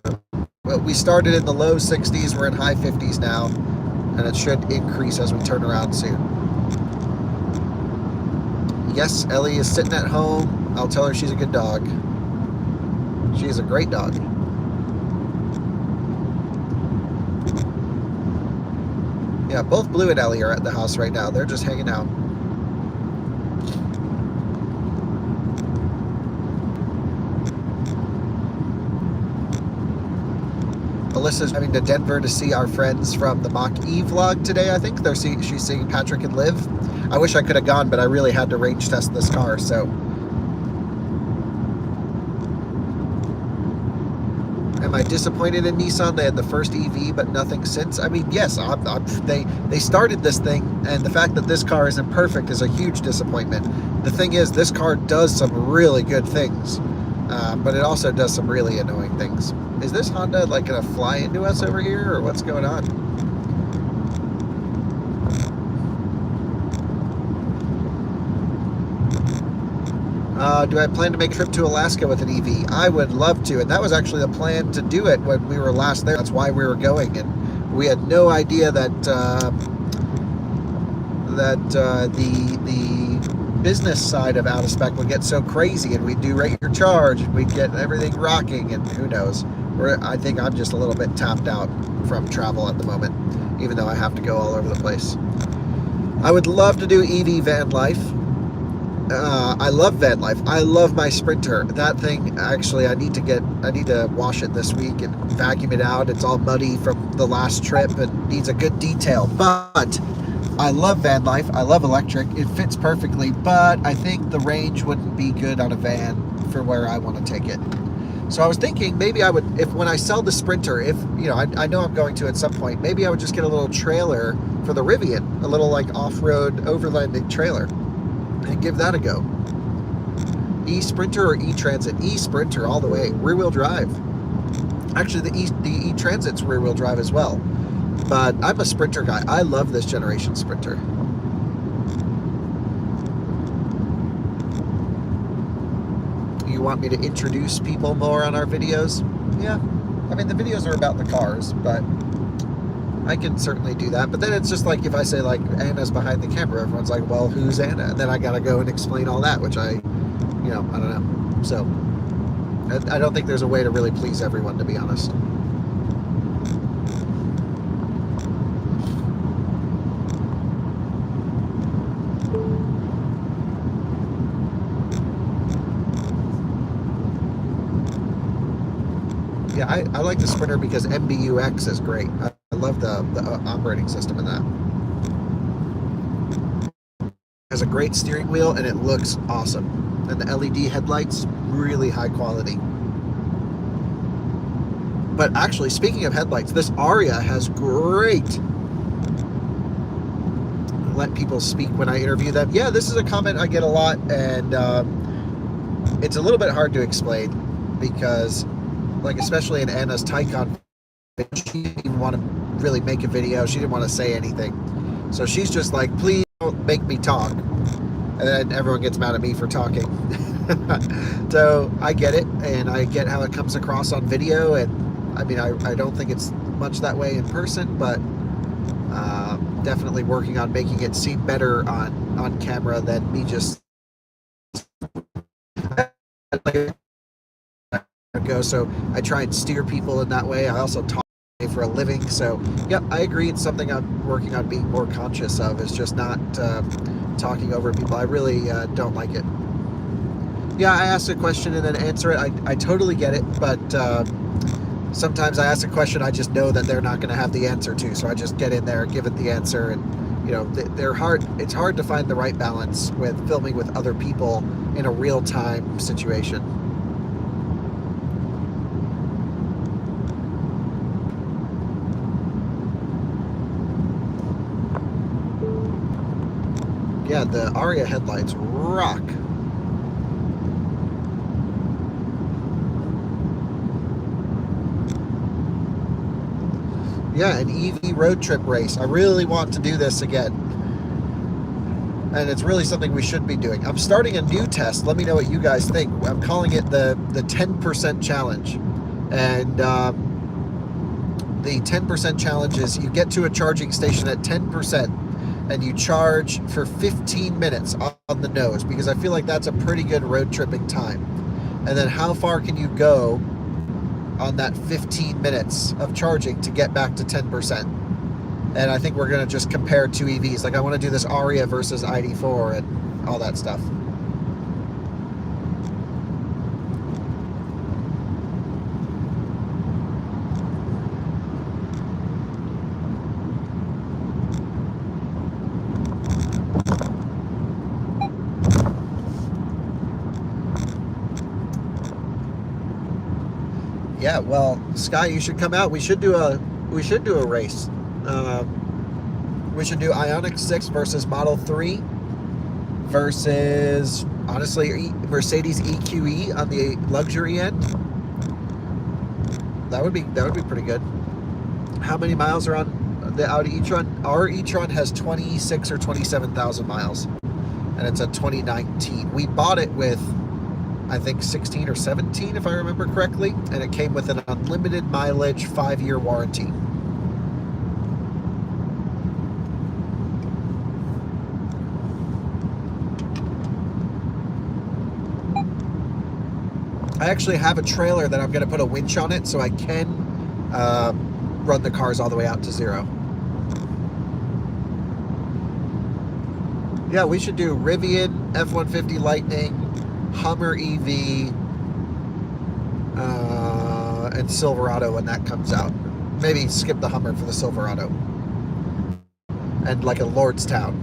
we started in the low 60s. We're in high 50s now. And it should increase as we turn around soon. Yes, Ellie is sitting at home. I'll tell her she's a good dog. She is a great dog. Yeah, both Blue and Ellie are at the house right now. They're just hanging out. Alyssa's driving to Denver to see our friends from the Mach-E vlog today, I think. She's seeing Patrick and Liv. I wish I could have gone, but I really had to range test this car, so. Am I disappointed in Nissan? They had the first EV, but nothing since. I mean, yes, they started this thing, and the fact that this car isn't perfect is a huge disappointment. The thing is, this car does some really good things, but it also does some really annoying things. Is this Honda like gonna fly into us over here, or what's going on? Do I plan to make a trip to Alaska with an EV? I would love to, and that was actually the plan to do it when we were last there. That's why we were going, and we had no idea that the business side of out of spec would get so crazy, and we'd do rate your charge, and we'd get everything rocking, and who knows. I think I'm just a little bit tapped out from travel at the moment, even though I have to go all over the place. I would love to do EV van life. I love van life. I love my Sprinter. That thing, actually, I need to wash it this week and vacuum it out. It's all muddy from the last trip and needs a good detail. But I love van life. I love electric. It fits perfectly, but I think the range wouldn't be good on a van for where I want to take it. So I was thinking maybe I would, when I sell the Sprinter, if, you know, I know I'm going to at some point, maybe I would just get a little trailer for the Rivian, a little like off-road overlanding trailer, and give that a go. E-Sprinter or E-Transit? E-Sprinter all the way, rear-wheel drive. Actually, the E-Transit's rear-wheel drive as well. But I'm a Sprinter guy. I love this generation Sprinter. You want me to introduce people more on our videos? Yeah. I mean, the videos are about the cars, but I can certainly do that. But then it's just like if I say, like, Anna's behind the camera, everyone's like, well, who's Anna? And then I gotta go and explain all that, which I don't know. So I don't think there's a way to really please everyone, to be honest. Yeah, I like the Sprinter because MBUX is great. I love the operating system in that. It has a great steering wheel and it looks awesome. And the LED headlights, really high quality. But actually, speaking of headlights, this Ariya has great... Let people speak when I interview them. Yeah, this is a comment I get a lot, and it's a little bit hard to explain because, like, especially in Anna's Taycan, she didn't want to really make a video. She didn't want to say anything. So she's just like, please don't make me talk. And then everyone gets mad at me for talking. So I get it, and I get how it comes across on video. And I mean, I don't think it's much that way in person, but definitely working on making it seem better on camera than me just go. So I try and steer people in that way. I also talk for a living, so yeah, I agree. It's something I'm working on being more conscious of, is just not talking over people. I really don't like it. Yeah, I ask a question and then answer it. I totally get it, but sometimes I ask a question I just know that they're not going to have the answer to, so I just get in there, give it the answer, and you know, they're hard. It's hard to find the right balance with filming with other people in a real-time situation. Yeah, the Ariya headlights rock. Yeah, an EV road trip race. I really want to do this again. And it's really something we should be doing. I'm starting a new test. Let me know what you guys think. I'm calling it the 10% challenge. And the 10% challenge is you get to a charging station at 10%. And you charge for 15 minutes on the nose, because I feel like that's a pretty good road tripping time. And then how far can you go on that 15 minutes of charging to get back to 10%? And I think we're going to just compare two EVs. Like, I want to do this Ariya versus ID4 and all that stuff. Yeah, well, Sky, you should come out. We should do a race. We should do Ioniq 6 versus Model 3 versus, honestly, Mercedes EQE on the luxury end. That would be pretty good. How many miles are on the Audi e-tron? Our e-tron has 26 or 27,000 miles, and it's a 2019. We bought it with, I think, 16 or 17, if I remember correctly, and it came with an unlimited mileage 5-year warranty. I actually have a trailer that I'm going to put a winch on it so I can run the cars all the way out to 0. Yeah, we should do Rivian, F-150 Lightning, Hummer EV, and Silverado when that comes out. Maybe skip the Hummer for the Silverado. And like a Lordstown.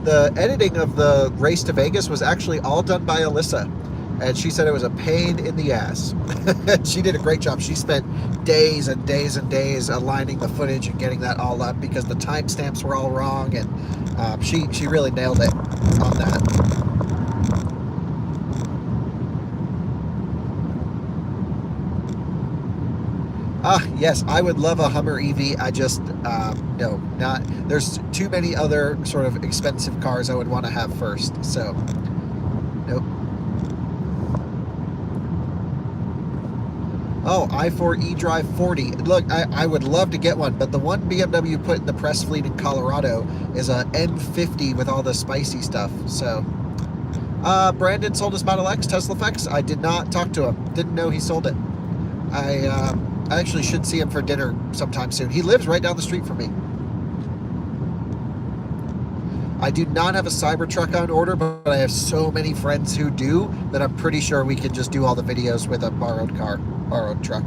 The editing of the race to Vegas was actually all done by Alyssa, and she said it was a pain in the ass. She did a great job. She spent days and days and days aligning the footage and getting that all up because the timestamps were all wrong, and she really nailed it on that. Yes, I would love a Hummer EV. I just, no, not, there's too many other sort of expensive cars I would want to have first, so, nope. Oh, i4 eDrive 40. Look, I would love to get one, but the one BMW put in the press fleet in Colorado is a M50 with all the spicy stuff, so. Brandon sold his Model X, Tesla Fx. I did not talk to him. Didn't know he sold it. I actually should see him for dinner sometime soon. He lives right down the street from me. I do not have a Cybertruck on order, but I have so many friends who do that I'm pretty sure we can just do all the videos with a borrowed truck.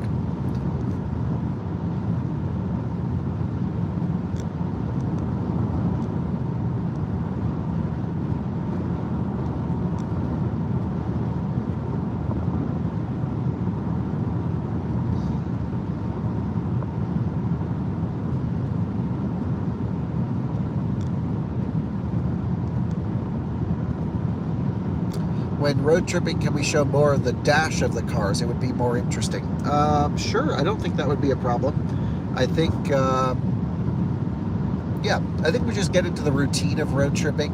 When road tripping, can we show more of the dash of the cars? It would be more interesting. Sure, I don't think that would be a problem. I think, yeah, I think we just get into the routine of road tripping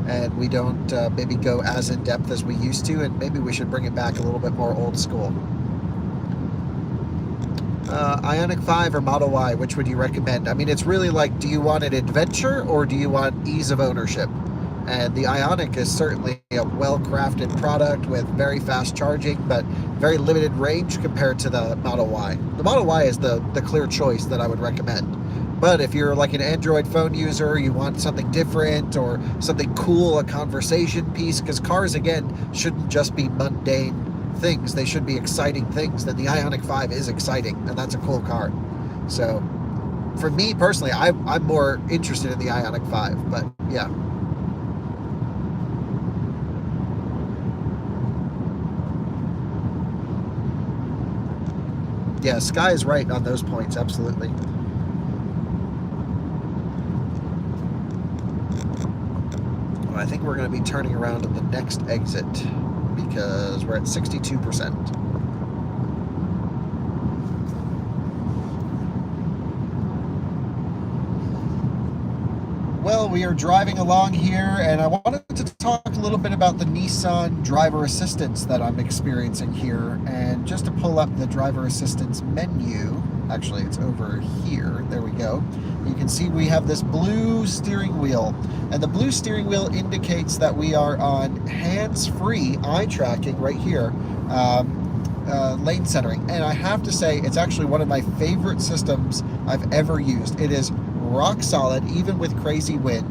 and we don't maybe go as in depth as we used to, and maybe we should bring it back a little bit more old school. Ioniq 5 or Model Y, which would you recommend? I mean, it's really like, do you want an adventure or do you want ease of ownership? And the Ioniq is certainly a well-crafted product with very fast charging, but very limited range compared to the Model Y. The Model Y is the clear choice that I would recommend. But if you're like an Android phone user, you want something different or something cool, a conversation piece, because cars, again, shouldn't just be mundane things. They should be exciting things. Then the Ioniq 5 is exciting, and that's a cool car. So for me personally, I'm more interested in the Ioniq 5, but yeah. Yeah, Sky is right on those points, absolutely. Well, I think we're going to be turning around at the next exit because we're at 62%. Well, we are driving along here, and I wanted to talk a little bit about the Nissan driver assistance that I'm experiencing here. And just to pull up the driver assistance menu, actually it's over here, there we go. You can see we have this blue steering wheel, and the blue steering wheel indicates that we are on hands-free eye tracking right here, lane centering. And I have to say, it's actually one of my favorite systems I've ever used. It is rock solid, even with crazy wind.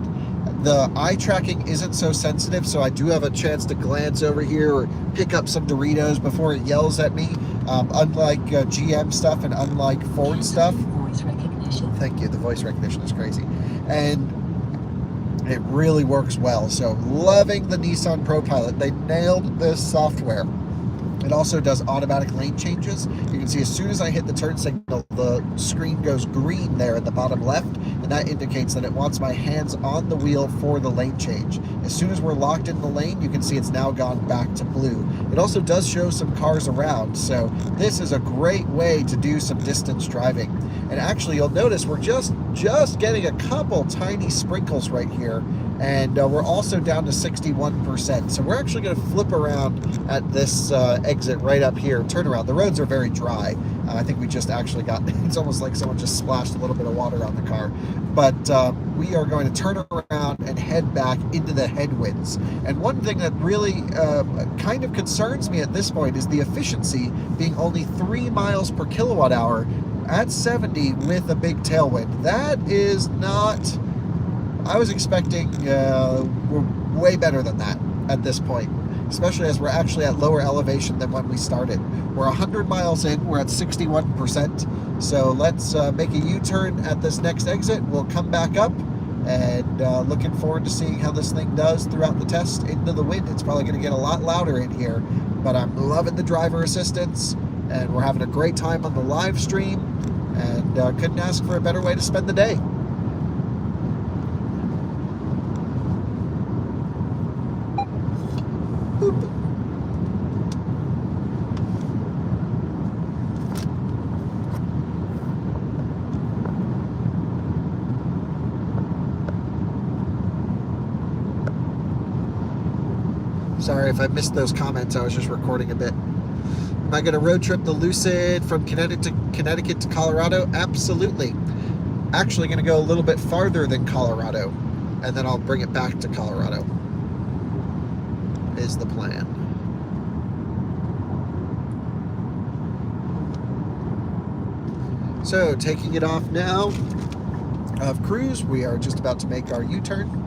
The eye tracking isn't so sensitive, so I do have a chance to glance over here or pick up some Doritos before it yells at me, unlike GM stuff and unlike Ford stuff.
recognition.
Thank you. The voice recognition is crazy. And it really works well. So loving the Nissan ProPilot. They nailed this software. It also does automatic lane changes. You can see as soon as I hit the turn signal, the screen goes green there at the bottom left, and that indicates that it wants my hands on the wheel for the lane change. As soon as we're locked in the lane, you can see it's now gone back to blue. It also does show some cars around, so this is a great way to do some distance driving. And actually, you'll notice we're just getting a couple tiny sprinkles right here, and we're also down to 61%. So we're actually going to flip around at this exit right up here, turn around. The roads are very dry. I think we just actually got, it's almost like someone just splashed a little bit of water on the car. But we are going to turn around and head back into the headwinds. And one thing that really kind of concerns me at this point is the efficiency being only 3 miles per kilowatt hour at 70 with a big tailwind. That is not, I was expecting we're way better than that at this point, especially as we're actually at lower elevation than when we started. We're 100 miles in, we're at 61%. So let's make a U-turn at this next exit. We'll come back up, and looking forward to seeing how this thing does throughout the test into the wind. It's probably going to get a lot louder in here, but I'm loving the driver assistance, and we're having a great time on the live stream, and couldn't ask for a better way to spend the day. Boop. Sorry if I missed those comments. I was just recording a bit. Am I going to road trip the Lucid from Connecticut to Colorado? Absolutely. Actually going to go a little bit farther than Colorado, and then I'll bring it back to Colorado, is the plan. So taking it off now of cruise, we are just about to make our U-turn.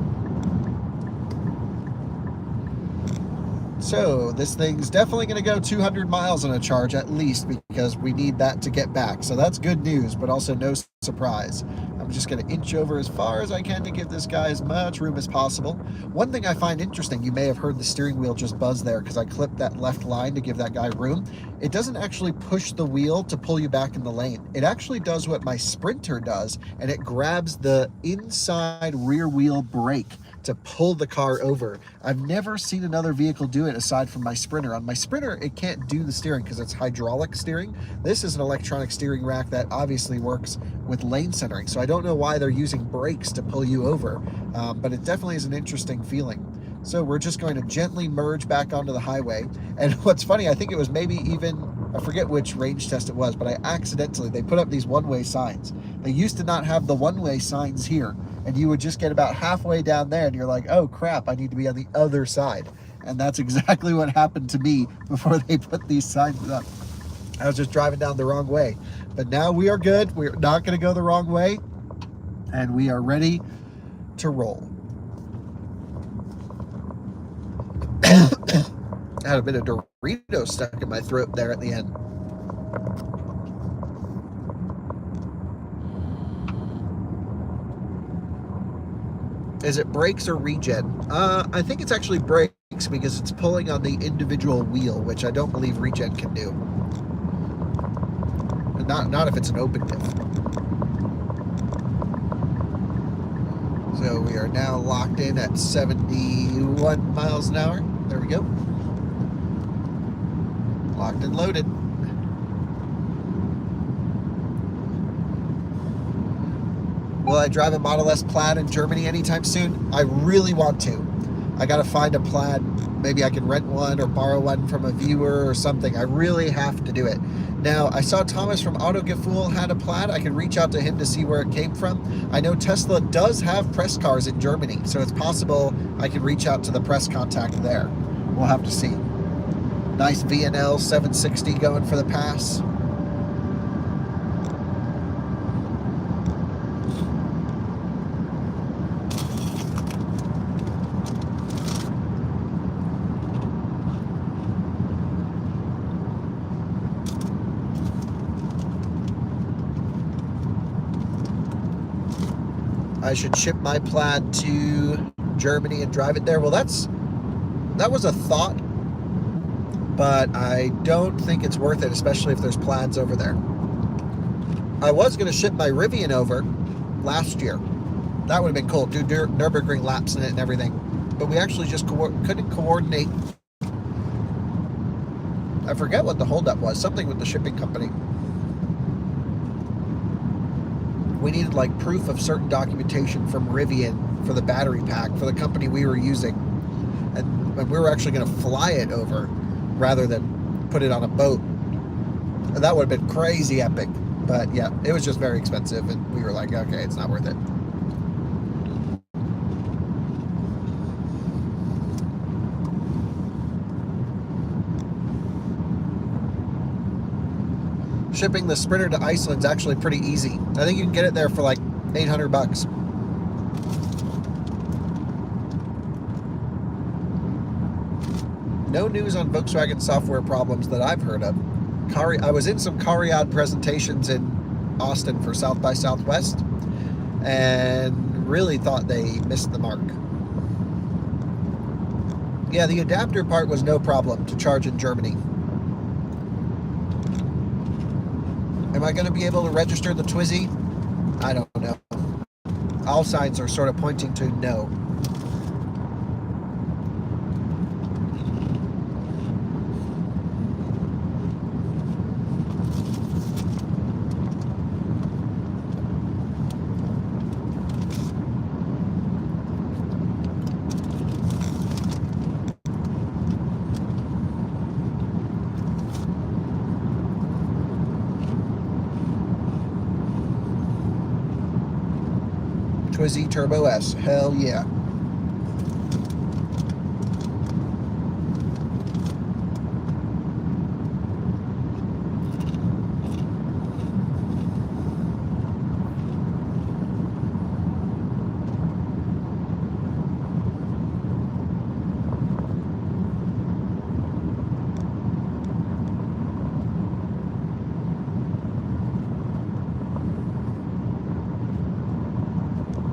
So this thing's definitely going to go 200 miles on a charge at least, because we need that to get back. So that's good news, but also no surprise. I'm just going to inch over as far as I can to give this guy as much room as possible. One thing I find interesting, you may have heard the steering wheel just buzz there because I clipped that left line to give that guy room. It doesn't actually push the wheel to pull you back in the lane. It actually does what my Sprinter does, and it grabs the inside rear wheel brake to pull the car over. I've never seen another vehicle do it aside from my Sprinter. On my Sprinter, it can't do the steering because it's hydraulic steering. This is an electronic steering rack that obviously works with lane centering. So I don't know why they're using brakes to pull you over, but it definitely is an interesting feeling. So we're just going to gently merge back onto the highway. And what's funny, I think it was maybe even, I forget which range test it was, but they put up these one-way signs. They used to not have the one-way signs here, and you would just get about halfway down there and you're like, oh crap, I need to be on the other side. And that's exactly what happened to me before they put these signs up. I was just driving down the wrong way. But now we are good. We're not going to go the wrong way, and we are ready to roll. I had a bit of Dorito stuck in my throat there at the end. Is it brakes or regen? I think it's actually brakes because it's pulling on the individual wheel, which I don't believe regen can do. Not if it's an open diff. So we are now locked in at 71 miles an hour. There we go. Locked and loaded. Will I drive a Model S Plaid in Germany anytime soon? I really want to. I got to find a Plaid. Maybe I can rent one or borrow one from a viewer or something. I really have to do it. Now, I saw Thomas from AutoGefühl had a Plaid. I can reach out to him to see where it came from. I know Tesla does have press cars in Germany, so it's possible I can reach out to the press contact there. We'll have to see. Nice VNL 760 going for the pass. I should ship my Plaid to Germany and drive it there. Well, that was a thought, but I don't think it's worth it, especially if there's Plaids over there. I was going to ship my Rivian over last year. That would have been cool. Do Nürburgring laps in it and everything. But we actually just couldn't coordinate. I forget what the holdup was. Something with the shipping company. We needed like proof of certain documentation from Rivian for the battery pack for the company we were using. And we were actually going to fly it over rather than put it on a boat. And that would have been crazy epic. But yeah, it was just very expensive. And we were like, okay, it's not worth it. Shipping the Sprinter to Iceland is actually pretty easy. I think you can get it there for like $800. No news on Volkswagen software problems that I've heard of. I was in some Cariad presentations in Austin for South by Southwest and really thought they missed the mark. Yeah, the adapter part was no problem to charge in Germany. Am I going to be able to register the Twizy? I don't know. All signs are sort of pointing to no. Twizy Turbo S. Hell yeah.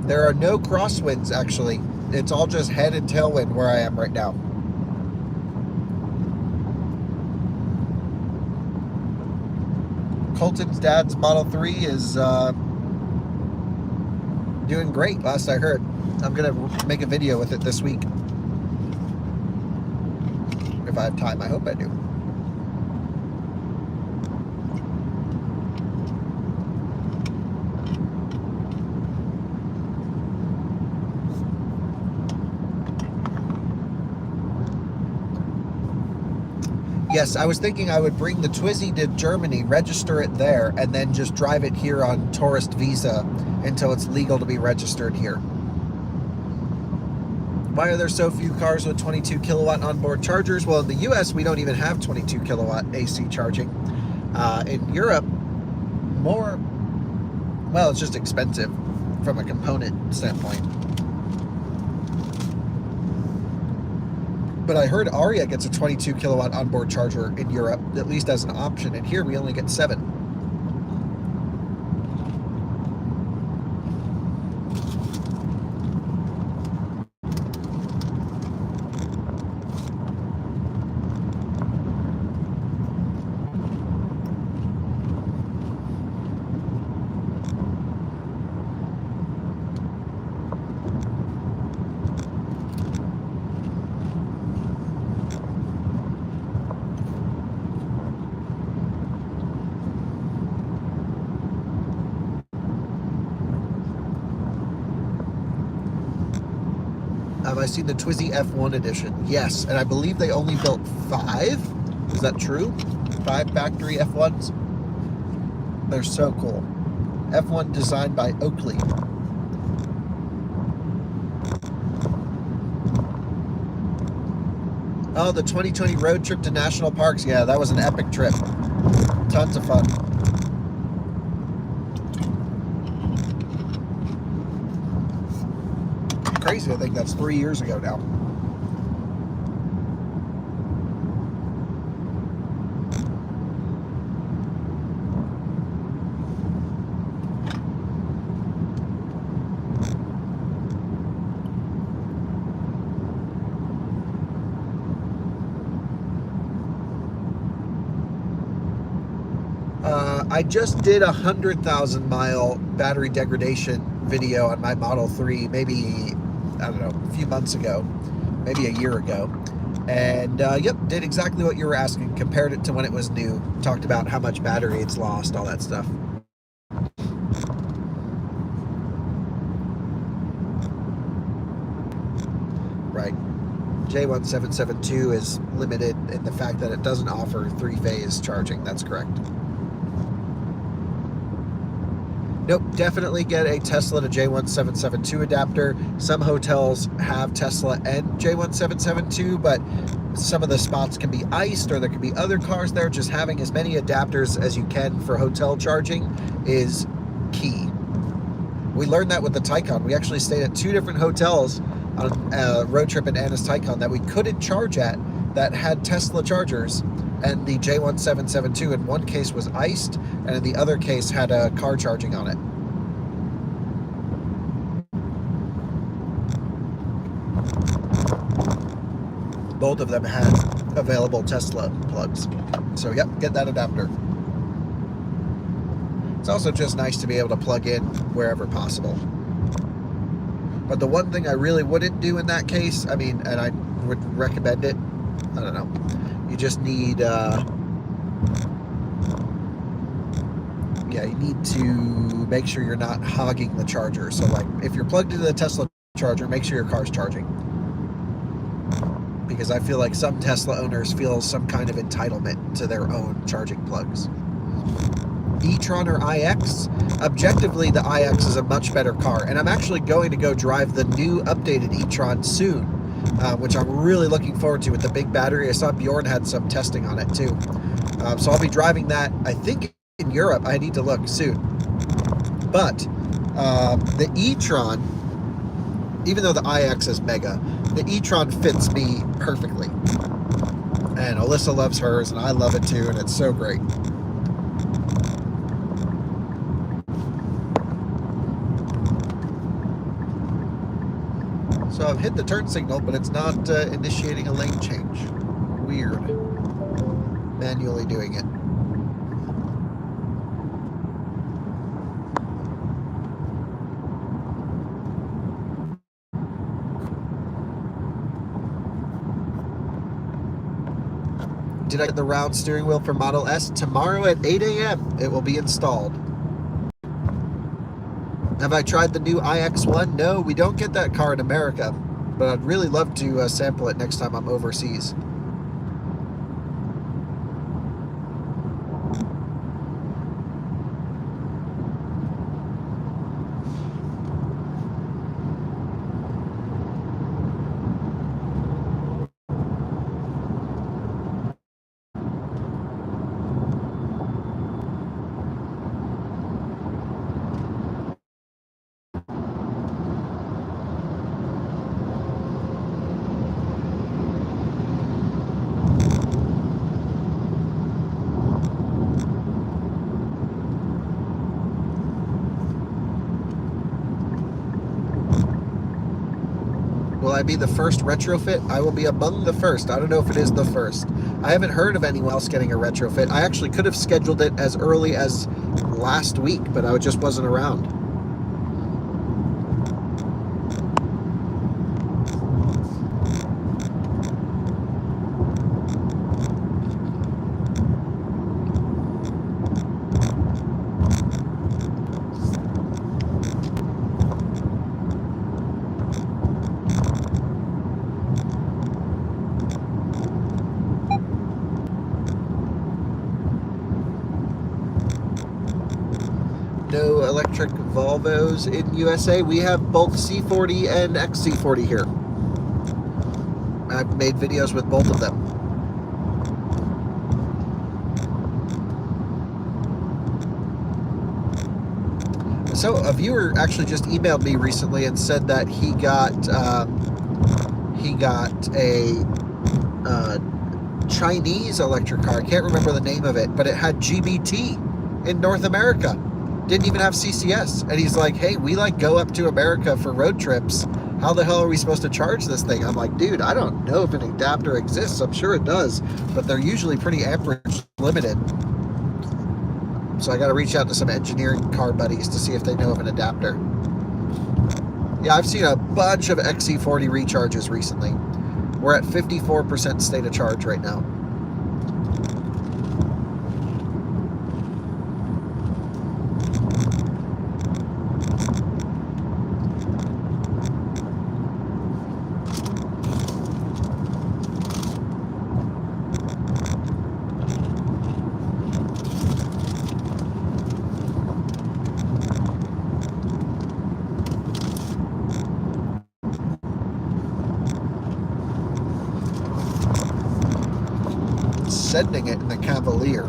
There are no crosswinds, actually. It's all just head and tailwind where I am right now. Colton's dad's Model 3 is doing great, last I heard. I'm going to make a video with it this week. If I have time, I hope I do. Yes, I was thinking I would bring the Twizy to Germany, register it there, and then just drive it here on tourist visa until it's legal to be registered here. Why are there so few cars with 22 kilowatt onboard chargers? Well, in the US, we don't even have 22 kilowatt AC charging. In Europe, well, it's just expensive from a component standpoint. But I heard Ariya gets a 22 kilowatt onboard charger in Europe, at least as an option, and here we only get 7. Have I seen the Twizy F1 edition? Yes, and I believe they only built 5. Is that true? 5 factory F1s? They're so cool. F1 designed by Oakley. Oh, the 2020 road trip to national parks. Yeah, that was an epic trip. Tons of fun. Crazy, I think that's 3 years ago now. I just did a 100,000 mile battery degradation video on my Model 3, maybe, I don't know, a few months ago, maybe a year ago. And yep, did exactly what you were asking, compared it to when it was new, talked about how much battery it's lost, all that stuff. Right. J1772 is limited in the fact that it doesn't offer 3-phase charging. That's correct. Nope, definitely get a Tesla to J1772 adapter. Some hotels have Tesla and J1772, but some of the spots can be iced or there can be other cars there. Just having as many adapters as you can for hotel charging is key. We learned that with the Taycan. We actually stayed at 2 different hotels on a road trip in Anna's Taycan that we couldn't charge at that had Tesla chargers, and the J1772 in one case was iced and in the other case had a car charging on it. Both of them had available Tesla plugs. So yep, get that adapter. It's also just nice to be able to plug in wherever possible. But the one thing I really wouldn't do in that case, I mean, and I would recommend it, I don't know, you just need, yeah, you need to make sure you're not hogging the charger. So like, if you're plugged into the Tesla charger, make sure your car's charging. Because I feel like some Tesla owners feel some kind of entitlement to their own charging plugs. e-tron or iX, objectively the iX is a much better car, and I'm actually going to go drive the new updated e-tron soon, which I'm really looking forward to with the big battery. I saw Bjorn had some testing on it too, so I'll be driving that, I think, in Europe. I need to look soon. But the e-tron, even though the iX is mega, the e-tron fits me perfectly, and Alyssa loves hers and I love it too, and it's so great. So I've hit the turn signal, but it's not initiating a lane change. Weird. Manually doing it. Did I get the round steering wheel for Model S? Tomorrow at 8 a.m. it will be installed. Have I tried the new iX1? No, we don't get that car in America, but I'd really love to sample it next time I'm overseas. Will I be the first retrofit? I will be among the first. I don't know if it is the first. I haven't heard of anyone else getting a retrofit. I actually could have scheduled it as early as last week, but I just wasn't around. No electric Volvos in USA. We have both C40 and XC40 here. I've made videos with both of them. So a viewer actually just emailed me recently and said that he got a Chinese electric car. I can't remember the name of it, but it had GBT in North America. Didn't even have CCS. And he's like, hey, we like go up to America for road trips. How the hell are we supposed to charge this thing? I'm like, dude, I don't know if an adapter exists. I'm sure it does, but they're usually pretty amperage limited. So I got to reach out to some engineering car buddies to see if they know of an adapter. Yeah, I've seen a bunch of XC40 recharges recently. We're at 54% state of charge right now. Sending it in the Cavalier.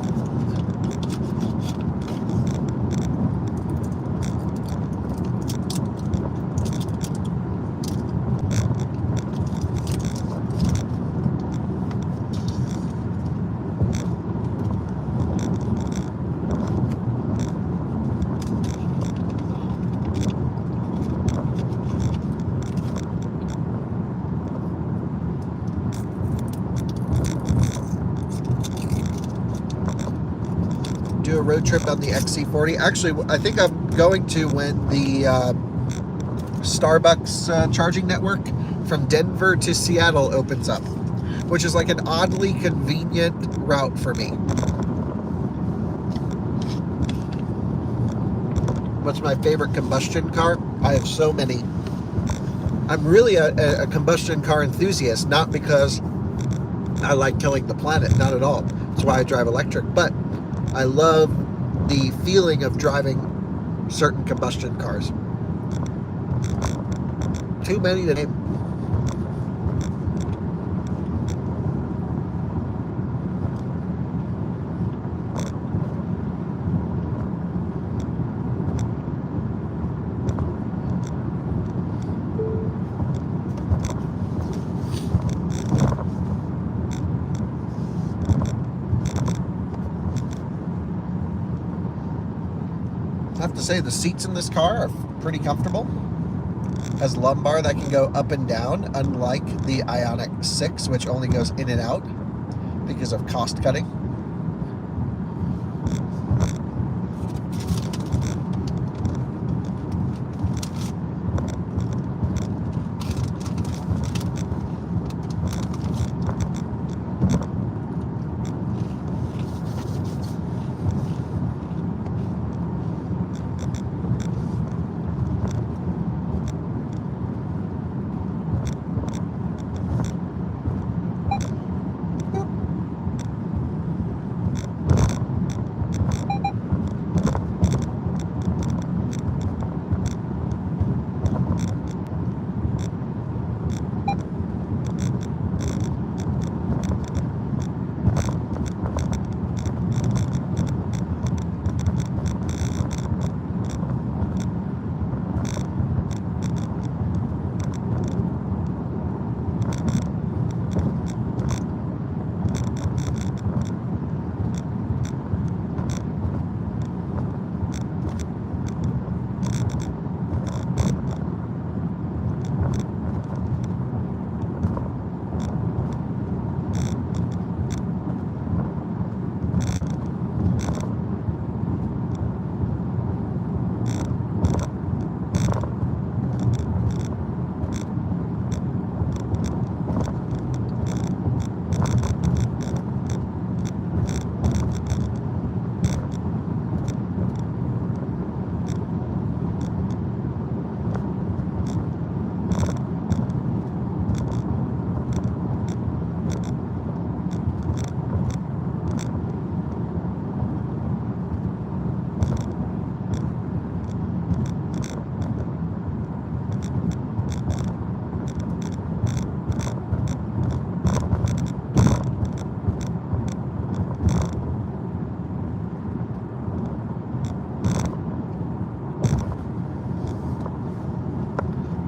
Do a road trip on the XC40. Actually, I think I'm going to when the Starbucks charging network from Denver to Seattle opens up, which is like an oddly convenient route for me. What's my favorite combustion car? I have so many. I'm really a combustion car enthusiast, not because I like killing the planet, not at all. That's why I drive electric, but I love the feeling of driving certain combustion cars. Too many to name. I have to say the seats in this car are pretty comfortable. Has lumbar that can go up and down, unlike the Ioniq 6, which only goes in and out because of cost cutting.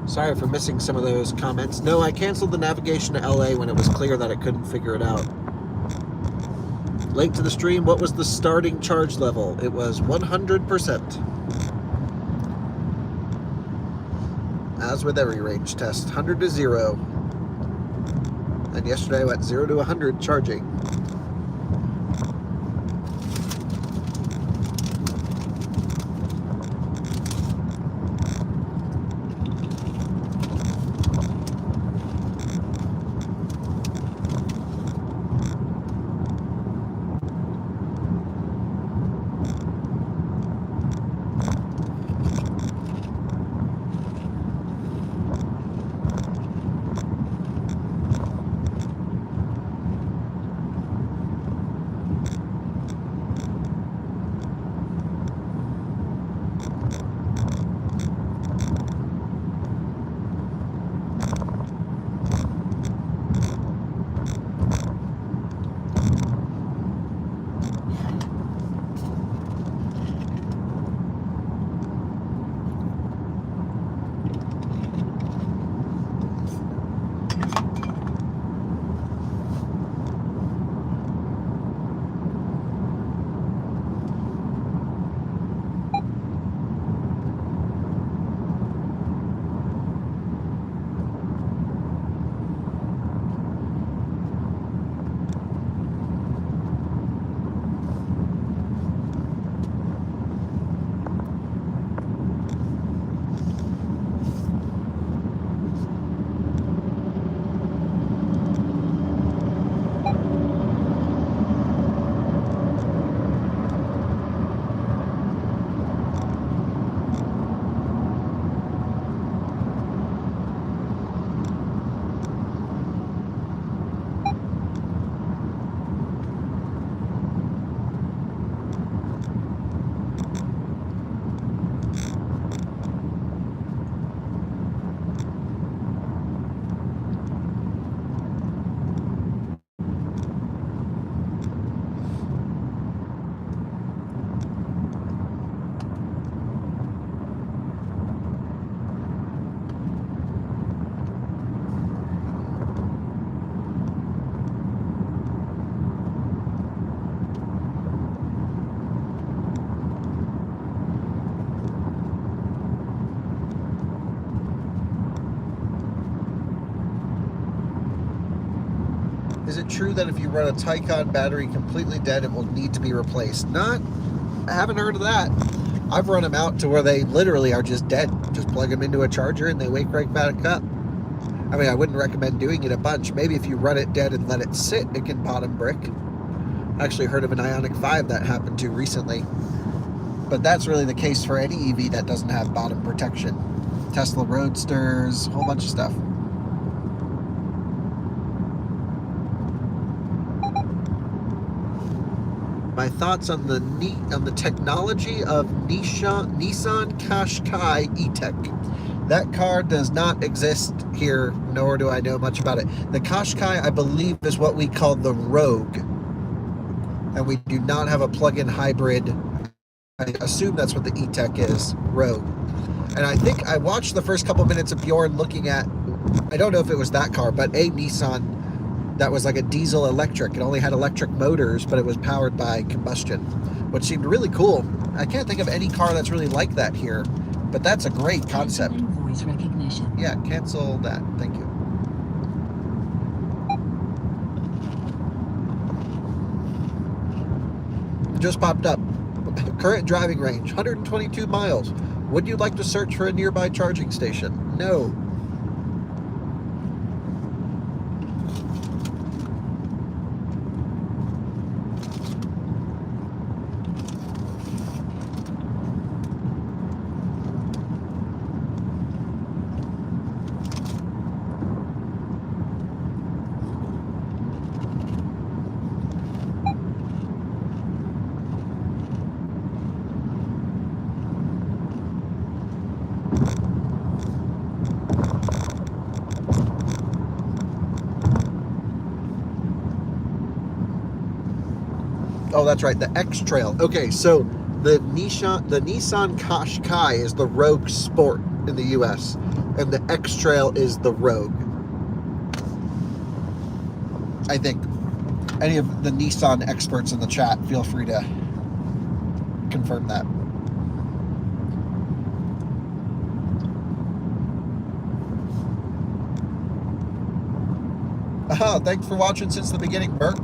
Sorry for missing some of those comments. No, I canceled the navigation to LA when it was clear that it couldn't figure it out. Late to the stream, what was the starting charge level? It was 100%. As with every range test, 100 to 0. And yesterday I went 0 to 100 charging. Is it true that if you run a Taycan battery completely dead, it will need to be replaced? I haven't heard of that. I've run them out to where they literally are just dead. Just plug them into a charger and they wake right back up. I mean, I wouldn't recommend doing it a bunch. Maybe if you run it dead and let it sit, it can bottom brick. I actually heard of an Ioniq 5 that happened to recently. But that's really the case for any EV that doesn't have bottom protection. Tesla Roadsters, a whole bunch of stuff. My thoughts on the technology of Nissan Qashqai E-Tech. That car does not exist here, nor do I know much about it. The Qashqai, I believe, is what we call the Rogue. And we do not have a plug-in hybrid. I assume that's what the E-Tech is, Rogue. And I think I watched the first couple minutes of Bjorn looking at, I don't know if it was that car, but a Nissan that was like a diesel electric. It only had electric motors, but it was powered by combustion, which seemed really cool. I can't think of any car that's really like that here, but that's a great concept.
Voice recognition.
Yeah, cancel that. Thank you. Just popped up. Current driving range, 122 miles. Would you like to search for a nearby charging station? No. Oh, that's right, the X-Trail. Okay, so the Nissan Qashqai is the Rogue Sport in the US, and the X-Trail is the Rogue. I think. Any of the Nissan experts in the chat, feel free to confirm that. Thanks for watching since the beginning, Burke.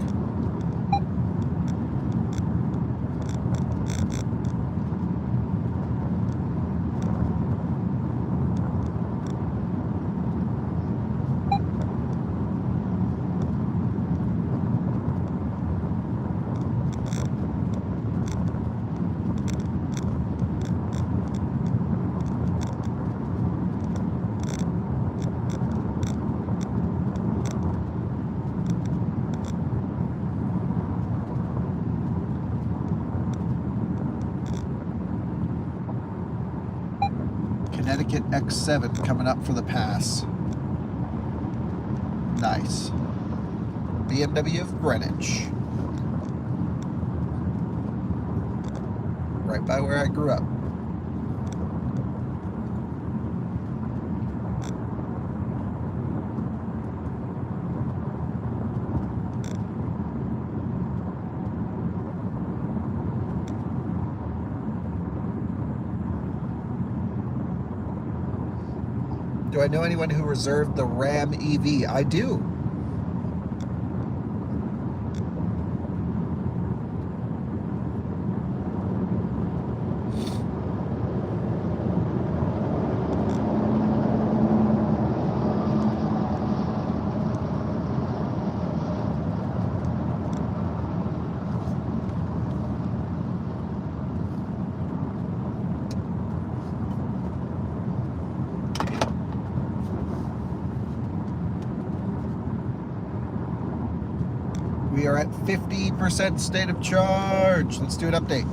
Connecticut X7 coming up for the pass. Nice. BMW of Greenwich. Right by where I grew up. Do I know anyone who reserved the Ram EV? I do. We are at 50% state of charge. Let's do an update.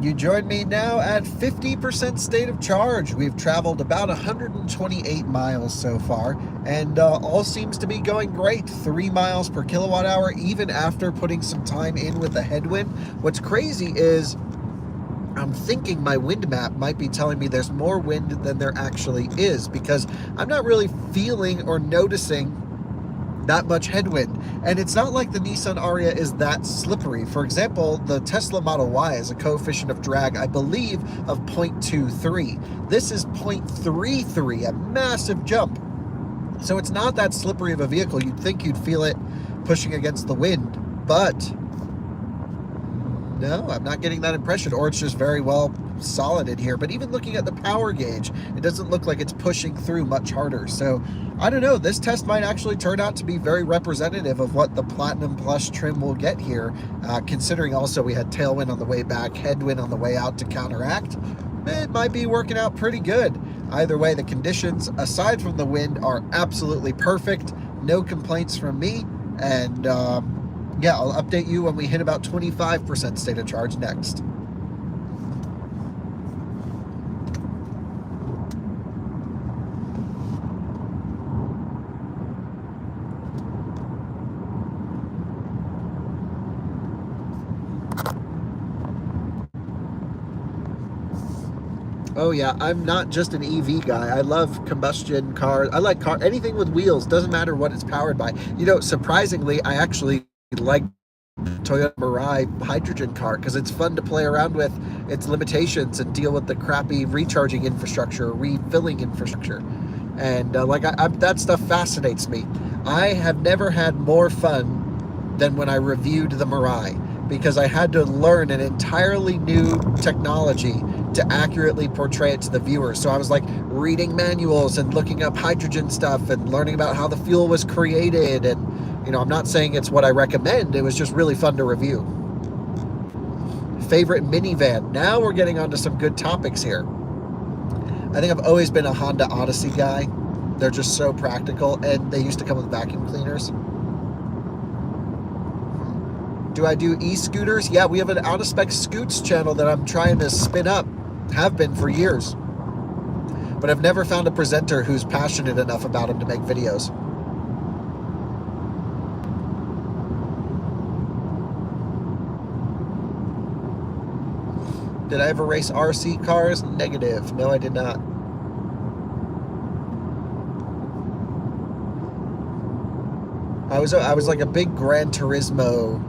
You join me now at 50% state of charge. We've traveled about 128 miles so far, and all seems to be going great. 3 miles per kilowatt hour, even after putting some time in with the headwind. What's crazy is I'm thinking my wind map might be telling me there's more wind than there actually is, because I'm not really feeling or noticing that much headwind. And it's not like the Nissan Ariya is that slippery. For example, the Tesla Model Y has a coefficient of drag, I believe, of 0.23. This is 0.33, a massive jump. So it's not that slippery of a vehicle. You'd think you'd feel it pushing against the wind, but no, I'm not getting that impression, or it's just very well solid in here. But even looking at the power gauge, it doesn't look like it's pushing through much harder. So I don't know, this test might actually turn out to be very representative of what the Platinum Plus trim will get here, considering also we had tailwind on the way back, headwind on the way out to counteract. It might be working out pretty good. Either way, the conditions, aside from the wind, are absolutely perfect. No complaints from me. And yeah, I'll update you when we hit about 25% state of charge next. Oh yeah, I'm not just an EV guy. I love combustion cars. I like anything with wheels. Doesn't matter what it's powered by. You know, surprisingly, I actually like Toyota Mirai hydrogen car because it's fun to play around with its limitations and deal with the crappy recharging infrastructure, refilling infrastructure. And that stuff fascinates me. I have never had more fun than when I reviewed the Mirai, because I had to learn an entirely new technology to accurately portray it to the viewer. So I was like reading manuals and looking up hydrogen stuff and learning about how the fuel was created. And, you know, I'm not saying it's what I recommend. It was just really fun to review. Favorite minivan. Now we're getting onto some good topics here. I think I've always been a Honda Odyssey guy. They're just so practical, and they used to come with vacuum cleaners. Do I do e-scooters? Yeah, we have an out-of-spec scoots channel that I'm trying to spin up. Have been for years. But I've never found a presenter who's passionate enough about them to make videos. Did I ever race RC cars? Negative. No, I did not. I was like a big Gran Turismo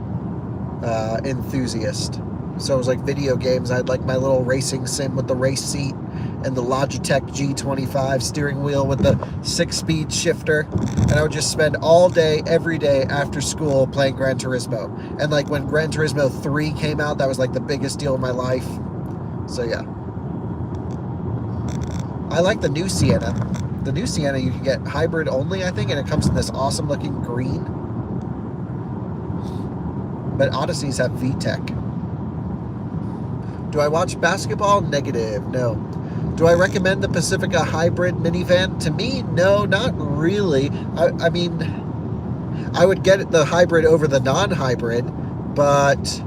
enthusiast. So it was like video games. I had like my little racing sim with the race seat and the Logitech G25 steering wheel with the 6-speed shifter. And I would just spend all day, every day after school playing Gran Turismo. And like when Gran Turismo 3 came out, that was like the biggest deal of my life. So yeah. I like the new Sienna. The new Sienna you can get hybrid only, I think, and it comes in this awesome looking green. But Odysseys have VTEC. Do I watch basketball? Negative. No. Do I recommend the Pacifica hybrid minivan? To me, no, not really. I mean, I would get the hybrid over the non-hybrid, but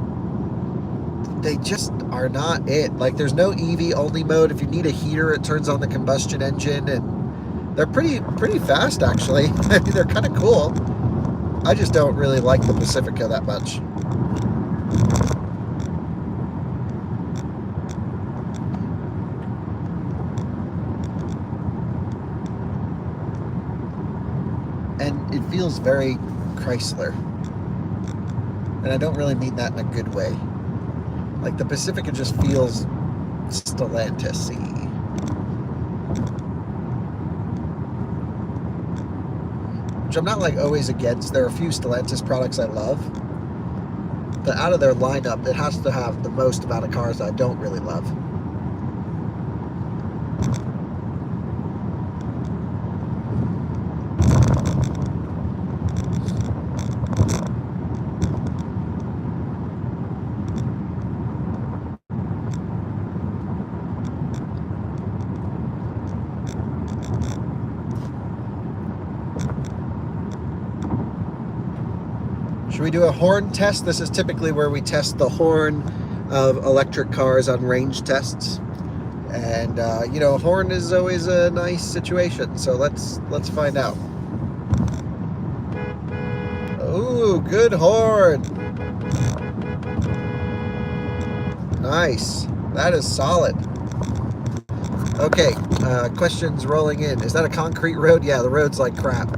they just are not it. Like, there's no EV only mode. If you need a heater, it turns on the combustion engine, and they're pretty fast, actually. I mean, they're kind of cool. I just don't really like the Pacifica that much. And it feels very Chrysler. And I don't really mean that in a good way. Like, the Pacifica just feels Stellantis-y. Which I'm not like always against. There are a few Stellantis products I love. But out of their lineup, it has to have the most amount of cars that I don't really love. Should we do a horn test? This is typically where we test the horn of electric cars on range tests. And, you know, a horn is always a nice situation. So let's find out. Ooh, good horn. Nice. That is solid. Okay, questions rolling in. Is that a concrete road? Yeah, the road's like crap.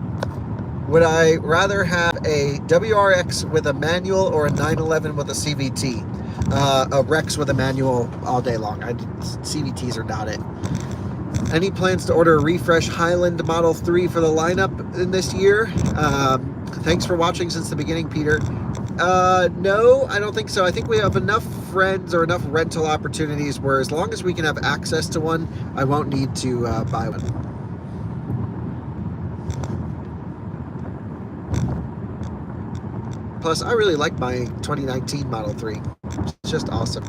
Would I rather have a WRX with a manual or a 911 with a CVT? A Rex with a manual all day long. CVTs are not it. Any plans to order a refresh Highland Model 3 for the lineup in this year? Thanks for watching since the beginning, Peter. No, I don't think so. I think we have enough friends or enough rental opportunities where as long as we can have access to one, I won't need to buy one. Plus, I really like my 2019 Model 3. It's just awesome.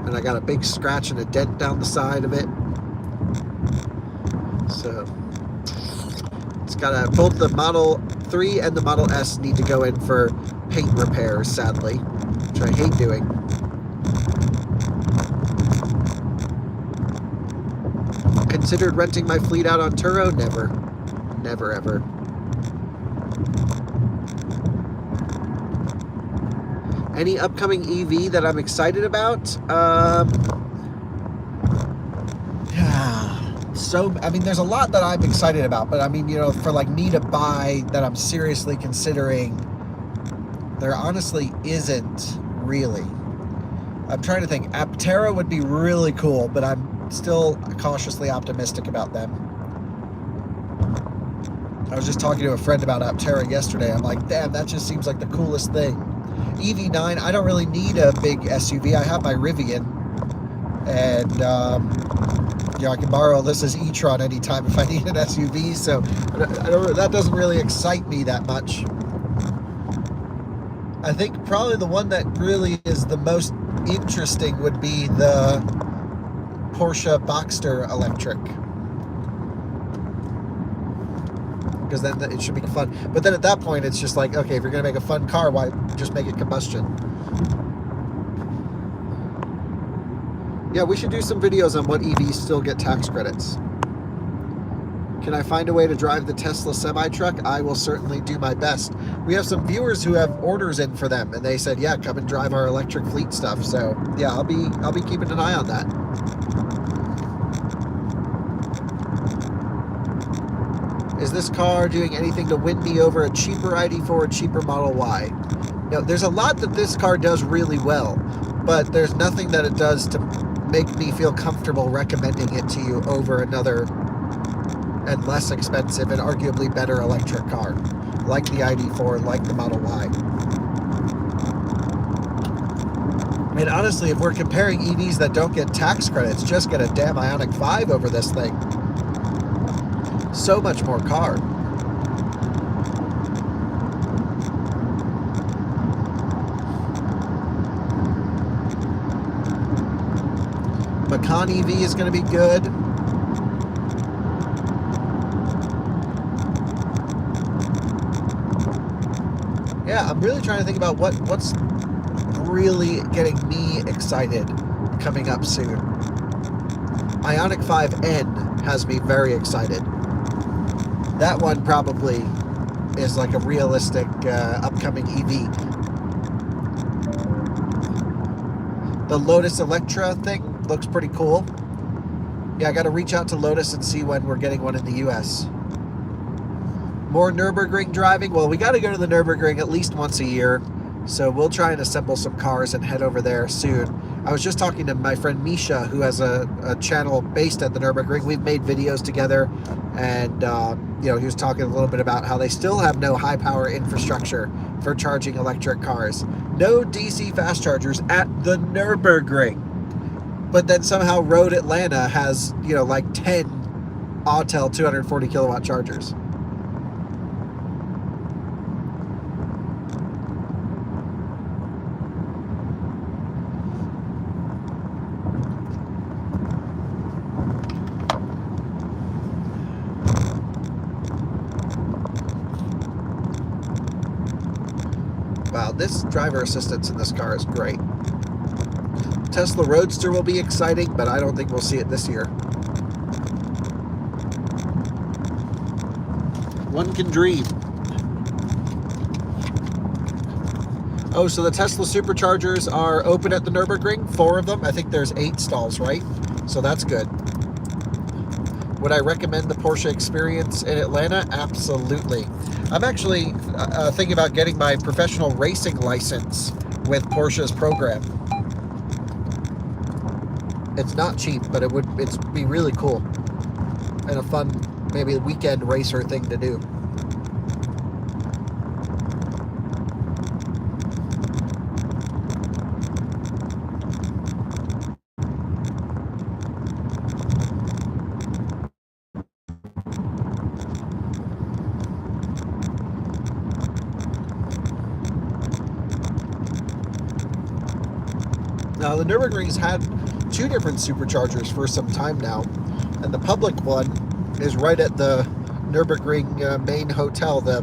And I got a big scratch and a dent down the side of it. So it's got both the Model 3 and the Model S need to go in for paint repairs, sadly, which I hate doing. Considered renting my fleet out on Turo? Never. Never, ever. Any upcoming EV that I'm excited about? So, I mean, there's a lot that I'm excited about, but I mean, you know, for like me to buy that I'm seriously considering, there honestly isn't really. I'm trying to think. Aptera would be really cool, but I'm still cautiously optimistic about them. I was just talking to a friend about Aptera yesterday. I'm like, damn, that just seems like the coolest thing. EV9, I don't really need a big SUV. I have my Rivian, and you know, I can borrow Alyssa's e-tron anytime if I need an SUV. So that doesn't really excite me that much. I think probably the one that really is the most interesting would be the Porsche Boxster electric, because then it should be fun. But then at that point, it's just like, okay, if you're going to make a fun car, why just make it combustion? Yeah, we should do some videos on what EVs still get tax credits. Can I find a way to drive the Tesla semi-truck? I will certainly do my best. We have some viewers who have orders in for them, and they said, yeah, come and drive our electric fleet stuff. So yeah, I'll be keeping an eye on that. Is this car doing anything to win me over a cheaper ID4 or cheaper Model Y? No, there's a lot that this car does really well, but there's nothing that it does to make me feel comfortable recommending it to you over another and less expensive and arguably better electric car, like the ID4, like the Model Y. I mean, honestly, if we're comparing EVs that don't get tax credits, just get a damn Ioniq 5 over this thing. So much more car. Macan EV is going to be good. Yeah, I'm really trying to think about what's really getting me excited coming up soon. Ioniq 5N has me very excited. That one probably is like a realistic upcoming EV. The Lotus Electra thing looks pretty cool. Yeah, I got to reach out to Lotus and see when we're getting one in the US. More Nürburgring driving? Well, we got to go to the Nürburgring at least once a year, so we'll try and assemble some cars and head over there soon. I was just talking to my friend Misha, who has a channel based at the Nürburgring. We've made videos together, and you know, he was talking a little bit about how they still have no high power infrastructure for charging electric cars. No DC fast chargers at the Nürburgring. But then somehow Road Atlanta has, you know, like 10 Autel 240 kilowatt chargers. Wow, this driver assistance in this car is great. Tesla Roadster will be exciting, but I don't think we'll see it this year. One can dream. Oh, so the Tesla superchargers are open at the Nürburgring, 4 of them. I think there's 8 stalls, right? So that's good. Would I recommend the Porsche experience in Atlanta? Absolutely. I'm actually thinking about getting my professional racing license with Porsche's program. It's not cheap, but it'd be really cool and a fun, maybe weekend racer thing to do. Now, the Nürburgring's had 2 different superchargers for some time now, and the public one is right at the Nürburgring main hotel, the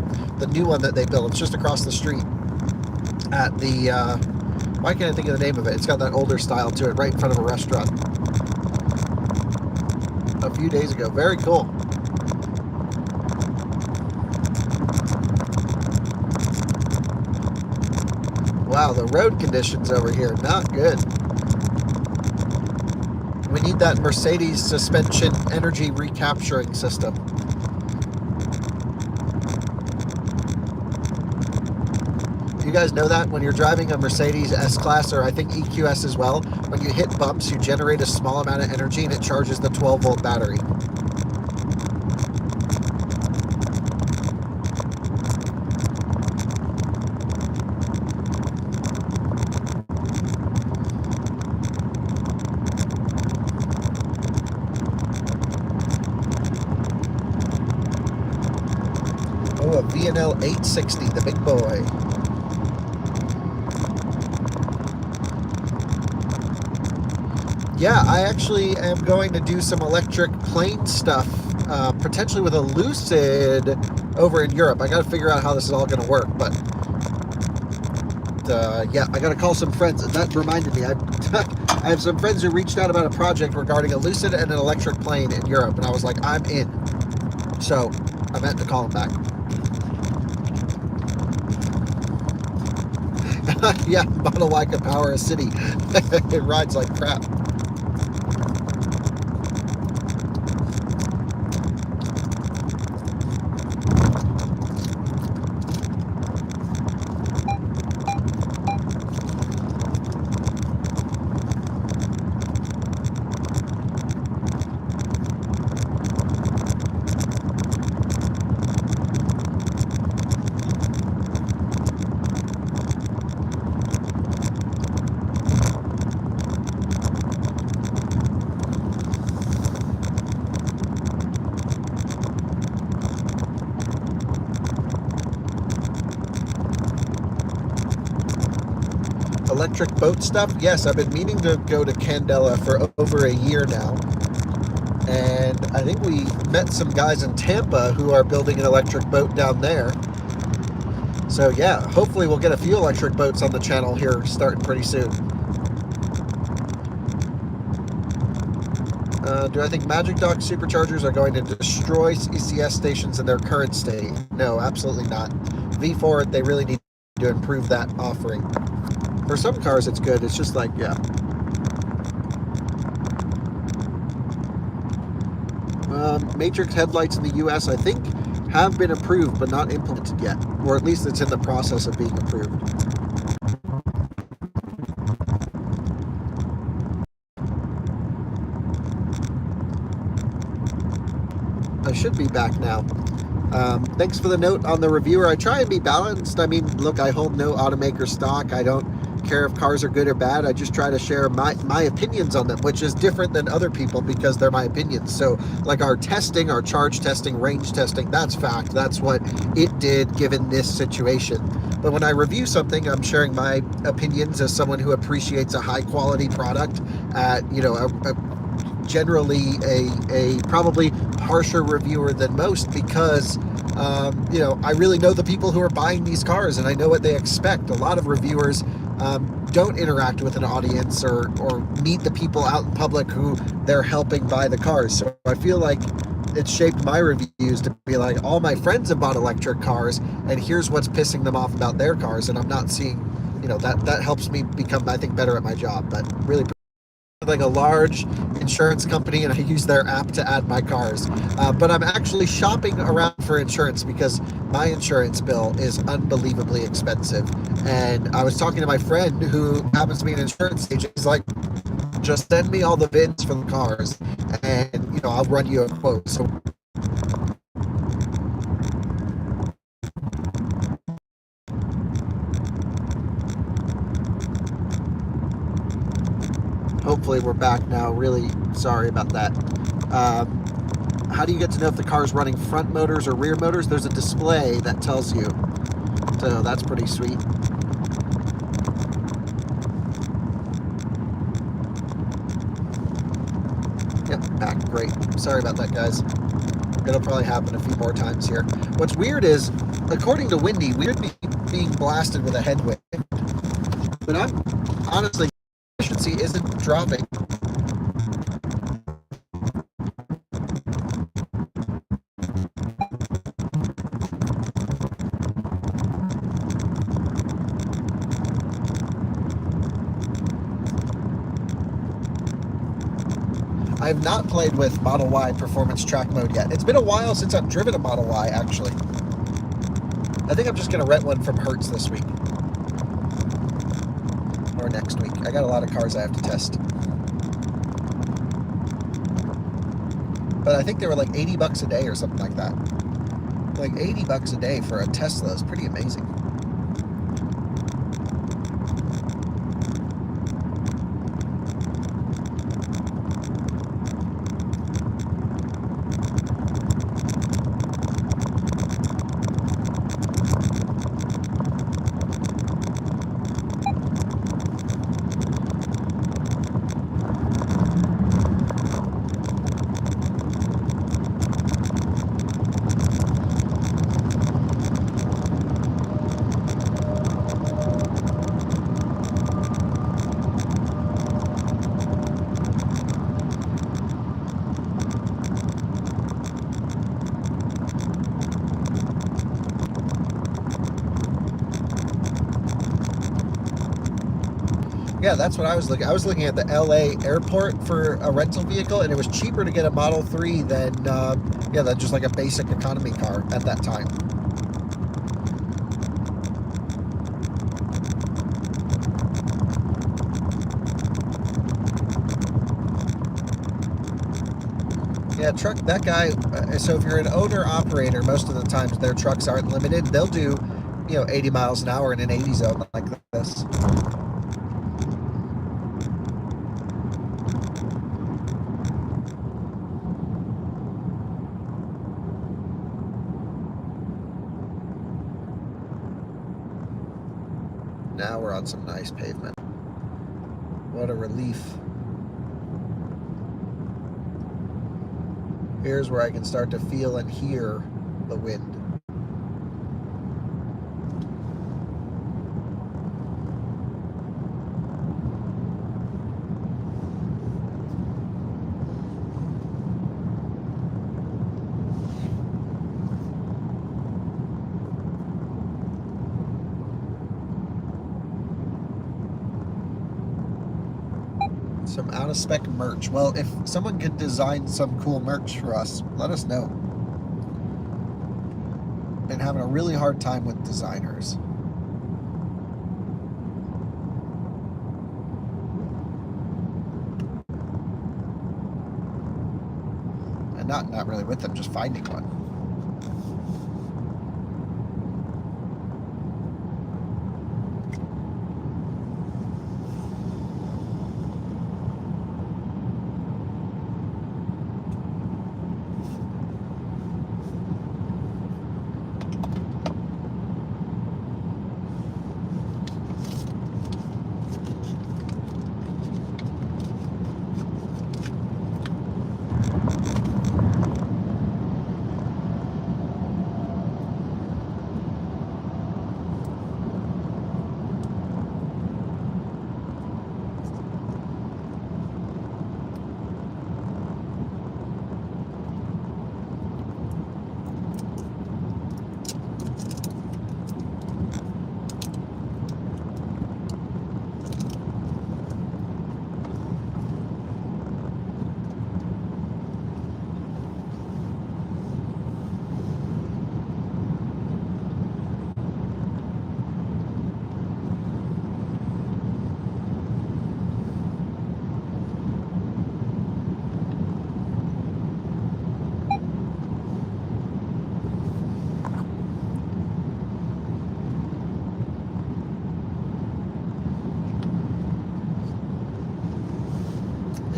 new one that they built. It's just across the street at the, why can't I think of the name of it? It's got that older style to it, right in front of a restaurant. A few days ago. Very cool. Wow, the road conditions over here, not good. We need that Mercedes suspension energy recapturing system. You guys know that when you're driving a Mercedes S-Class, or I think EQS as well, when you hit bumps, you generate a small amount of energy and it charges the 12-volt battery. Oh, a V&L 860, the big boy. Yeah, I actually am going to do some electric plane stuff, potentially with a Lucid over in Europe. I got to figure out how this is all going to work, but yeah, I got to call some friends. And that reminded me, I have some friends who reached out about a project regarding a Lucid and an electric plane in Europe, and I was like, I'm in. So I meant to call them back. Yeah, Model Y can power a city. It rides like crap. Electric boat stuff, yes, I've been meaning to go to Candela for over a year now, and I think we met some guys in Tampa who are building an electric boat down there. So yeah, hopefully we'll get a few electric boats on the channel here starting pretty soon. Do I think Magic Dock superchargers are going to destroy ECS stations in their current state? No, absolutely not. V4, they really need to improve that offering. For some cars, it's good. It's just like, yeah. Matrix headlights in the US, I think, have been approved, but not implemented yet. Or at least it's in the process of being approved. I should be back now. Thanks for the note on the reviewer. I try and be balanced. I mean, look, I hold no automaker stock. I don't care if cars are good or bad. I just try to share my opinions on them, which is different than other people because they're my opinions. So like our testing, our charge testing, range testing, that's fact. That's what it did given this situation. But when I review something, I'm sharing my opinions as someone who appreciates a high quality product at, you know, generally a probably harsher reviewer than most because you know, I really know the people who are buying these cars and I know what they expect. A lot of reviewers don't interact with an audience or meet the people out in public who they're helping buy the cars. So I feel like it's shaped my reviews to be like, all my friends have bought electric cars and here's what's pissing them off about their cars, and I'm not seeing, you know, that helps me become, I think, better at my job. But really like a large insurance company, and I use their app to add my cars. But I'm actually shopping around for insurance because my insurance bill is unbelievably expensive. And I was talking to my friend who happens to be an insurance agent. He's like, just send me all the VINs for the cars, and I'll run you a quote. So hopefully we're back now. Really sorry about that. How do you get to know if the car's running front motors or rear motors? There's a display that tells you. So that's pretty sweet. Yep, back. Great. Sorry about that, guys. It'll probably happen a few more times here. What's weird is, according to Windy, we're being blasted with a headwind. But I'm honestly, efficiency isn't dropping. I have not played with Model Y Performance Track Mode yet. It's been a while since I've driven a Model Y, actually. I think I'm just going to rent one from Hertz this week. Or next week. I got a lot of cars I have to test. But I think they were like $80 a day or something like that. Like $80 a day for a Tesla is pretty amazing. Yeah, that's what I was looking. I was looking at the LA airport for a rental vehicle, and it was cheaper to get a Model 3 than than just like a basic economy car at that time. Yeah, truck, that guy, so if you're an owner operator, most of the times their trucks aren't limited. They'll do, 80 miles an hour in an 80 zone like this. Now we're on some nice pavement. What a relief. Here's where I can start to feel and hear the wind. Some out-of-spec merch. Well, if someone could design some cool merch for us, let us know. Been having a really hard time with designers. And not really with them, just finding one.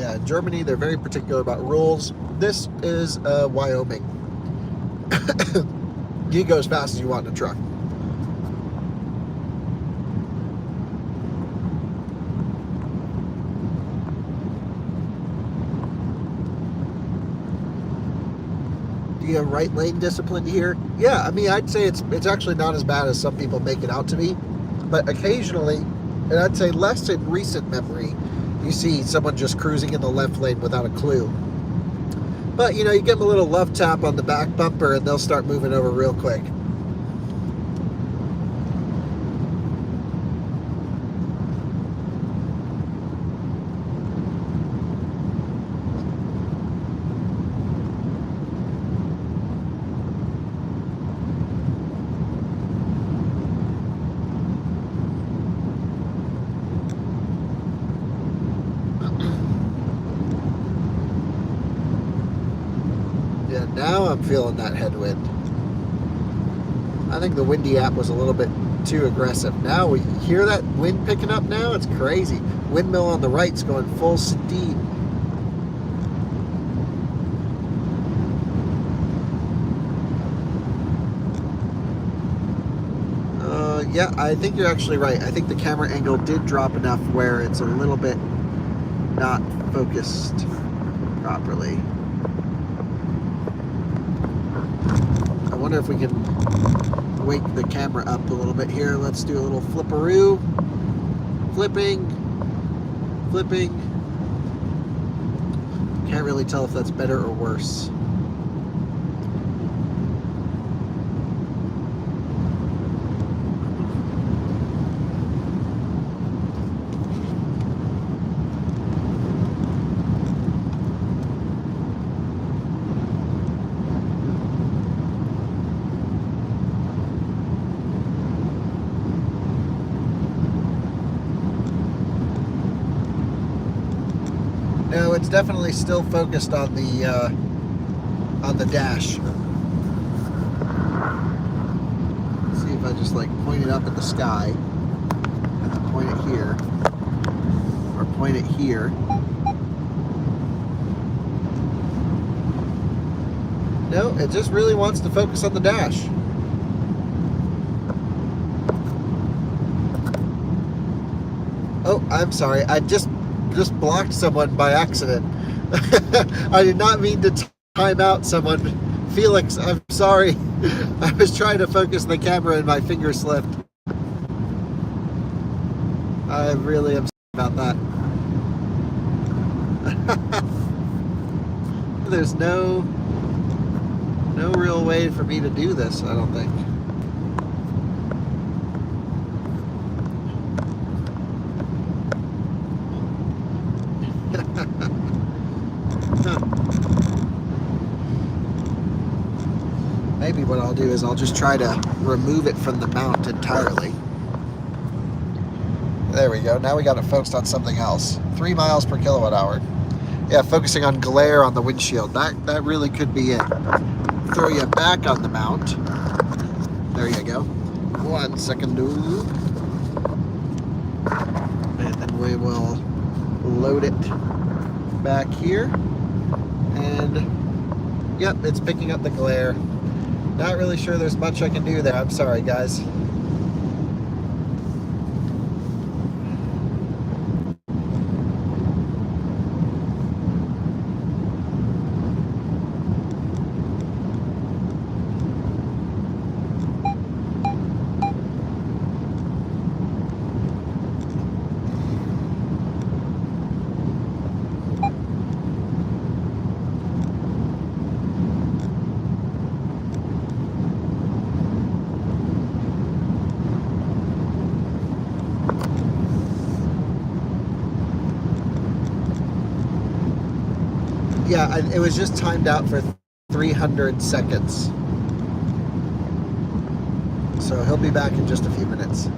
Yeah, in Germany, they're very particular about rules. This is Wyoming. You can go as fast as you want in a truck. Do you have right lane discipline here? Yeah, I mean, I'd say it's actually not as bad as some people make it out to be. But occasionally, and I'd say less in recent memory, you see someone just cruising in the left lane without a clue. But, you know, you give them a little love tap on the back bumper and they'll start moving over real quick. Yeah, now I'm feeling that headwind. I think the windy app was a little bit too aggressive. Now we hear that wind picking up now. It's crazy. Windmill on the right's going full steam. Yeah, I think you're actually right. I think the camera angle did drop enough where it's a little bit not focused properly. I wonder if we can wake the camera up a little bit here. Let's do a little flipperoo. Flipping. Flipping. Can't really tell if that's better or worse. No, it's definitely still focused on the dash. Let's see if I just like point it up at the sky and then point it here, or point it here. No, it just really wants to focus on the dash. Oh, I'm sorry. I just blocked someone by accident. I did not mean to time out someone. Felix, I'm sorry. I was trying to focus the camera and my finger slipped. I really am sorry about that. There's no real way for me to do this, I don't think. Maybe what I'll do is I'll just try to remove it from the mount entirely. There we go. Now we got it focused on something else. 3 miles per kilowatt hour. Yeah, focusing on glare on the windshield. That really could be it. Throw you back on the mount. There you go. 1 second. And then we will load it back here. And yep, it's picking up the glare. Not really sure there's much I can do there. I'm sorry, guys. Yeah, it was just timed out for 300 seconds. So he'll be back in just a few minutes.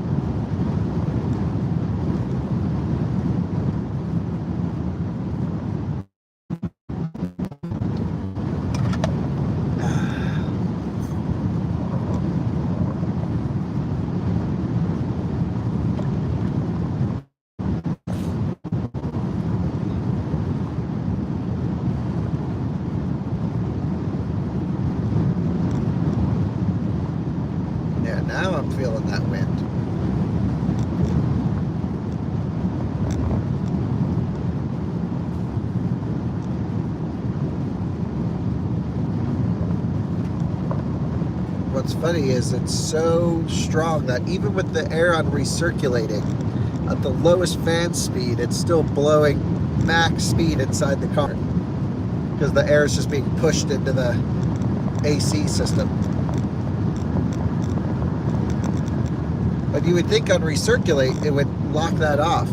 funny is it's so strong that even with the air on recirculating, at the lowest fan speed, it's still blowing max speed inside the car because the air is just being pushed into the AC system. But you would think on recirculate, it would lock that off.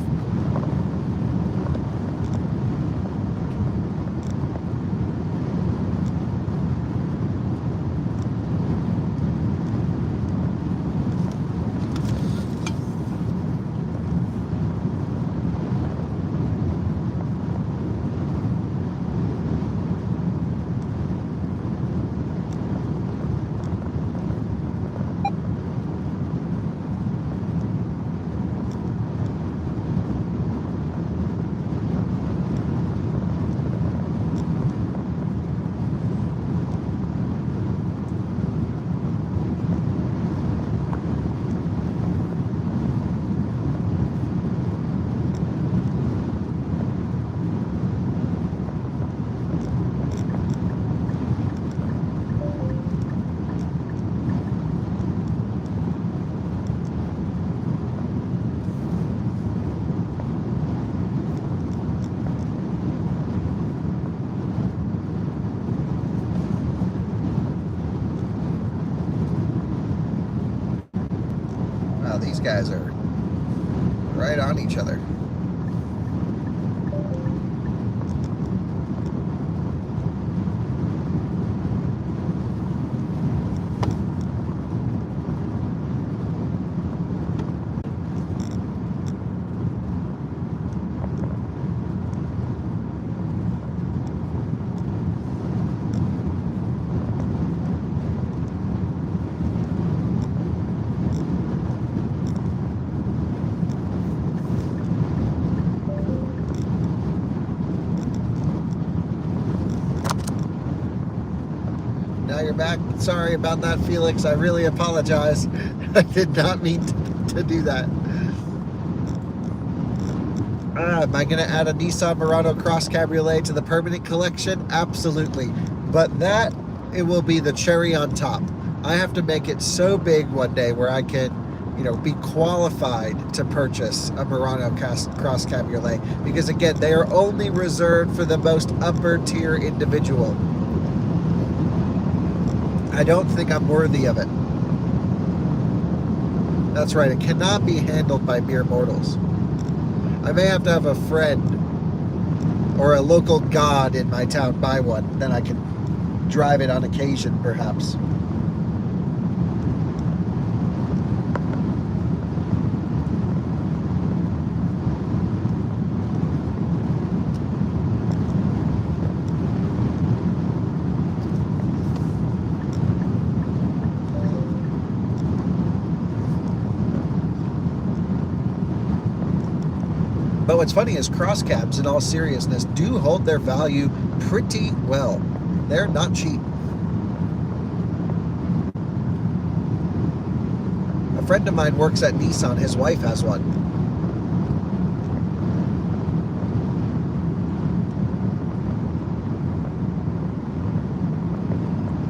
Wow, these guys are right on each other. Now you're back. Sorry about that, Felix. I really apologize. I did not mean to do that. Am I going to add a Nissan Murano Cross Cabriolet to the permanent collection? Absolutely. But that, it will be the cherry on top. I have to make it so big one day where I can, be qualified to purchase a Murano Cross Cabriolet. Because again, they are only reserved for the most upper tier individual. I don't think I'm worthy of it. That's right, it cannot be handled by mere mortals. I may have to have a friend or a local god in my town buy one, then I can drive it on occasion, perhaps. But what's funny is cross cabs, in all seriousness, do hold their value pretty well. They're not cheap. A friend of mine works at Nissan. His wife has one.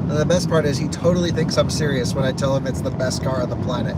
And the best part is he totally thinks I'm serious when I tell him it's the best car on the planet.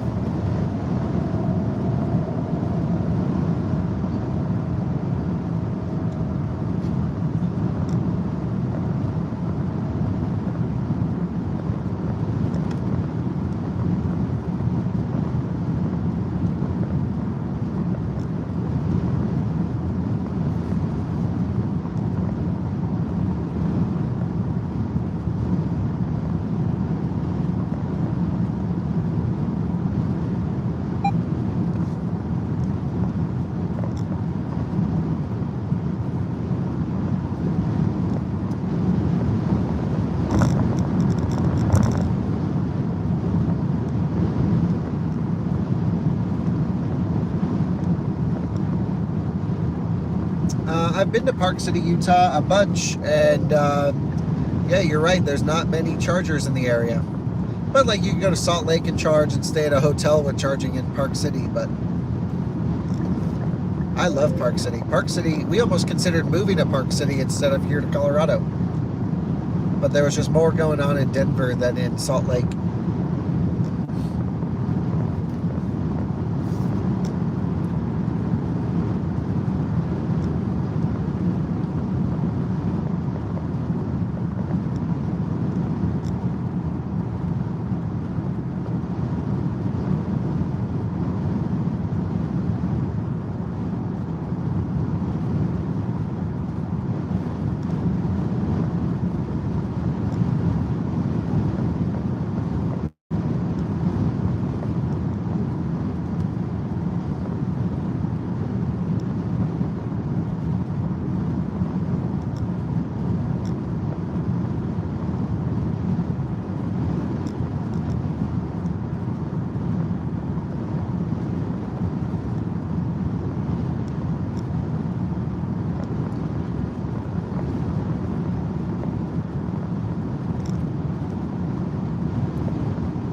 I've been to Park City, Utah a bunch, and yeah, you're right, there's not many chargers in the area. But like, you can go to Salt Lake and charge and stay at a hotel when charging in Park City. But I love Park City. Park City, we almost considered moving to Park City instead of here to Colorado. But there was just more going on in Denver than in Salt Lake.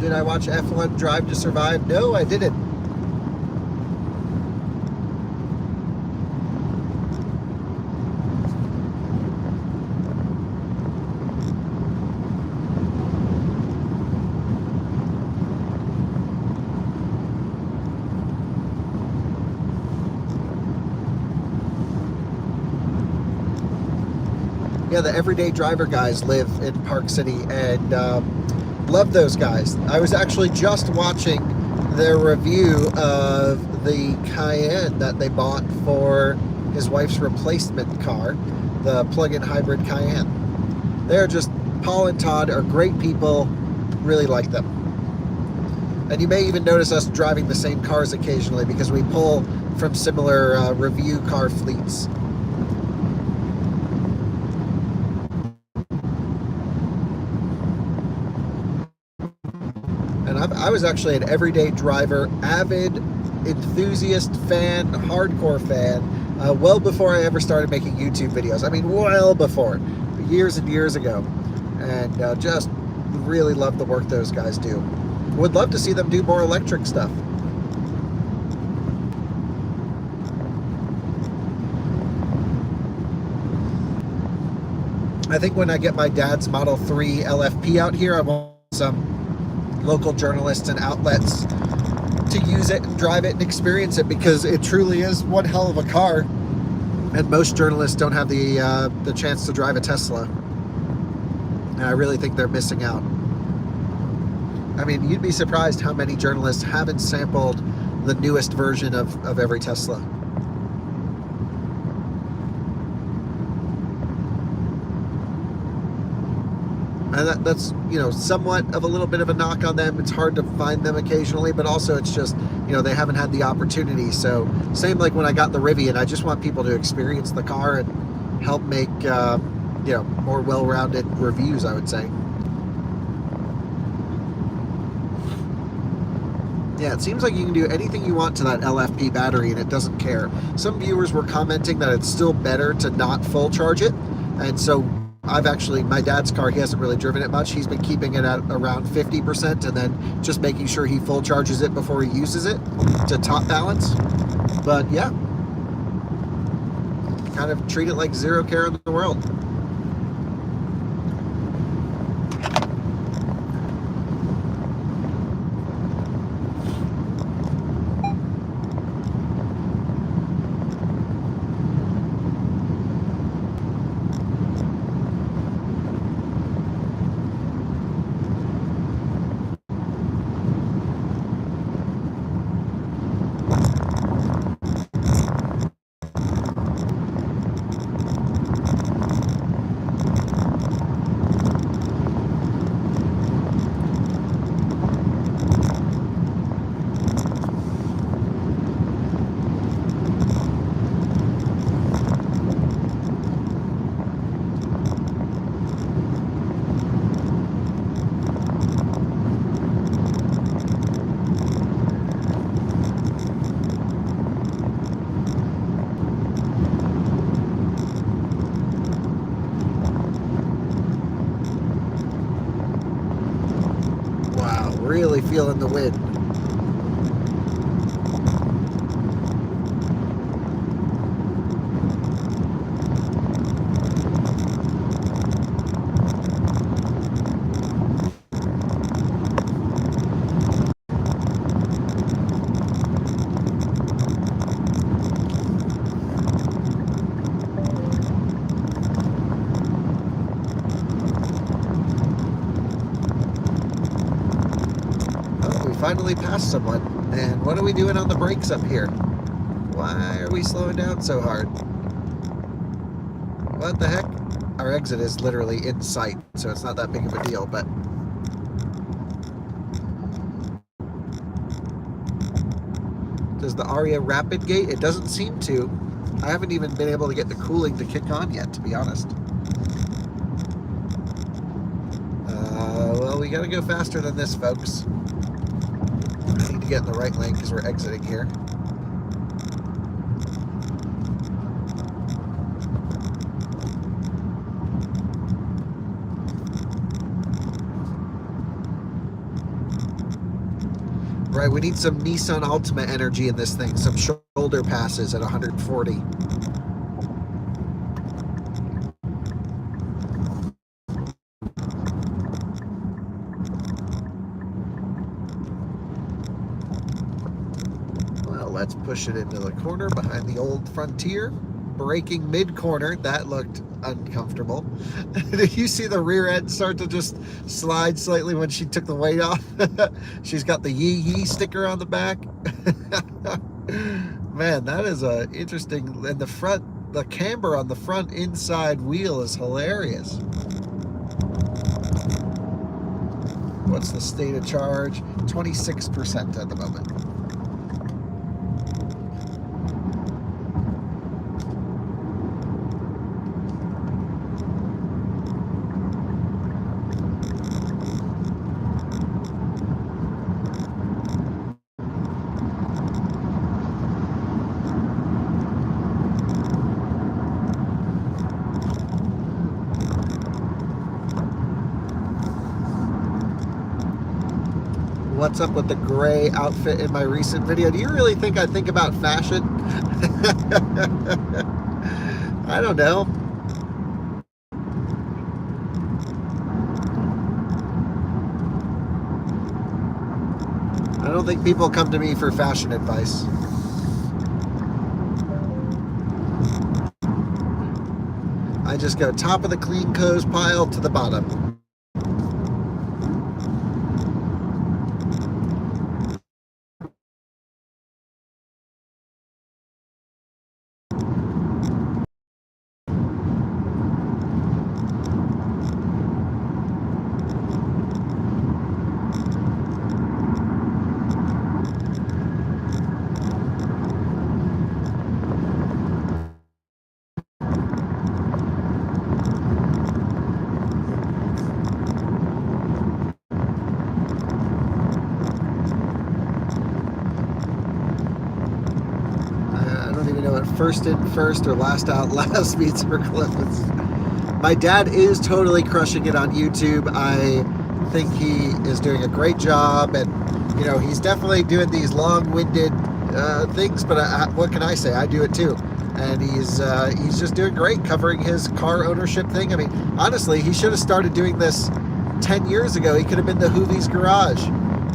Did I watch F1 Drive to Survive? No, I didn't. Yeah, the Everyday Driver guys live in Park City, and love those guys. I was actually just watching their review of the Cayenne that they bought for his wife's replacement car, the plug-in hybrid Cayenne. They're just, Paul and Todd are great people, really like them. And you may even notice us driving the same cars occasionally because we pull from similar review car fleets. And I was actually an Everyday Driver, avid, enthusiast fan, hardcore fan, well before I ever started making YouTube videos. I mean, well before, years and years ago. And just really love the work those guys do. Would love to see them do more electric stuff. I think when I get my dad's Model 3 LFP out here, I want some local journalists and outlets to use it and drive it and experience it, because it truly is one hell of a car, and most journalists don't have the chance to drive a Tesla, and I really think they're missing out. I mean, you'd be surprised how many journalists haven't sampled the newest version of every Tesla. And that's, you know, somewhat of a little bit of a knock on them. It's hard to find them occasionally, but also it's just, you know, they haven't had the opportunity. So same like when I got the Rivian, I just want people to experience the car and help make, you know, more well-rounded reviews, I would say. Yeah, it seems like you can do anything you want to that LFP battery and it doesn't care. Some viewers were commenting that it's still better to not full charge it. And so I've actually, my dad's car, he hasn't really driven it much. He's been keeping it at around 50% and then just making sure he full charges it before he uses it to top balance. But yeah, kind of treat it like zero care in the world. Really feeling the wind. Finally passed someone. And what are we doing on the brakes up here? Why are we slowing down so hard? What the heck? Our exit is literally in sight, so it's not that big of a deal, but does the Ariya rapid gate? It doesn't seem to. I haven't even been able to get the cooling to kick on yet, to be honest. Well, we gotta go faster than this, folks. I need to get in the right lane because we're exiting here. right, we need some Nissan Altima energy in this thing. Some shoulder passes at 140. Well, let's push it into the corner behind the old Frontier. Braking mid-corner, that looked uncomfortable. Did you see the rear end start to just slide slightly when she took the weight off? She's got the yee sticker on the back. Man, that is a interesting, and the front, the camber on the front inside wheel is hilarious. What's the state of charge? 26% at the moment. What's up with the gray outfit in my recent video? Do you really think I think about fashion? I don't know. I don't think people come to me for fashion advice. I just go top of the clean clothes pile to the bottom. First in first or last out last means for Clemens. My dad is totally crushing it on YouTube. I think he is doing a great job, and you know, he's definitely doing these long-winded things, but what can I say? I do it too. And he's just doing great covering his car ownership thing. I mean, honestly, he should have started doing this 10 years ago. He could have been the Hoovy's garage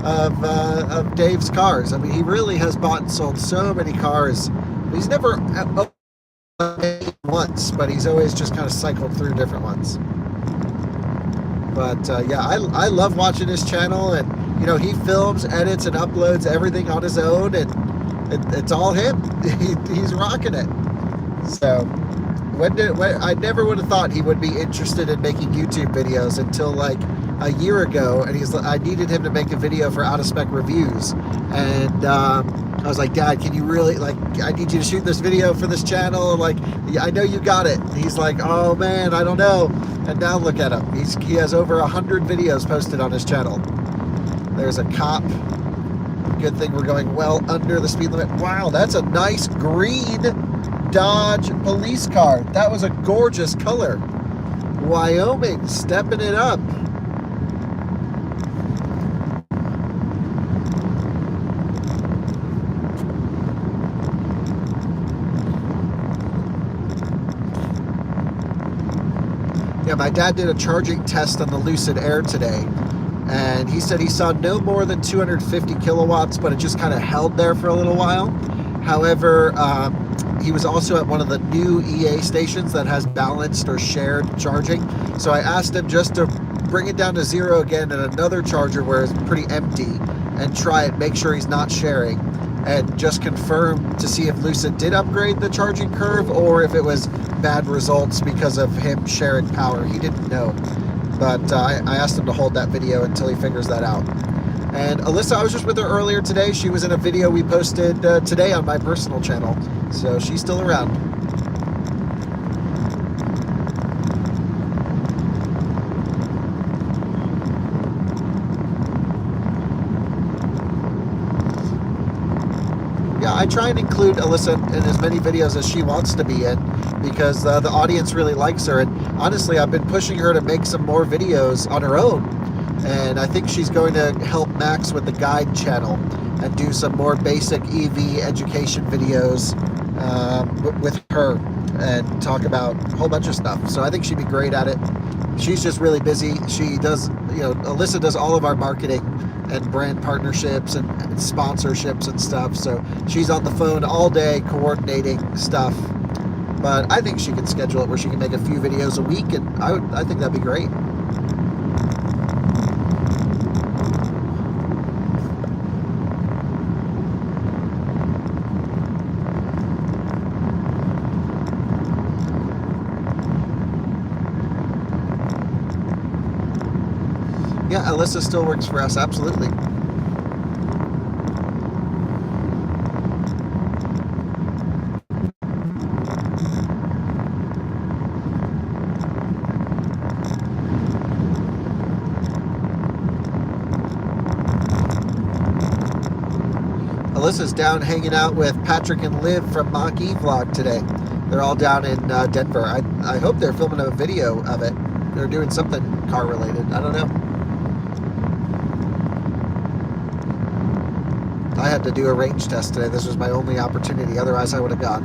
of Dave's cars. I mean, he really has bought and sold so many cars. He's never once, but he's always just kind of cycled through different ones. But yeah, I love watching his channel, and you know, he films, edits, and uploads everything on his own, and it's all him. He's rocking it. So I never would have thought he would be interested in making YouTube videos until like a year ago, and I needed him to make a video for Out of Spec Reviews, and I was like, Dad, can you really, like, I need you to shoot this video for this channel, like, I know you got it. And he's like, oh man, I don't know. And now look at him, he has over 100 videos posted on his channel. There's a cop. Good thing we're going well under the speed limit. Wow, that's a nice green Dodge police car. That was a gorgeous color. Wyoming, stepping it up. Yeah, my dad did a charging test on the Lucid Air today, and he said he saw no more than 250 kilowatts, but it just kind of held there for a little while. However, he was also at one of the new EA stations that has balanced or shared charging. So I asked him just to bring it down to zero again at another charger where it's pretty empty, and try it, make sure he's not sharing, and just confirm to see if Lucid did upgrade the charging curve or if it was bad results because of him sharing power. He didn't know, but I asked him to hold that video until he figures that out. And Alyssa, I was just with her earlier today. She was in a video we posted today on my personal channel, so she's still around. Yeah, I try and include Alyssa in as many videos as she wants to be in, because the audience really likes her. And honestly, I've been pushing her to make some more videos on her own. And I think she's going to help Max with the guide channel. and do some more basic EV education videos with her and talk about a whole bunch of stuff. So I think she'd be great at it. She's just really busy. She does, Alyssa does all of our marketing and brand partnerships and sponsorships and stuff. So she's on the phone all day coordinating stuff. But I think she can schedule it where she can make a few videos a week, and I think that'd be great. Yeah, Alyssa still works for us, absolutely. Alyssa's down hanging out with Patrick and Liv from Mach E Vlog today. They're all down in Denver. I hope they're filming a video of it. They're doing something car related. I don't know. I had to do a range test today. This was my only opportunity. Otherwise, I would have gone.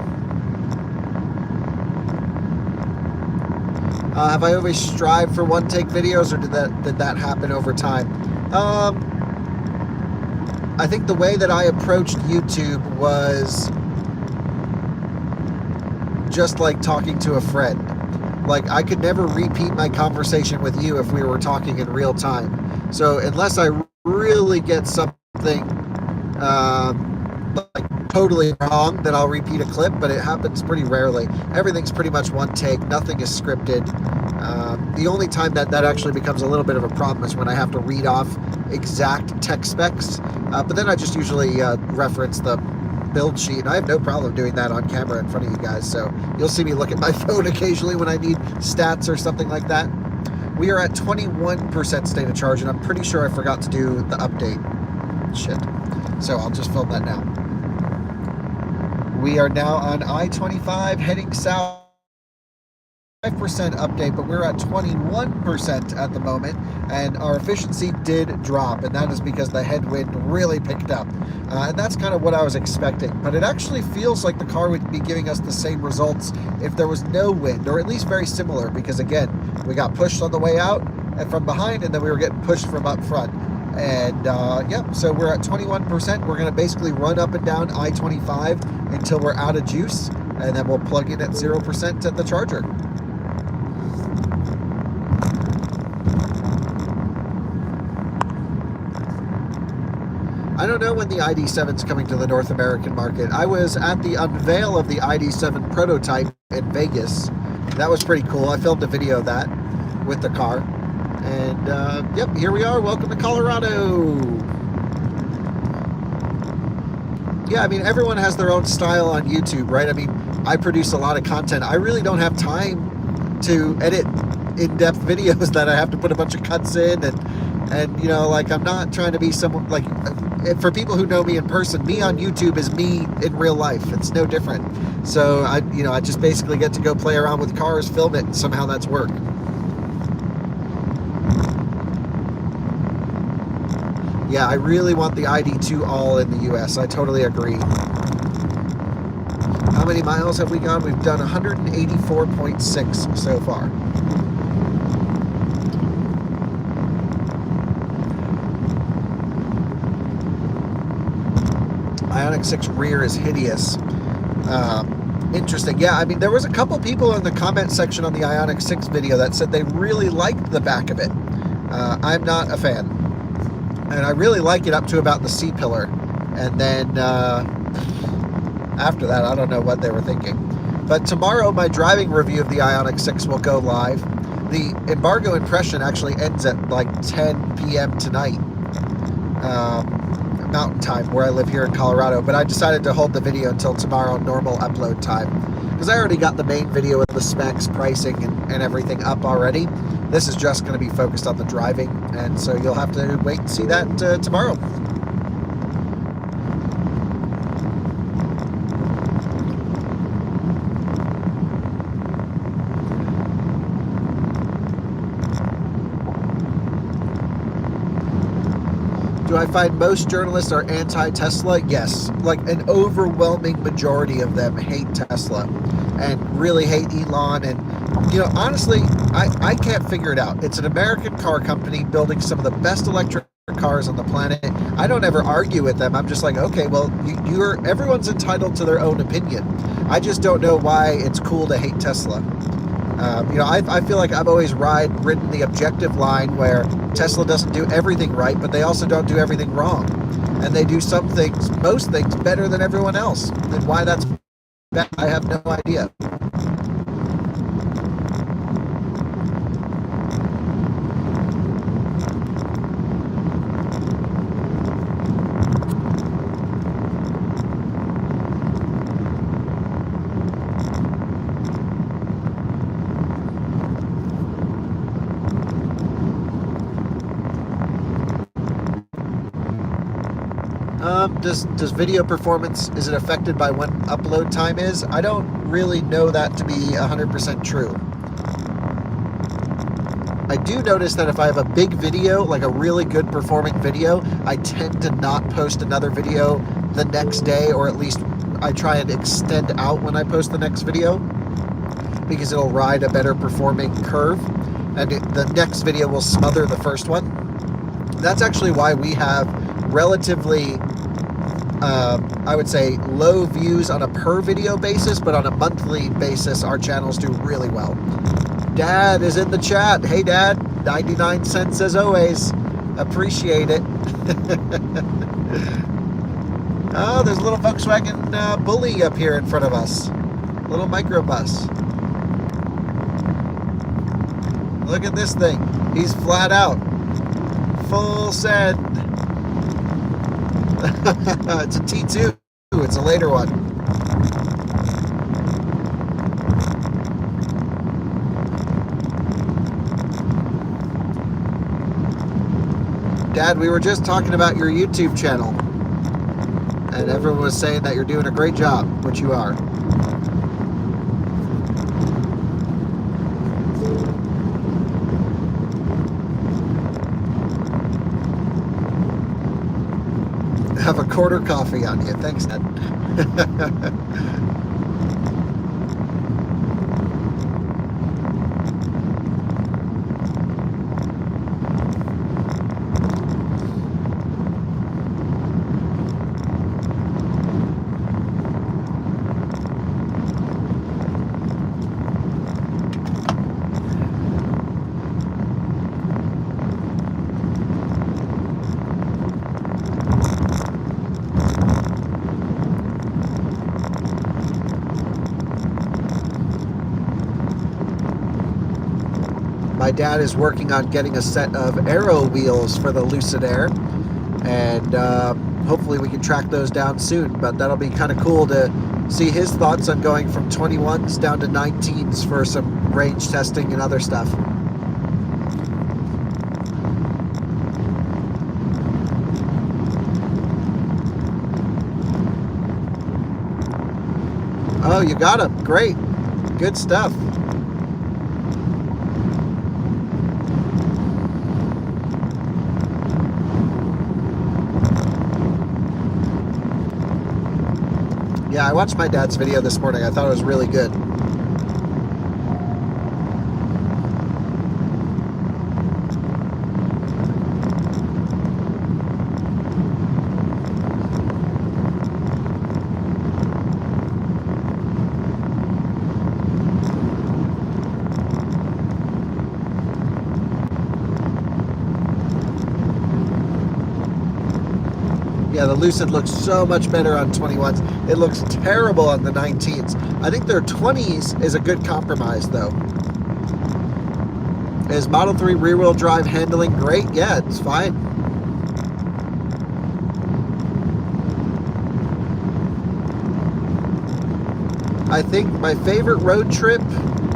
Have I always strived for one-take videos, or did that happen over time? I think the way that I approached YouTube was just like talking to a friend. Like, I could never repeat my conversation with you if we were talking in real time. So unless I really get something like totally wrong, then I'll repeat a clip, but it happens pretty rarely. Everything's pretty much one take. Nothing is scripted. The only time that actually becomes a little bit of a problem is when I have to read off exact tech specs, but then I just usually reference the build sheet, and I have no problem doing that on camera in front of you guys, so you'll see me look at my phone occasionally when I need stats or something like that. We are at 21% state of charge, and I'm pretty sure I forgot to do the update. Shit. So I'll just film that now. We are now on I-25 heading south. 5% update, but we're at 21% at the moment, and our efficiency did drop, and that is because the headwind really picked up, and that's kind of what I was expecting. But it actually feels like the car would be giving us the same results if there was no wind, or at least very similar, because again, we got pushed on the way out and from behind, and then we were getting pushed from up front. And so we're at 21%. We're going to basically run up and down I-25 until we're out of juice, and then we'll plug in at 0% at the charger. I don't know when the ID.7 is coming to the North American market. I was at the unveil of the ID.7 prototype in Vegas. That was pretty cool. I filmed a video of that with the car. And yep, here we are. Welcome to Colorado. Yeah, I mean, everyone has their own style on YouTube, right? I mean, I produce a lot of content. I really don't have time to edit in-depth videos that I have to put a bunch of cuts in, and you know, like, I'm not trying to be someone like, for people who know me in person, me on YouTube is me in real life. It's no different. So I just basically get to go play around with cars, film it, and somehow that's work. Yeah, I really want the ID2 all in the US. I totally agree. How many miles have we gone? We've done 184.6 so far. Ioniq 6 rear is hideous. Interesting. Yeah, I mean, there was a couple people in the comment section on the Ioniq 6 video that said they really liked the back of it. I'm not a fan. And I really like it up to about the C-pillar. And then after that, I don't know what they were thinking. But tomorrow, my driving review of the Ioniq 6 will go live. The embargo impression actually ends at like 10 p.m. tonight. Mountain time, where I live here in Colorado, but I decided to hold the video until tomorrow, normal upload time, because I already got the main video with the specs, pricing, and everything up already. This is just going to be focused on the driving, and so you'll have to wait and see that tomorrow. Do I find most journalists are anti-Tesla? Yes. Like an overwhelming majority of them hate Tesla and really hate Elon. And, you know, honestly, I can't figure it out. It's an American car company building some of the best electric cars on the planet. I don't ever argue with them. I'm just like, okay, well, everyone's entitled to their own opinion. I just don't know why it's cool to hate Tesla. You know, I feel like I've always ridden the objective line where Tesla doesn't do everything right, but they also don't do everything wrong. And they do some things, most things, better than everyone else. And why that's bad, I have no idea. Does video performance, is it affected by when upload time is? I don't really know that to be 100% true. I do notice that if I have a big video, like a really good performing video, I tend to not post another video the next day, or at least I try and extend out when I post the next video, because it'll ride a better performing curve, and the next video will smother the first one. That's actually why we have relatively I would say low views on a per video basis, but on a monthly basis, our channels do really well. Dad is in the chat. Hey, Dad, 99 cents as always. Appreciate it. Oh, there's a little Volkswagen Bully up here in front of us. Little microbus. Look at this thing. He's flat out. Full send. It's a T2. It's a later one. Dad, we were just talking about your YouTube channel, and everyone was saying that you're doing a great job, which you are. Have a quarter coffee on you. Thanks, Dad. My dad is working on getting a set of Aero wheels for the Lucid Air, and hopefully we can track those down soon, but that'll be kind of cool to see his thoughts on going from 21s down to 19s for some range testing and other stuff. Oh, you got him. Great. Good stuff. Yeah, I watched my dad's video this morning. I thought it was really good. Yeah, the Lucid looks so much better on 21s. It looks terrible on the 19s. I think their 20s is a good compromise, though. Is Model 3 rear-wheel drive handling great? Yeah, it's fine. I think my favorite road trip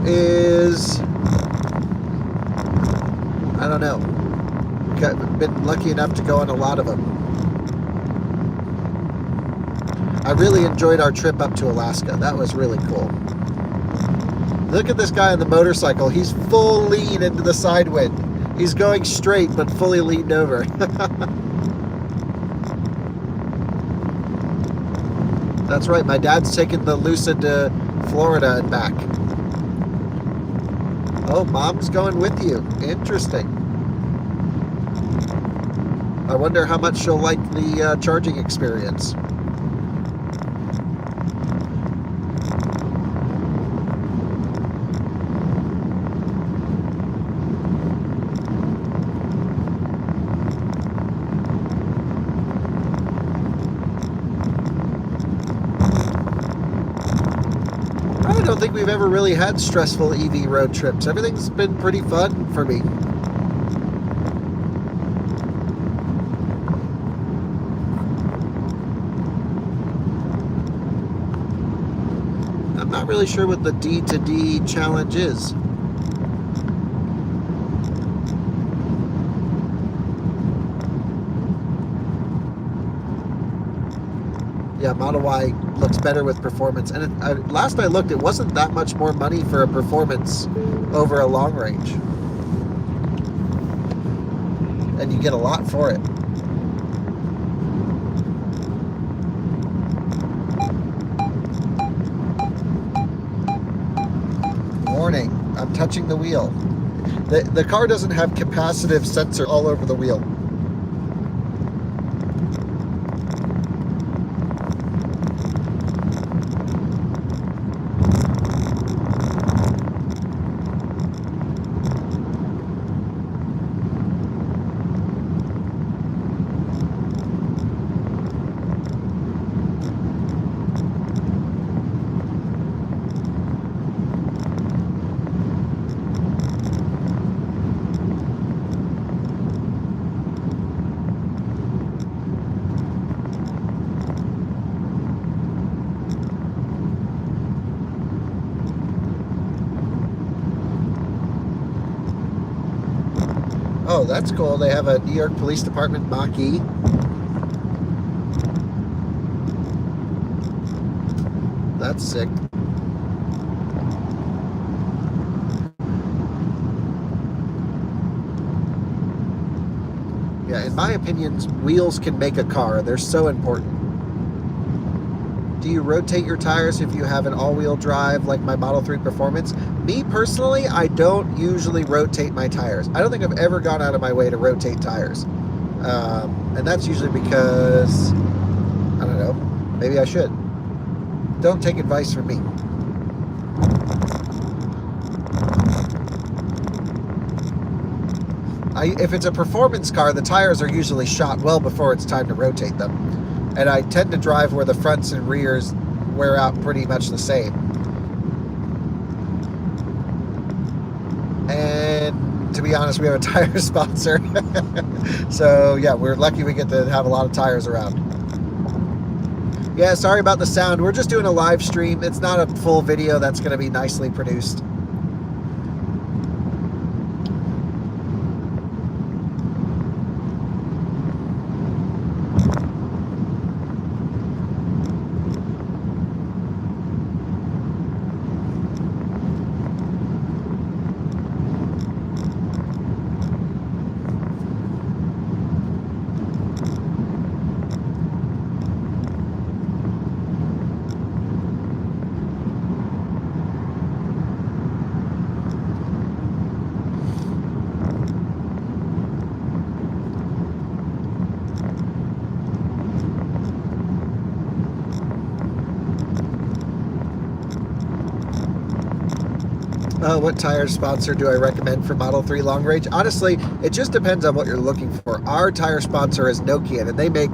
is, I don't know. Been lucky enough to go on a lot of them. I really enjoyed our trip up to Alaska. That was really cool. Look at this guy on the motorcycle. He's full lean into the side wind. He's going straight, but fully leaned over. That's right, my dad's taking the Lucid to Florida and back. Oh, mom's going with you. Interesting. I wonder how much she'll like the charging experience. I don't think we've ever really had stressful EV road trips. Everything's been pretty fun for me. I'm not really sure what the D to D challenge is. Yeah, Model Y looks better with performance. And last I looked, it wasn't that much more money for a performance over a long range. And you get a lot for it. Warning, I'm touching the wheel. The car doesn't have capacitive sensor all over the wheel. Oh, that's cool. They have a New York Police Department Mach-E. That's sick. Yeah, in my opinion, wheels can make a car. They're so important. Do you rotate your tires if you have an all-wheel drive like my Model 3 Performance? Me personally, I don't usually rotate my tires. I don't think I've ever gone out of my way to rotate tires. And that's usually because, I don't know, maybe I should. Don't take advice from me. If it's a performance car, the tires are usually shot well before it's time to rotate them. And I tend to drive where the fronts and rears wear out pretty much the same. And to be honest, we have a tire sponsor. So yeah, we're lucky we get to have a lot of tires around. Yeah, sorry about the sound. We're just doing a live stream. It's not a full video that's going to be nicely produced. What tire sponsor do I recommend for Model 3 long range? Honestly, it just depends on what you're looking for. Our tire sponsor is Nokian, and they make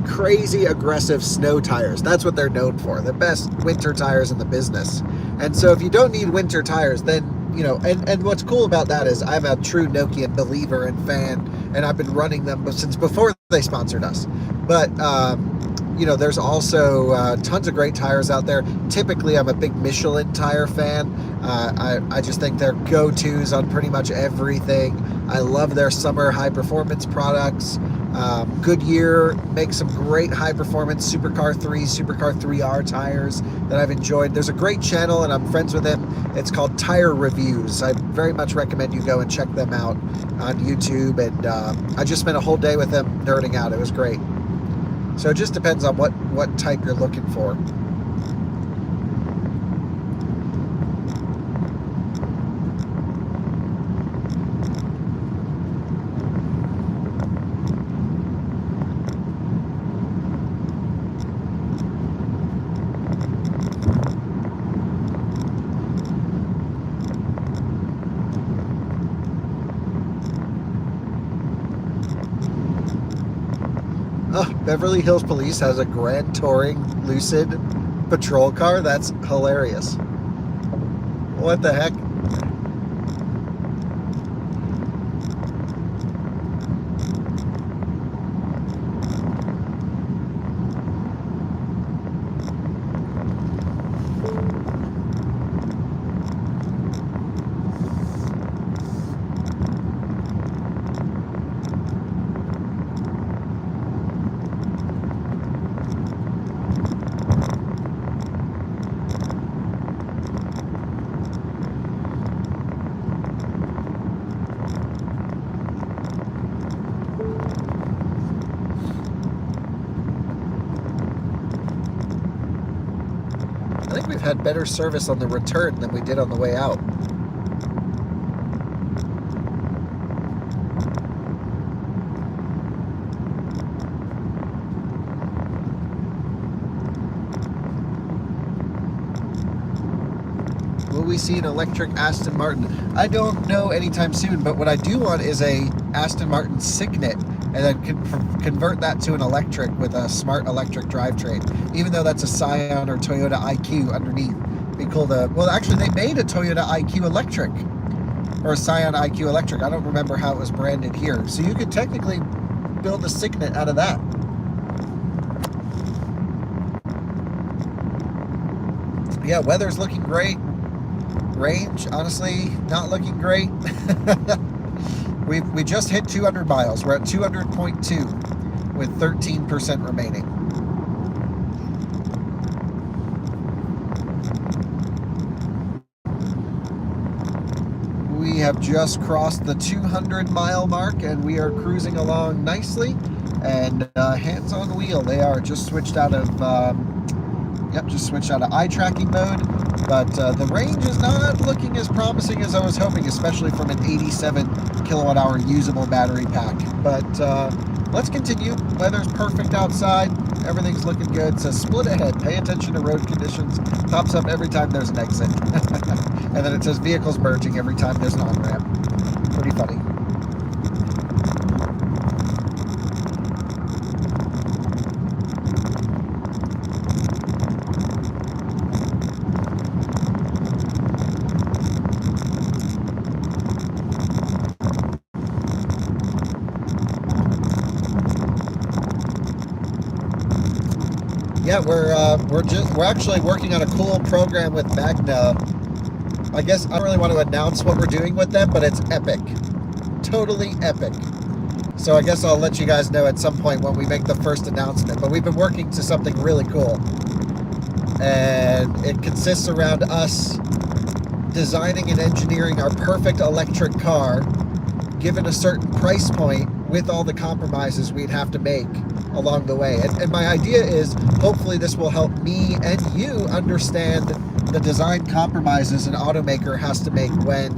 crazy aggressive snow tires. That's what they're known for, the best winter tires in the business. And so if you don't need winter tires, then, you know, and what's cool about that is I'm a true Nokian believer and fan, and I've been running them since before they sponsored us. But, you know, there's also tons of great tires out there. Typically, I'm a big Michelin tire fan. I just think they're go-tos on pretty much everything. I love their summer high-performance products. Goodyear makes some great high-performance Supercar 3, Supercar 3R tires that I've enjoyed. There's a great channel, and I'm friends with him. It's called Tire Reviews. I very much recommend you go and check them out on YouTube. And I just spent a whole day with them nerding out. It was great. So it just depends on what type you're looking for. Beverly Hills Police has a Grand Touring Lucid patrol car? That's hilarious. What the heck? I think we've had better service on the return than we did on the way out. Will we see an electric Aston Martin? I don't know anytime soon, but what I do want is a Aston Martin Signet, and then convert that to an electric with a smart electric drivetrain, even though that's a Scion or Toyota IQ underneath. Be cool to, well, actually they made a Toyota IQ electric, or a Scion IQ electric. I don't remember how it was branded here. So you could technically build a Signet out of that. Yeah, weather's looking great. Range, honestly, not looking great. We just hit 200 miles. We're at 200.2 with 13% remaining. We have just crossed the 200 mile mark and we are cruising along nicely. And hands on the wheel, they are just switched out of eye tracking mode. But the range is not looking as promising as I was hoping, especially from an 87 kilowatt hour usable battery pack. But let's continue. Weather's perfect outside. Everything's looking good. So split ahead. Pay attention to road conditions. Pops up every time there's an exit. And then it says vehicles merging every time there's an on-ramp. Pretty funny. Yeah, we're actually working on a cool program with Magna. I guess I don't really want to announce what we're doing with them, but it's epic. Totally epic. So I guess I'll let you guys know at some point when we make the first announcement. But we've been working to something really cool. And it consists around us designing and engineering our perfect electric car, given a certain price point, with all the compromises we'd have to make along the way. And my idea is, hopefully this will help me and you understand the design compromises an automaker has to make when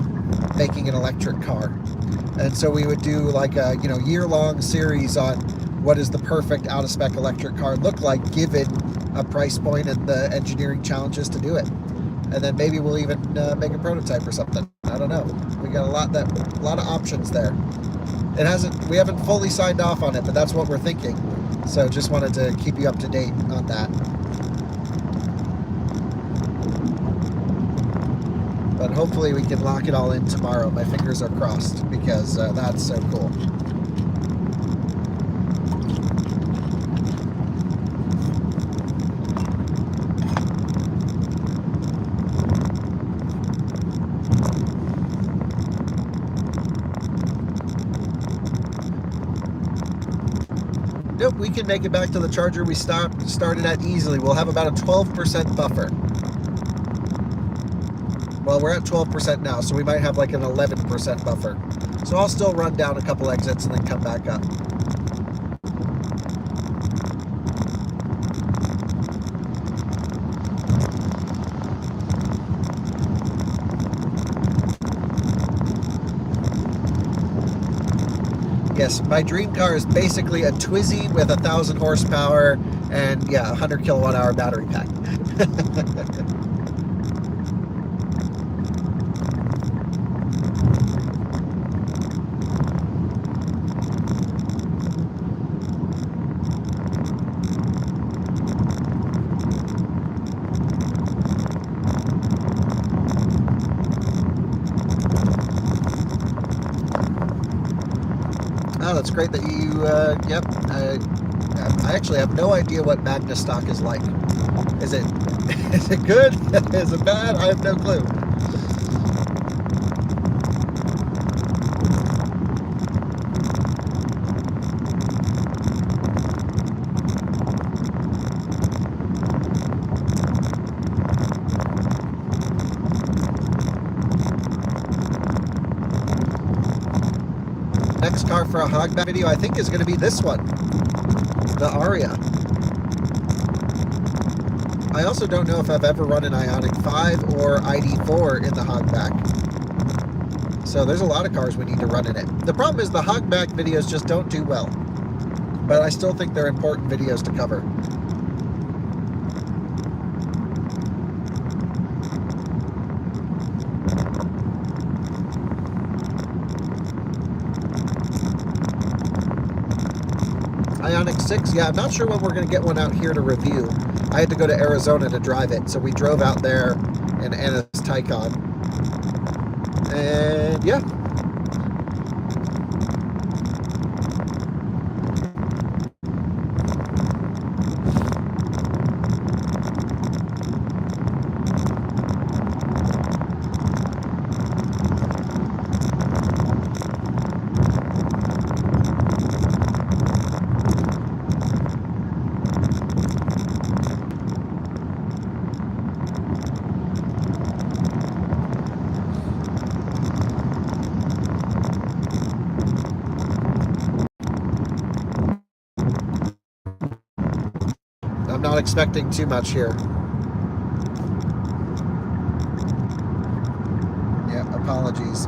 making an electric car. And so we would do like a year-long series on what does the perfect out-of-spec electric car look like given a price point and the engineering challenges to do it. And then maybe we'll even make a prototype or something. I don't know. We got a lot of options there. We haven't fully signed off on it, but that's what we're thinking. So just wanted to keep you up to date on that. But hopefully we can lock it all in tomorrow. My fingers are crossed because that's so cool. Nope, we can make it back to the charger we started at easily. We'll have about a 12% buffer. Well, we're at 12% now, so we might have like an 11% buffer. So I'll still run down a couple exits and then come back up. Yes, my dream car is basically a Twizy with 1,000 horsepower and, yeah, 100 kilowatt hour battery pack. No, that's great that you, yep. I actually have no idea what Magna stock is like. Is it good? Is it bad? I have no clue. Next car for a hogback video, I think, is going to be this one, the Ariya. I also don't know if I've ever run an Ioniq 5 or ID4 in the hogback. So there's a lot of cars we need to run in it. The problem is the hogback videos just don't do well. But I still think they're important videos to cover. Ioniq 6, yeah, I'm not sure when we're going to get one out here to review. I had to go to Arizona to drive it, so we drove out there in Anna's Taycan. And yeah. I'm not expecting too much here. Yeah, apologies.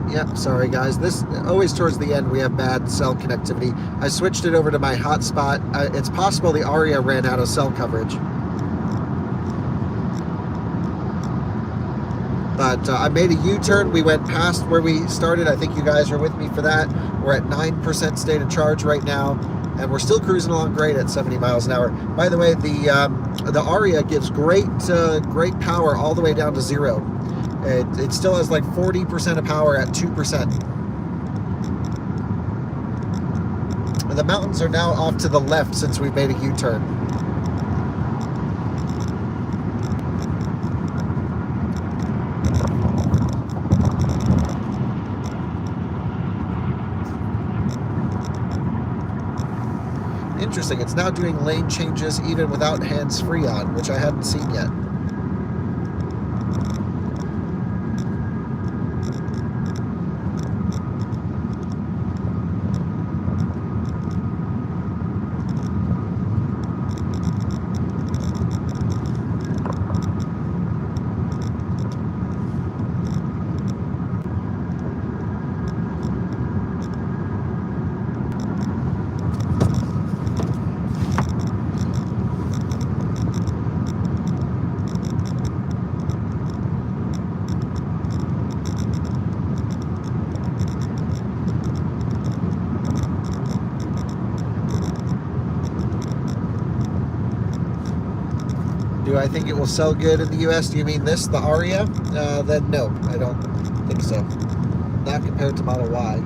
Yep, sorry guys. This always towards the end we have bad cell connectivity. I switched it over to my hotspot. It's possible the Ariya ran out of cell coverage. But I made a U-turn. We went past where we started. I think you guys are with me for that. We're at 9% state of charge right now, and we're still cruising along great at 70 miles an hour. By the way, the Ariya gives great power all the way down to 0. It still has like 40% of power at 2%. The mountains are now off to the left since we made a U-turn. Interesting, it's now doing lane changes even without hands-free on, which I hadn't seen yet. Do I think it will sell good in the US? Do you mean this, the Ariya? Then no, I don't think so. Not compared to Model Y.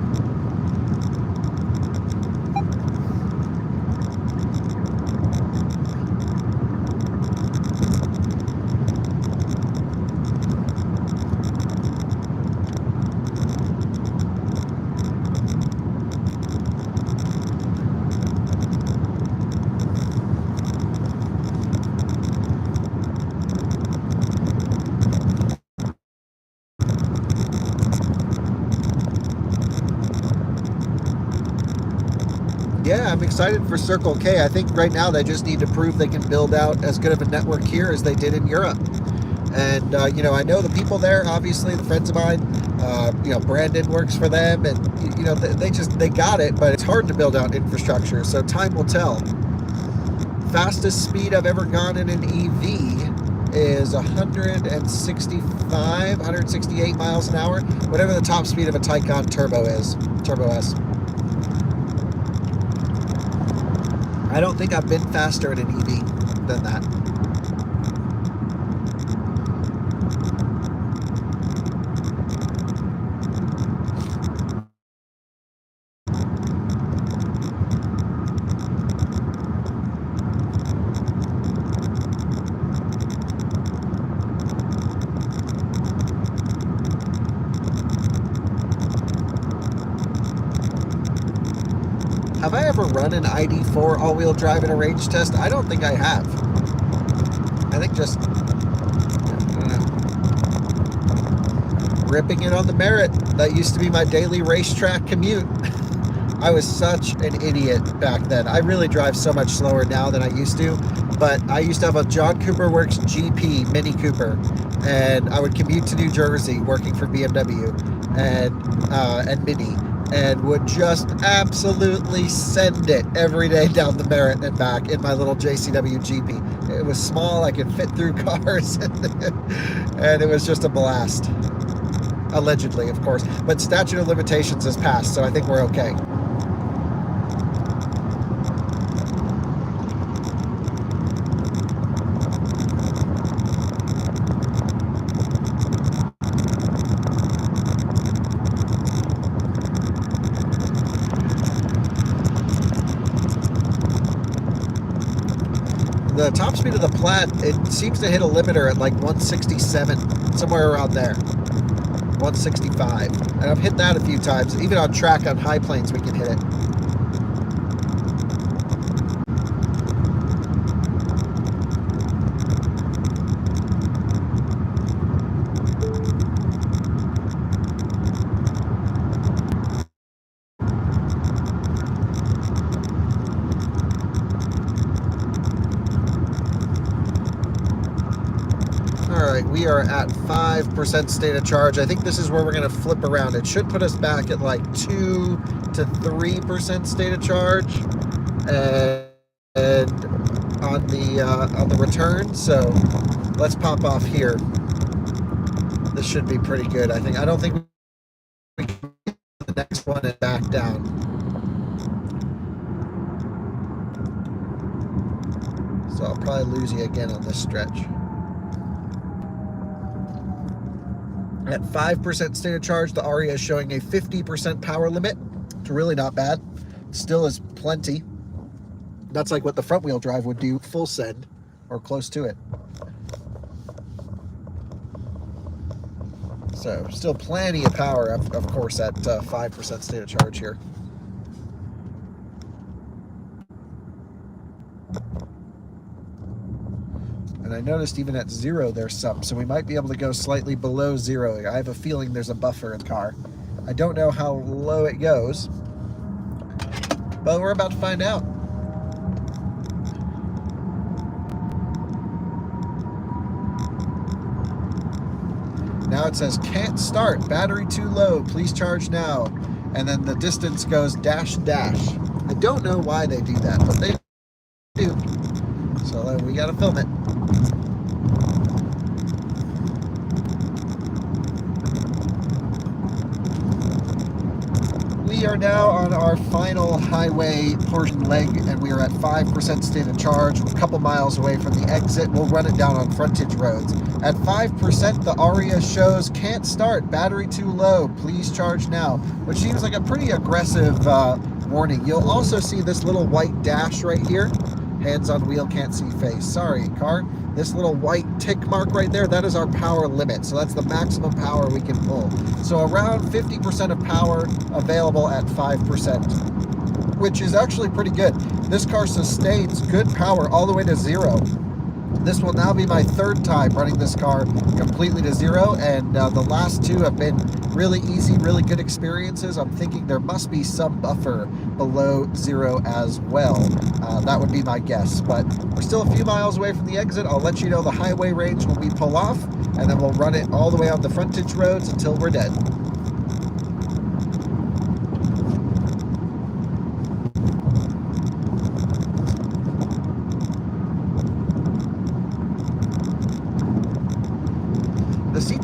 Yeah, I'm excited for Circle K. I think right now they just need to prove they can build out as good of a network here as they did in Europe. And, you know, I know the people there, obviously, the friends of mine, you know, Brandon works for them, and, you know, they got it, but it's hard to build out infrastructure, so time will tell. Fastest speed I've ever gone in an EV is 165, 168 miles an hour, whatever the top speed of a Taycan Turbo is, Turbo S. I don't think I've been faster in an EV than that. Have I ever run an ID4 all-wheel drive in a range test? I don't think I have. I think just, I don't know, ripping it on the Merit. That used to be my daily racetrack commute. I was such an idiot back then. I really drive so much slower now than I used to, but I used to have a John Cooper Works GP Mini Cooper, and I would commute to New Jersey working for BMW and Mini, and would just absolutely send it every day down the Merit and back in my little JCW GP. It was small, I could fit through cars, and it was just a blast. Allegedly, of course. But statute of limitations has passed, so I think we're okay. The top speed of the Plaid, it seems to hit a limiter at like 167, somewhere around there. 165. And I've hit that a few times. Even on track on high plains, we can hit it. We are at 5% state of charge. I think this is where we're going to flip around. It should put us back at like 2 to 3% state of charge, and on the return. So let's pop off here. This should be pretty good. I don't think we can get the next one and back down. So I'll probably lose you again on this stretch. At 5% state of charge, the Ariya is showing a 50% power limit. It's really not bad. Still is plenty. That's like what the front wheel drive would do, full send, or close to it. So still plenty of power, of course, at 5% state of charge here. And I noticed even at 0 there's some, so we might be able to go slightly below 0. I have a feeling there's a buffer in the car. I don't know how low it goes, but we're about to find out. Now it says can't start, battery too low, please charge now. And then the distance goes dash dash. I don't know why they do that, but they do. So we gotta film it. We are now on our final highway portion leg, and we are at 5% state of charge. We're a couple miles away from the exit. We'll run it down on frontage roads. At 5%, the Ariya shows can't start, battery too low, please charge now, which seems like a pretty aggressive warning. You'll also see this little white dash right here. Hands on wheel, can't see face. Sorry, car. This little white tick mark right there, that is our power limit. So that's the maximum power we can pull. So around 50% of power available at 5%, which is actually pretty good. This car sustains good power all the way to 0. This will now be my 3rd time running this car completely to 0, and the last 2 have been really easy, really good experiences. I'm thinking there must be some buffer below 0 as well. That would be my guess, but we're still a few miles away from the exit. I'll let you know the highway range when we pull off, and then we'll run it all the way on the frontage roads until we're dead.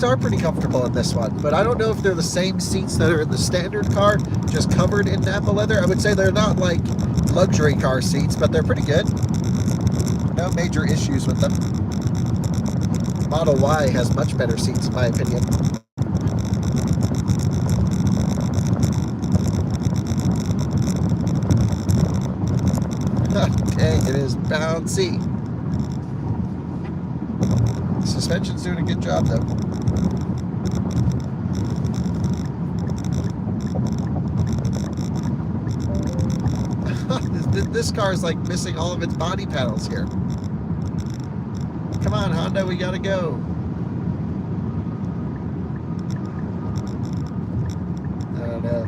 are pretty comfortable in this one, but I don't know if they're the same seats that are in the standard car, just covered in Nappa leather. I would say they're not like luxury car seats, but they're pretty good. No major issues with them. Model Y has much better seats in my opinion. Okay, it is bouncy. Suspension's doing a good job though. This car is like missing all of its body panels here. Come on, Honda, we gotta go. Oh no.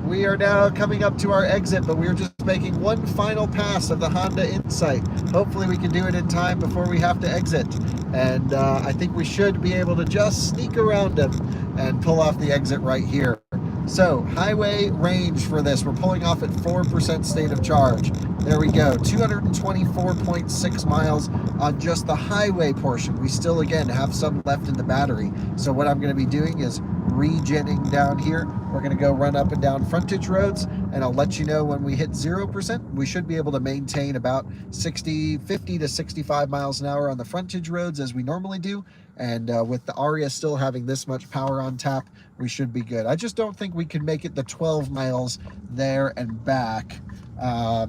We are now coming up to our exit, but we're just making one final pass of the Honda Insight. Hopefully we can do it in time before we have to exit. And I think we should be able to just sneak around them and pull off the exit right here. So, highway range for this, we're pulling off at 4% state of charge. There we go, 224.6 miles on just the highway portion. We still, again, have some left in the battery. So what I'm going to be doing is regenning down here. We're going to go run up and down frontage roads, and I'll let you know when we hit 0%. We should be able to maintain about 50 to 65 miles an hour on the frontage roads as we normally do. And with the Ariya still having this much power on tap, we should be good. I just don't think we can make it the 12 miles there and back, to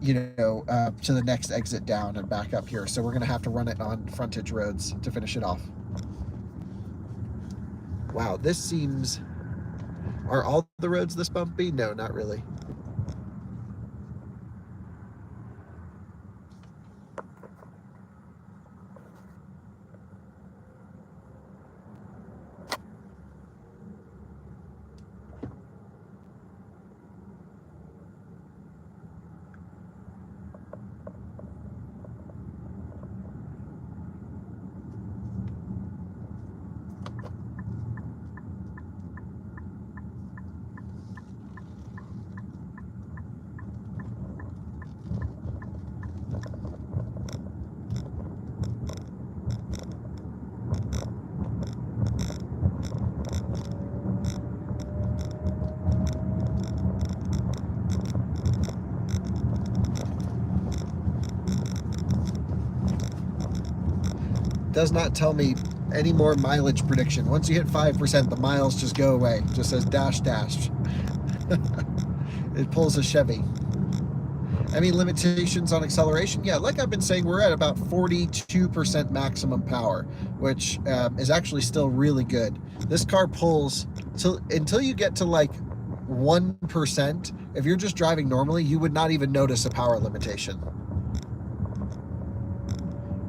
the next exit down and back up here. So we're going to have to run it on frontage roads to finish it off. Wow, this seems... Are all the roads this bumpy? No, not really. Does not tell me any more mileage prediction. Once you hit 5%, the miles just go away. It just says dash dash. It pulls a Chevy. Any limitations on acceleration? Yeah, like I've been saying, we're at about 42% maximum power, which is actually still really good. This car pulls until you get to like 1%. If you're just driving normally, you would not even notice a power limitation.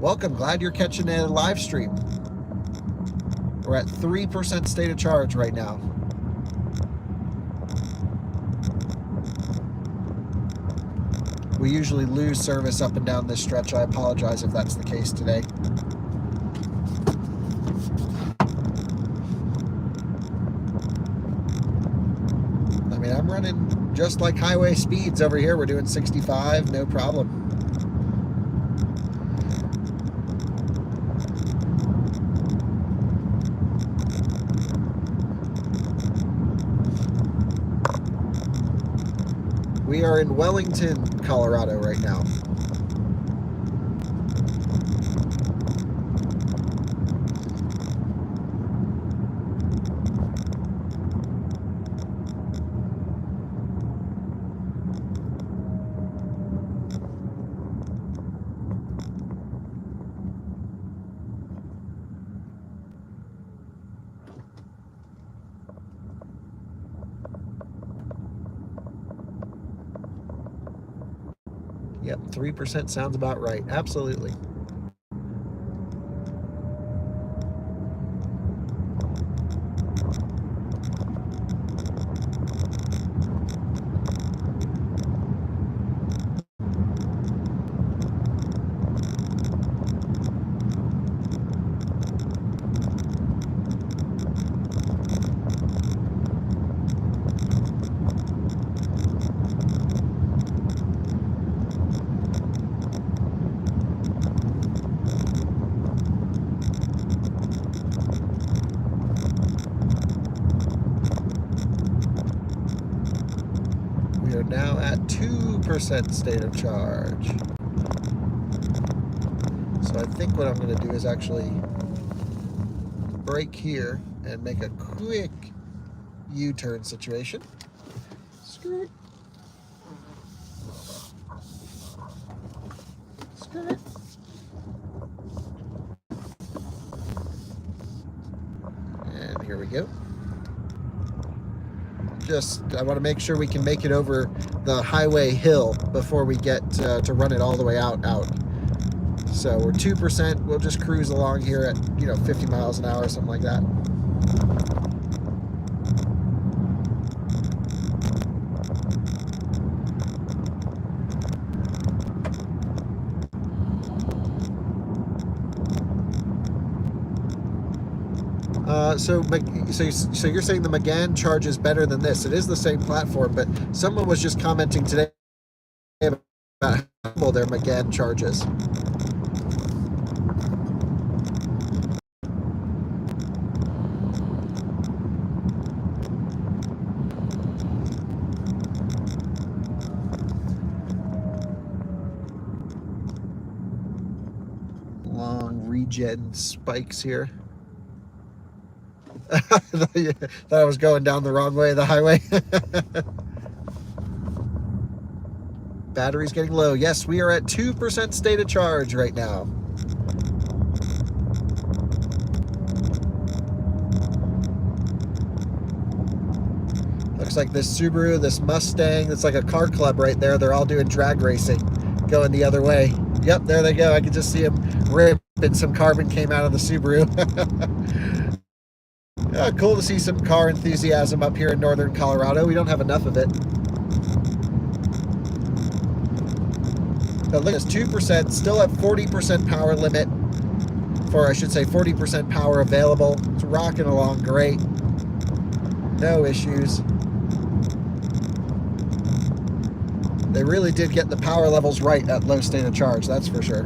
Welcome, glad you're catching a live stream. We're at 3% state of charge right now. We usually lose service up and down this stretch. I apologize if that's the case today. I mean, I'm running just like highway speeds over here. We're doing 65, no problem. We are in Wellington, Colorado right now. Yep, 3% sounds about right. Absolutely. We are now at 2% state of charge. So I think what I'm going to do is actually brake here and make a quick U-turn situation. Skirt. Skirt. And here we go. I want to make sure we can make it over the highway hill before we get to run it all the way out. So we're 2%. We'll just cruise along here at 50 miles an hour, something like that. So you're saying the Megane charge is better than this? It is the same platform, but someone was just commenting today about how their Megane charges. Long regen spikes here. Thought I was going down the wrong way of the highway. Battery's getting low. Yes, we are at 2% state of charge right now. Looks like this Subaru, this Mustang, it's like a car club right there. They're all doing drag racing, going the other way. Yep, there they go. I can just see them rip, and some carbon came out of the Subaru. Cool to see some car enthusiasm up here in northern Colorado. We don't have enough of it. But look, it's 2%, still at 40% power limit, I should say 40% power available. It's rocking along great. No issues. They really did get the power levels right at low state of charge, that's for sure.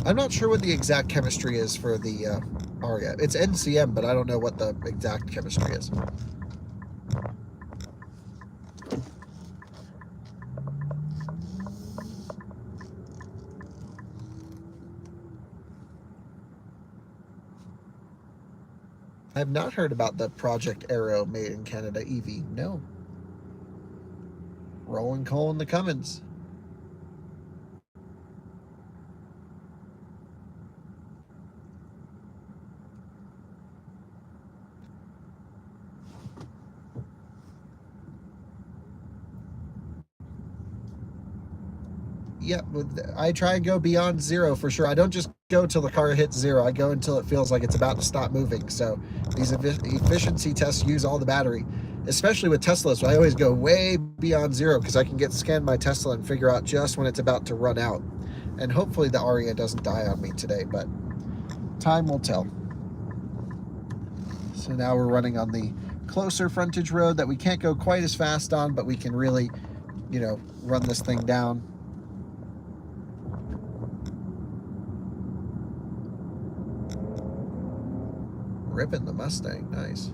I'm not sure what the exact chemistry is for the Ariya. It's NCM, but I don't know what the exact chemistry is. I have not heard about the Project Aero made in Canada EV. No. Rolling coal in the Cummins. Yep, I try and go beyond zero for sure. I don't just go till the car hits zero. I go until it feels like it's about to stop moving. So these efficiency tests use all the battery, especially with Teslas. So I always go way beyond zero because I can scan my Tesla and figure out just when it's about to run out. And hopefully the Ariya doesn't die on me today, but time will tell. So now we're running on the closer frontage road that we can't go quite as fast on, but we can really, run this thing down. Ripping the Mustang, nice.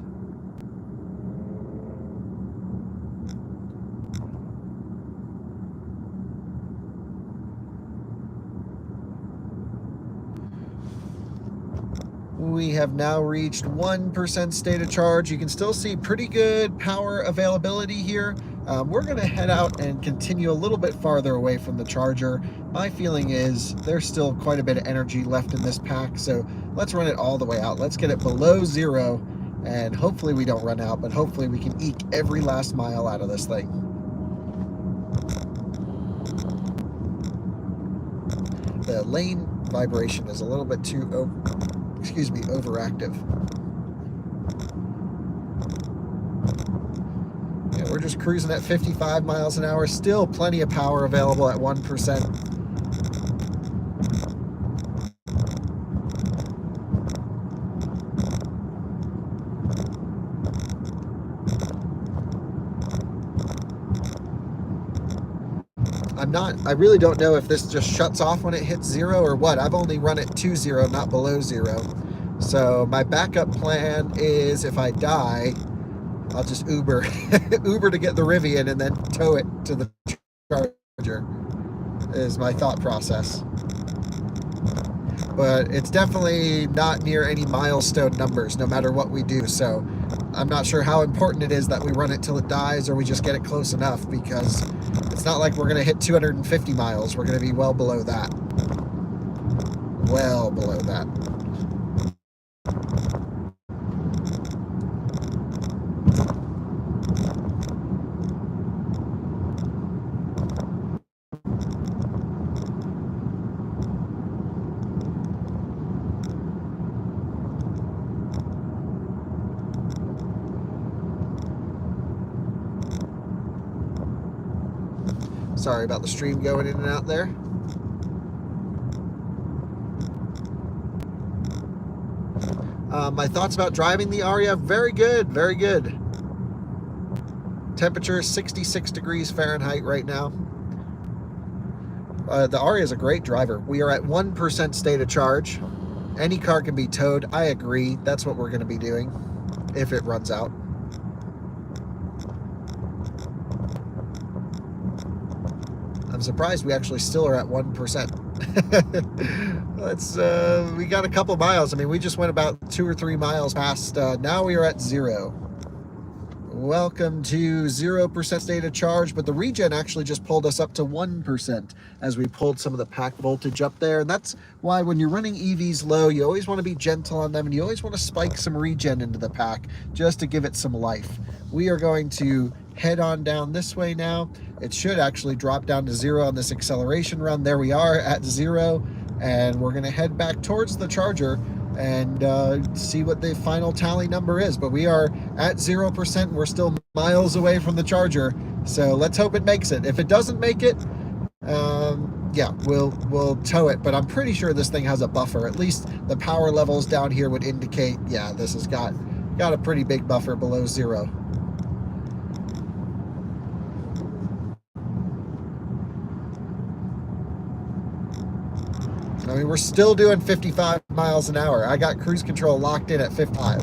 We have now reached 1% state of charge. You can still see pretty good power availability here. We're going to head out and continue a little bit farther away from the charger. My feeling is there's still quite a bit of energy left in this pack, so let's run it all the way out. Let's get it below zero, and hopefully we don't run out, but hopefully we can eke every last mile out of this thing. the lane vibration is a little bit too, overactive. Yeah, we're just cruising at 55 miles an hour. Still plenty of power available at 1%. I really don't know if this just shuts off when it hits 0 or what. I've only run it to 0, not below 0. So my backup plan is if I die, I'll just Uber Uber to get the Rivian and then tow it to the charger, is my thought process. But it's definitely not near any milestone numbers, no matter what we do. So I'm not sure how important it is that we run it till it dies or we just get it close enough, because it's not like we're going to hit 250 miles. We're going to be well below that. Well below that. Sorry about the stream going in and out there. My thoughts about driving the Ariya, very good, very good. Temperature 66 degrees Fahrenheit right now. The Ariya is a great driver. We are at 1% state of charge. Any car can be towed. I agree. That's what we're going to be doing if it runs out. I'm surprised we actually still are at 1%. We got a couple miles. I mean, we just went about 2 or 3 miles past. Now we are at 0. Welcome to 0% state of charge, but the regen actually just pulled us up to 1% as we pulled some of the pack voltage up there. And that's why when you're running EVs low, you always want to be gentle on them, and you always want to spike some regen into the pack just to give it some life. We are going to head on down this way now. It should actually drop down to 0 on this acceleration run. There we are at 0, and we're going to head back towards the charger and see what the final tally number is. But we are at 0%. We're still miles away from the charger, so let's hope it makes it. If it doesn't make it, yeah, we'll tow it. But I'm pretty sure this thing has a buffer. At least the power levels down here would indicate, yeah, this has got a pretty big buffer below 0. I mean, we're still doing 55 miles an hour. I got cruise control locked in at 55.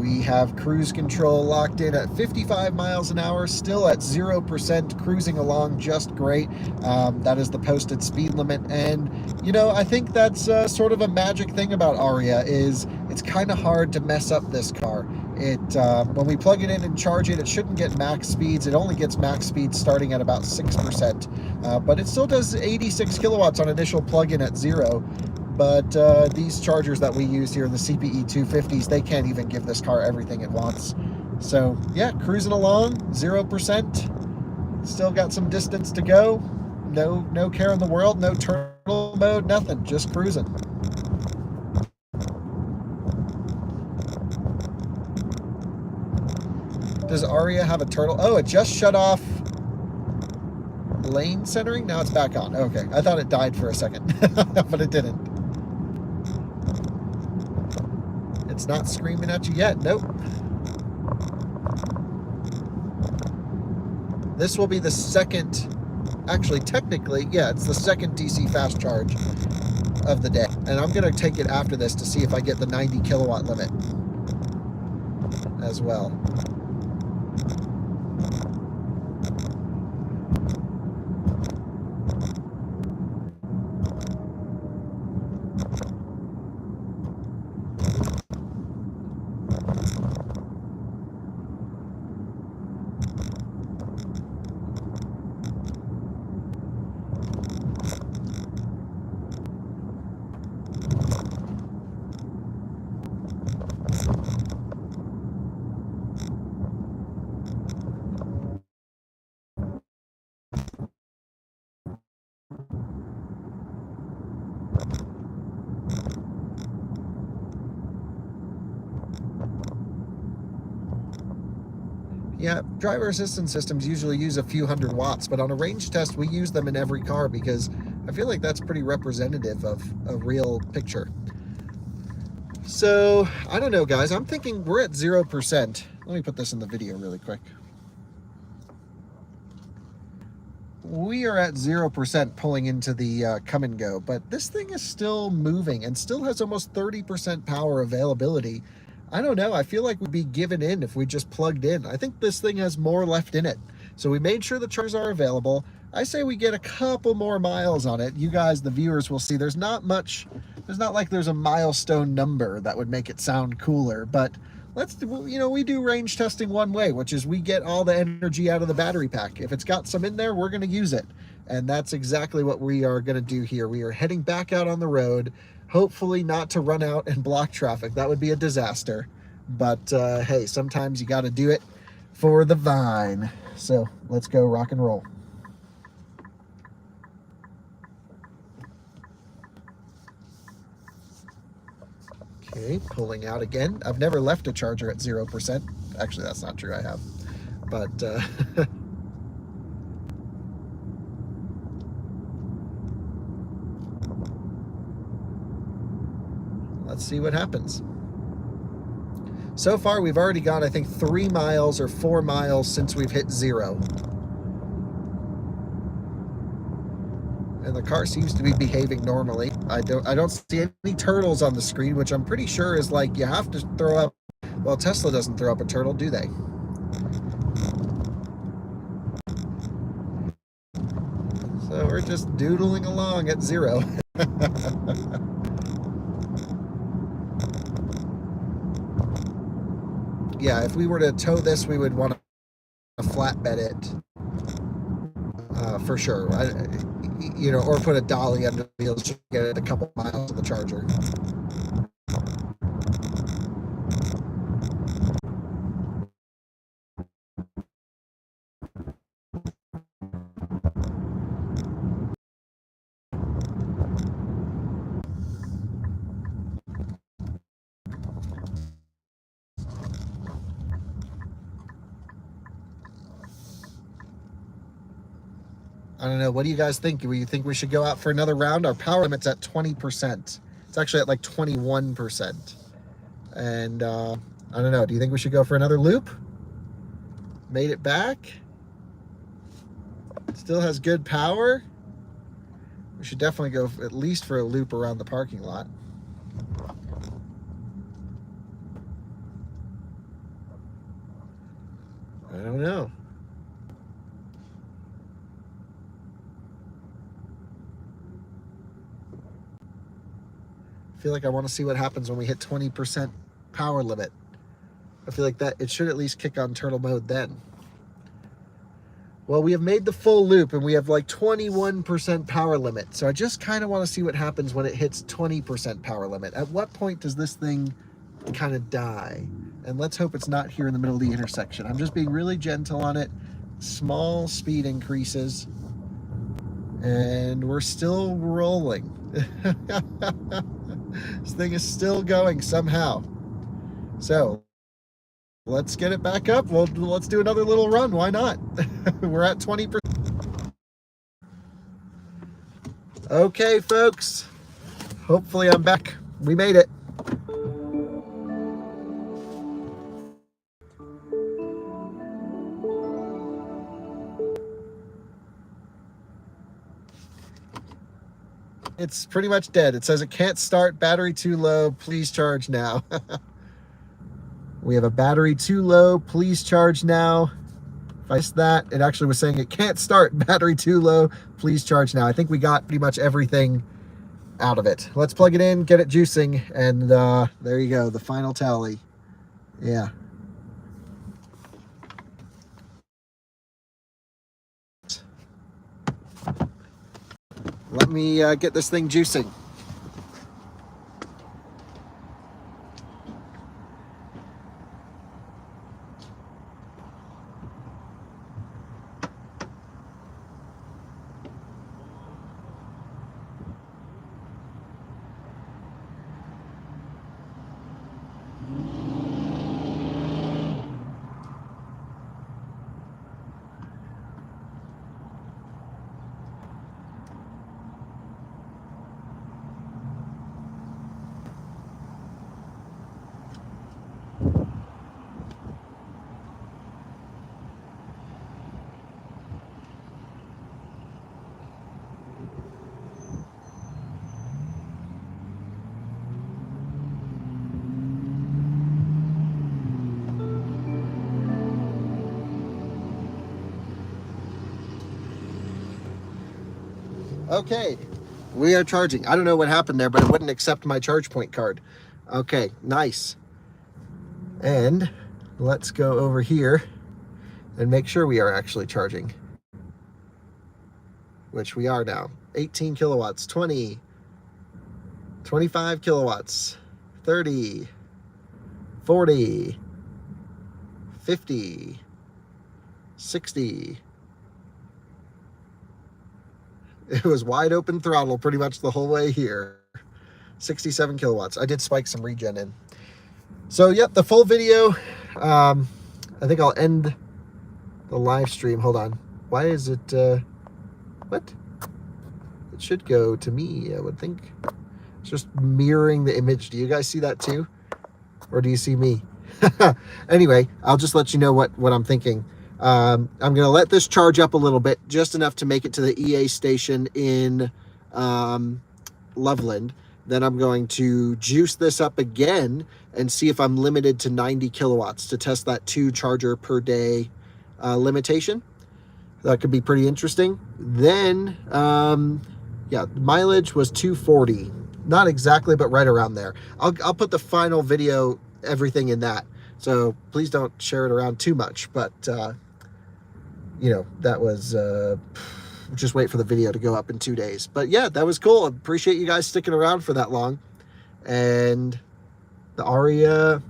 We have cruise control locked in at 55 miles an hour, still at 0%, cruising along just great. That is the posted speed limit. And, you know, I think that's sort of a magic thing about Ariya, is it's kind of hard to mess up this car. When we plug it in and charge it, it shouldn't get max speeds. It only gets max speeds starting at about 6%, but it still does 86 kilowatts on initial plug-in at 0. But these chargers that we use here, the CPE 250s, they can't even give this car everything it wants. So yeah, cruising along, 0%. Still got some distance to go. No care in the world, no turtle mode, nothing, just cruising. Does Ariya have a turtle? Oh, it just shut off lane centering. Now it's back on. Okay, I thought it died for a second, but it didn't. It's not screaming at you yet. Nope. This will be the second, actually, technically, yeah, it's the second DC fast charge of the day. And I'm going to take it after this to see if I get the 90 kilowatt limit as well. Yeah, driver assistance systems usually use a few hundred watts, but on a range test, we use them in every car because I feel like that's pretty representative of a real picture. So, I don't know, guys. I'm thinking we're at 0%. Let me put this in the video really quick. We are at 0% pulling into the come and go, but this thing is still moving and still has almost 30% power availability. I don't know. I feel like we'd be given in if we just plugged in. I think this thing has more left in it. So we made sure the chargers are available. I say we get a couple more miles on it. You guys, the viewers, will see there's not much. There's not like there's a milestone number that would make it sound cooler, but we do range testing one way, which is we get all the energy out of the battery pack. If it's got some in there, we're going to use it. And that's exactly what we are going to do here. We are heading back out on the road, hopefully not to run out and block traffic. That would be a disaster. But hey, sometimes you got to do it for the vine. So let's go rock and roll. Okay, pulling out again. I've never left a charger at 0%. Actually, that's not true, I have. But let's see what happens. So far, we've already gone, I think, 3 miles or 4 miles since we've hit 0. And the car seems to be behaving normally. I don't see any turtles on the screen, which I'm pretty sure is like you have to throw up. Well, Tesla doesn't throw up a turtle, do they? So we're just doodling along at 0. Yeah, if we were to tow this, we would want to flatbed it for sure. Or put a dolly under the wheels to get it a couple miles of the charger. I don't know. What do you guys think? Do you think we should go out for another round? Our power limit's at 20%. It's actually at like 21%. And I don't know. Do you think we should go for another loop? Made it back. Still has good power. We should definitely go at least for a loop around the parking lot. I don't know. I feel like I want to see what happens when we hit 20% power limit. I feel like that it should at least kick on turtle mode then. Well, we have made the full loop and we have like 21% power limit. So I just kind of want to see what happens when it hits 20% power limit. At what point does this thing kind of die? And let's hope it's not here in the middle of the intersection. I'm just being really gentle on it. Small speed increases. And we're still rolling. This thing is still going somehow. So let's get it back up. Well, let's do another little run. Why not? We're at 20%. Okay, folks. Hopefully I'm back. We made it. It's pretty much dead. It says it can't start, battery too low, please charge now. We have a battery too low, please charge now. If I missed that, it actually was saying it can't start, battery too low, please charge now. I think we got pretty much everything out of it. Let's plug it in, get it juicing, and there you go, the final tally. Yeah. Let me get this thing juicing. Okay, we are charging. I don't know what happened there, but it wouldn't accept my charge point card. Okay, nice. And let's go over here and make sure we are actually charging, which we are now. 18 kilowatts, 20, 25 kilowatts, 30, 40, 50, 60. It was wide open throttle pretty much the whole way here. 67 kilowatts. I did spike some regen in. So, yep, the full video. I think I'll end the live stream. Hold on. Why is it, what? It should go to me, I would think. It's just mirroring the image. Do you guys see that too? Or do you see me? Anyway, I'll just let you know what I'm thinking. I'm going to let this charge up a little bit, just enough to make it to the EA station in Loveland. Then I'm going to juice this up again and see if I'm limited to 90 kilowatts to test that 2 charger per day limitation. That could be pretty interesting. Then, yeah, mileage was 240. Not exactly, but right around there. I'll put the final video, everything in that. So please don't share it around too much. But, you know, that was... just wait for the video to go up in 2 days. But yeah, that was cool. Appreciate you guys sticking around for that long. And the Ariya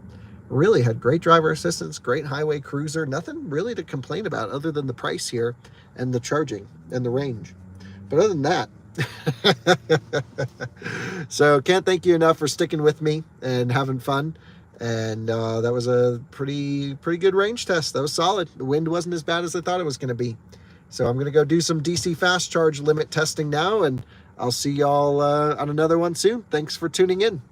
really had great driver assistance, great highway cruiser. Nothing really to complain about other than the price here and the charging and the range. But other than that, so can't thank you enough for sticking with me and having fun. And that was a pretty good range test. That was solid. The wind wasn't as bad as I thought it was going to be. So I'm going to go do some DC fast charge limit testing now, and I'll see y'all on another one soon. Thanks for tuning in.